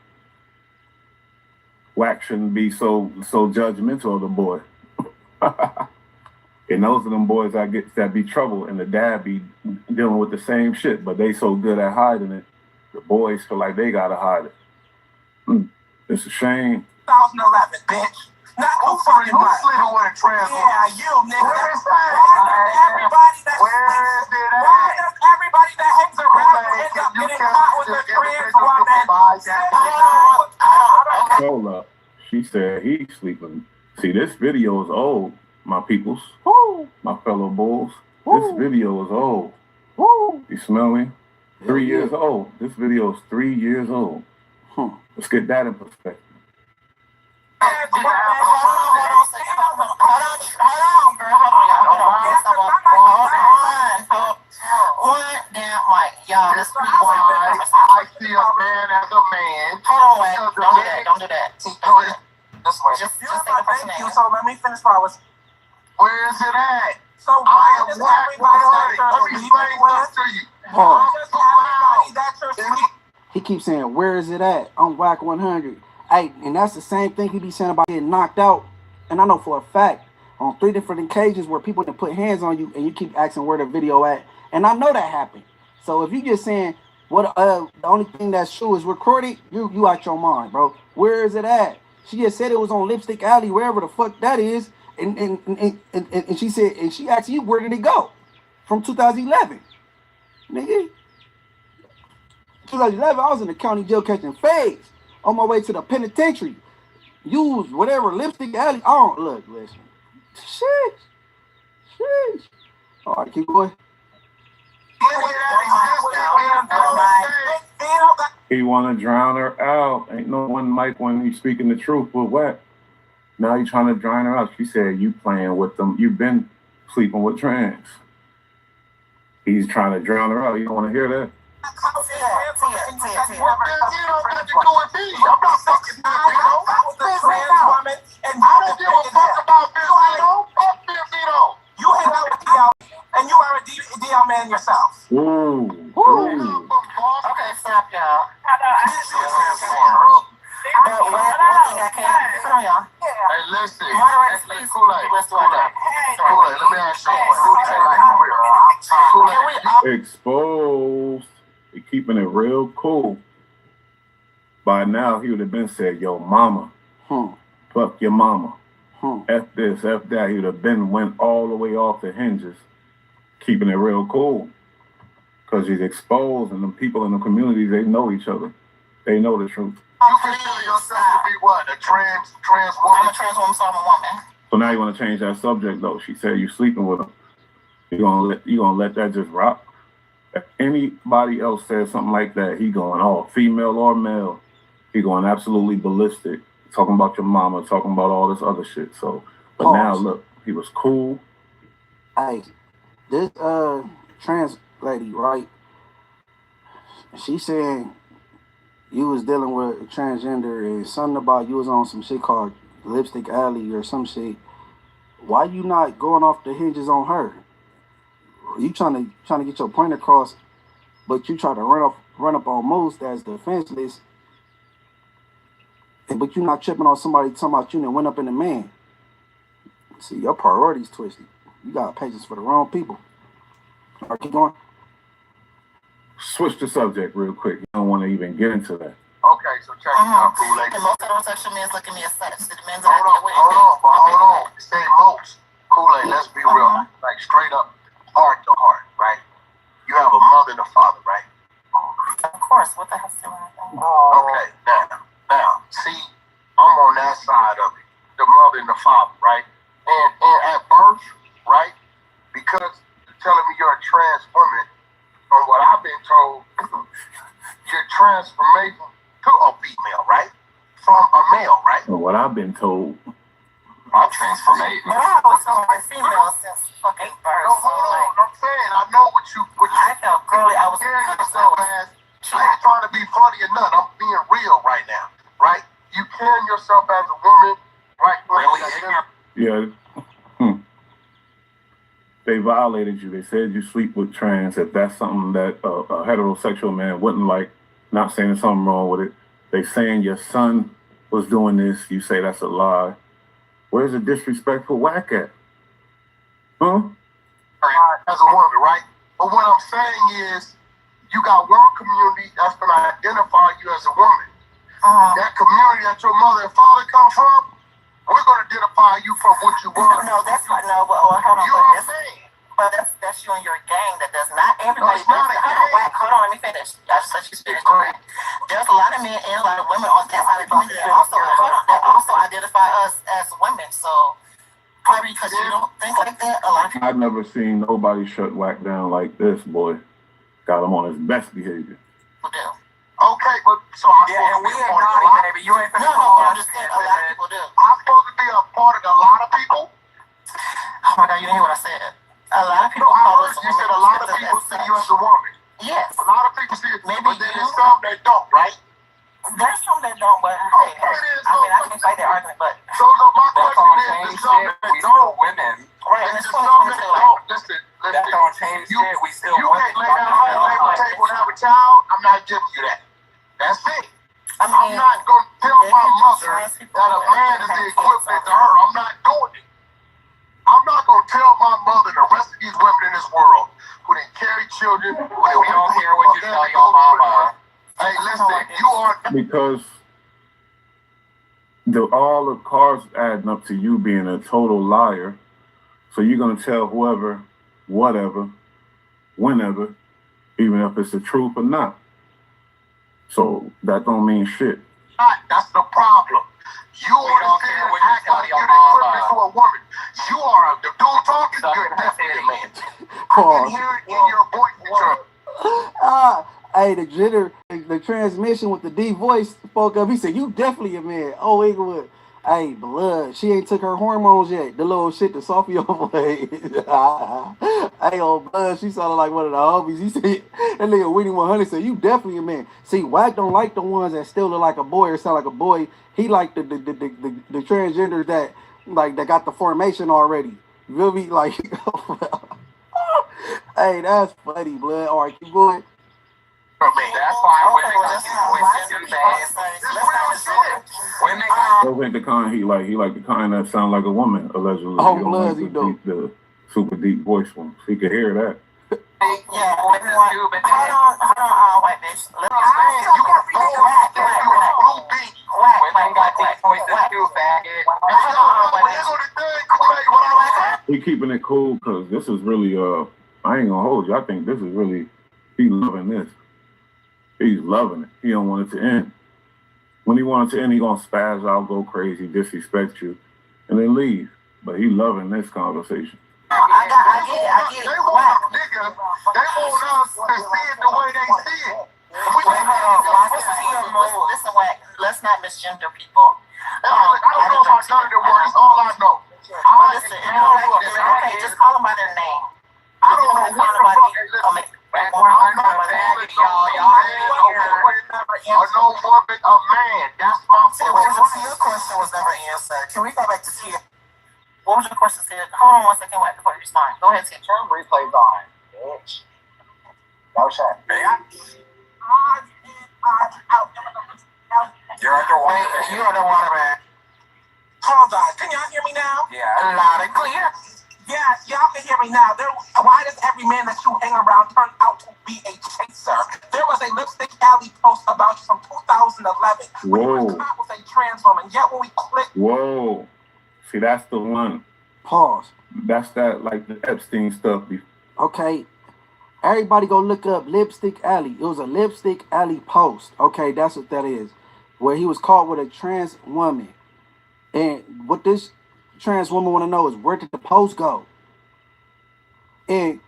Wack shouldn't be so judgmental of the boy. And those are them boys that be trouble, and the dad be dealing with the same shit, but they so good at hiding it, the boys feel like they gotta hide it. It's a shame. 2011, bitch. Not who fucking who's sleeping with a trans woman? Yeah, you, nigga. Where is Everybody that hangs around ends up getting caught with a trans woman. Hold up. She said he's sleeping. See, this video is old, my peoples. Woo. My fellow bulls. Woo. This video is old. Woo. You smell me? 3 years old. This video is 3 years old. Let's get that in perspective. I see a man as a man. Hold on, don't do that. This way. Just take a person name. So let me finish what I was. Where is it at? So I am Wack 100. Let me explain this to you. He keeps saying, where is it at? I'm Wack 100. Hey, and that's the same thing he be saying about getting knocked out. And I know for a fact, on 3 different occasions where people can put hands on you and you keep asking where the video at. And I know that happened. So if you just saying, what the only thing that's true is recorded, you out your mind, bro. Where is it at? She just said it was on Lipstick Alley, wherever the fuck that is. And she said, and she asked you, where did it go? From 2011. Nigga. 2011, I was in the county jail catching fades on my way to the penitentiary. Use whatever Lipstick Alley. I don't look, listen. Shit. All right, keep going. He want to drown her out. Ain't no one Mike when he's speaking the truth with Wack. Now you trying to drown her out. She said you playing with them. You've been sleeping with trans. He's trying to drown her out. You don't want to hear that? You hang out with DL, and you are a DL man yourself. Ooh. Okay, stop, y'all. Hey, listen. Kool-Aid, let me ask you. Exposed. He keeping it real cool. By now, he would have been said, yo, mama. Fuck your mama. F this, F that. He would have been went all the way off the hinges. keeping it real cool. Because he's exposed, and the people in the community, they know each other. They know the truth. You consider yourself to be what? A trans woman? I'm a trans woman, so I'm a woman. So now you want to change that subject, though. She said you sleeping with him. You gonna let that just rock? If anybody else says something like that, he going, oh, female or male, he going absolutely ballistic. Talking about your mama, talking about all this other shit. So, but now look, he was cool. Hey, this trans lady, right? She saying you was dealing with a transgender and something about you was on some shit called Lipstick Alley or some shit. Why you not going off the hinges on her? You trying to get your point across, but you try to run up on most as defenseless, but you not tripping on somebody talking about you and went up in the man. See, your priorities twisted. You got patience for the wrong people. All right, keep going. Switch the subject real quick. You don't want to even get into that. Okay, so check it out, cool lady. And most heterosexual men look at me as such. The men that Hold on. Say most. Kool-Aid, let's be real. Like straight up, heart to heart, right? You have a mother and a father, right? Of course. What the hell's doing that? Okay, now, see, I'm on that side of it. The mother and the father, right? And at birth, right? Because you're telling me you're a trans woman, from what I've been told, your transformation to a female, right? From a male, right? From what I've been told. My transformation. But I always felt like female since fucking birth. No, hold on. I'm saying, I know what you I felt girly. I was carrying yourself as. I ain't trying to be funny or nothing. I'm being real right now, right? You carrying yourself as a woman, right? Really? Yeah. They violated you. They said you sleep with trans. If that's something that a heterosexual man wouldn't like, not saying there's something wrong with it. They saying your son was doing this. You say that's a lie. Where's the disrespectful whack at? Huh? As a woman, right? But what I'm saying is, you got one community that's going to identify you as a woman. That community that your mother and father come from, we're going to identify you from what you were. No, that's not. No, well, hold on. You know what I'm saying? But that's you and your gang. That does not everybody. No, it's not a gang. Hold on, let me finish. I just let you finish. Correct. There's a lot of men and a lot of women on that side of the community that also identify us as women. So probably because you don't think like that, a lot of people. I've never seen nobody shut whack down like this, boy. Got him on his best behavior. Okay, but so I'm and we ain't naughty, baby. You ain't finna No, I'm just saying a lot of people do. I'm supposed to be a part of a lot of people. Oh my God, you didn't hear what I said. A lot of people call us. You said a lot of people see you as a woman. Yes. A lot of people see it, maybe but there's some that don't, right? There's some that don't, but hey, I mean, I can fight that argument, but so my question is, there's some that don't. Women. Right, and there's some that don't. Listen. That don't change shit. We still. You can't lay down on the table and have a child. I'm not giving you that. That's it. I'm not going to tell my mother that a man is the equivalent to her. I'm not doing it. I'm not going to tell my mother the rest of these women in this world who didn't carry children. We don't hear what you tell your mama. Hey, listen, you are. Because all the cards adding up to you being a total liar. So you're going to tell whoever, whatever, whenever, even if it's the truth or not. So that don't mean shit. That's the problem. You understand what act like you're the equivalent to a woman. You are the dude talking, you're definitely a man. I can hear it in your voice. The transmission with the D voice spoke up. He said, "You definitely a man." Oh, Inglewood. Hey, blood. She ain't took her hormones yet. The little shit to soften your voice. Hey, old blood. She sounded like one of the homies. He said, that nigga Winnie 100 said, "You definitely a man." See, Wack don't like the ones that still look like a boy or sound like a boy. He like the transgenders that got the formation already. You feel me? Like, hey, that's funny, blood. All right, keep going. That's why Those ain't the kind he like the kind that sound like a woman, allegedly. Oh, Bloods, he don't. The super deep voice one. He could hear that. Yeah, hold on, white bitch. Let me We keeping it cool because this is really a I ain't gonna hold you. I think this is really, he's loving this. He's loving it. He don't want it to end. When he wants it to end, he gonna spaz out, go crazy, disrespect you, and then leave. But he loving this conversation. I get it. They want niggas. They want us to see it the way they see it. Listen, let's not misgender people. I don't know about none of the words. All I know. Listen, okay, just call them by their name. I don't know what the fuck. No woman, a man. That's my point. Your question was never answered. Can we go back to see it? What was your question, Sid? Hold on 1 second, wait, before you respond. Go ahead, Sid. Turn replays on, bitch. No shot. You're underwater. You're underwater, man. Hold on. Can y'all hear me now? Yeah. Loud and clear. Yeah, y'all can hear me now. Why does every man that you hang around turn out to be a chaser? There was a Lipstick Alley post about you from 2011. Whoa. You were caught with a trans woman. Yet when we clicked. Whoa. See, that's the one. Pause. That's that, like the Epstein stuff. Okay. Everybody go look up Lipstick Alley. It was a Lipstick Alley post. Okay, that's what that is. Where he was caught with a trans woman. And what this trans woman want to know is, where did the post go? And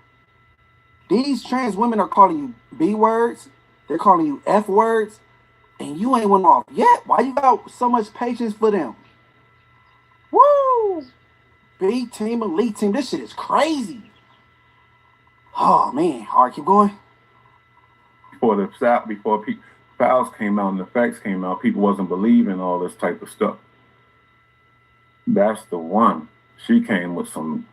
these trans women are calling you B words. They're calling you F words. And you ain't went off yet. Why you got so much patience for them? Woo! B team, elite team. This shit is crazy. Oh, man. All right, keep going. Before files came out and the facts came out, people wasn't believing all this type of stuff. That's the one. She came with some,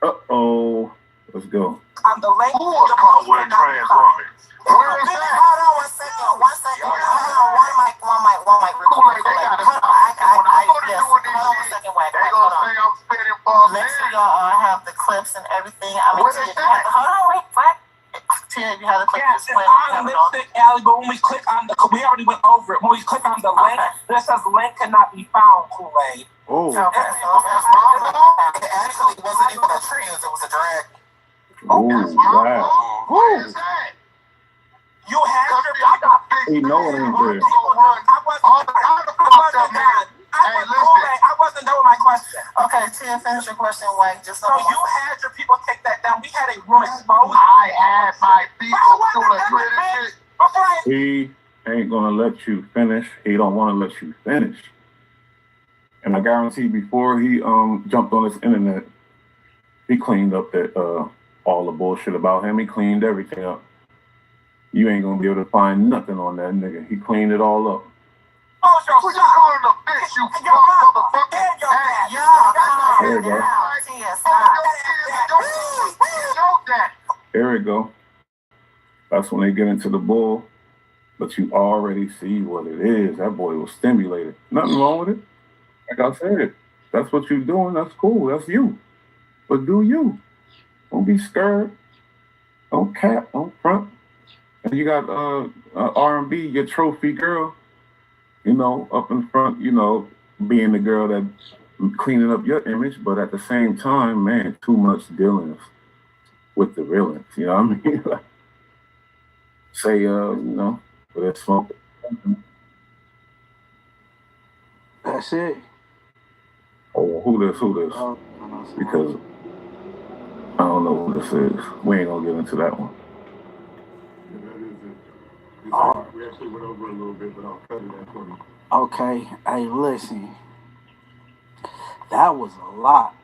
uh-oh. Let's go. I'm the lady who was caught with a trans woman. Hold on 1 second. 1 second. Hold on. One mic. Hold on. Hold on 1 second. Wait. Hold on. Next we gonna have the clips and everything. I mean, hold on. Wait. Tia, you have the clips. Yes, it's on Lipstick Alley, but when we click on we already went over it. When we click on the link, it says link cannot be found, Kool-Aid. Oh. Okay, so it actually wasn't even a trans, it was a drag. Oh, wow. What is that? You had He know it ain't there. I wasn't done with my question. Okay, Tia, finish your question, Wayne. So you had your people take that down. We had a room exposed. I had my people doing shit. He ain't gonna let you finish. He don't want to let you finish. And I guarantee before he jumped on this internet, he cleaned up that all the bullshit about him. He cleaned everything up. You ain't gonna be able to find nothing on that nigga. He cleaned it all up. Oh, you calling a bitch, you motherfucker. There we go. There we go. That's when they get into the bull. But you already see what it is. That boy was stimulated. Nothing wrong with it. Like I said, that's what you're doing. That's cool. That's you. But do you. Don't be scared. Don't cap. Don't front. And you got R&B, your trophy girl, you know, up in front, you know, being the girl that cleaning up your image, but at the same time, man, too much dealings with the villains. You know what I mean? Like, say, you know, let's smoke. That's it. Oh, who this? Because I don't know who this is. We ain't gonna get into that one. We actually went over a little bit, but I'll cut it at 20. Okay, hey, listen. That was a lot.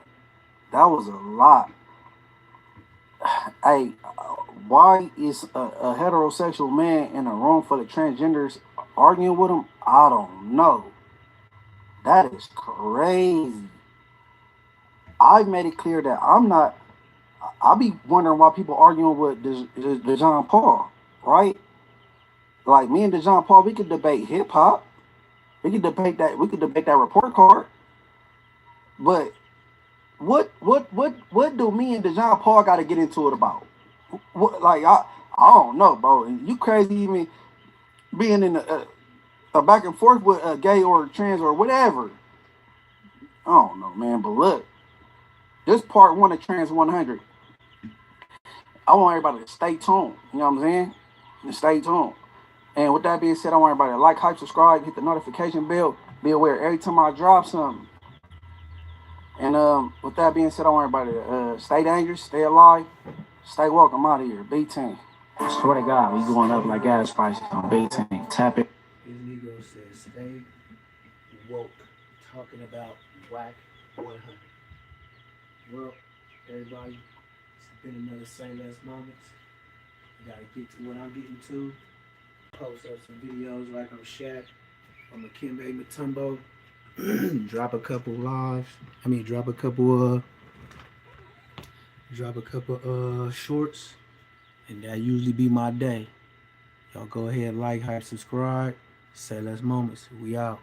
Hey, why is a heterosexual man in a room full of transgenders arguing with him? I don't know. That is crazy. I've made it clear that I'll be wondering why people arguing with the John Paul, right? Like me and DeJohn Paul, we could debate hip hop. We could debate that report card. But what do me and DeJohn Paul got to get into it about? What, like I don't know, bro. You crazy even being in a back and forth with a gay or trans or whatever. I don't know, man. But look, this part 1 of Trans 100. I want everybody to stay tuned. You know what I'm saying? And stay tuned. And with that being said, I want everybody to like, hype, subscribe, hit the notification bell, be aware every time I drop something. And with that being said, I want everybody to stay dangerous, stay alive, stay woke. I'm out of here. B10. I swear to God, we going up like gas prices on B10. Tap it. His Negro says, stay woke. Talking about whack 100. Well, everybody, it's been another Say Less Moments. I gotta get to what I'm getting to. Post up some videos like I'm Shaq, I'm Akimbe Mutombo. Drop a couple lives. I mean, drop a couple shorts, and that usually be my day. Y'all go ahead, like, hype, subscribe. Say Less Moments. We out.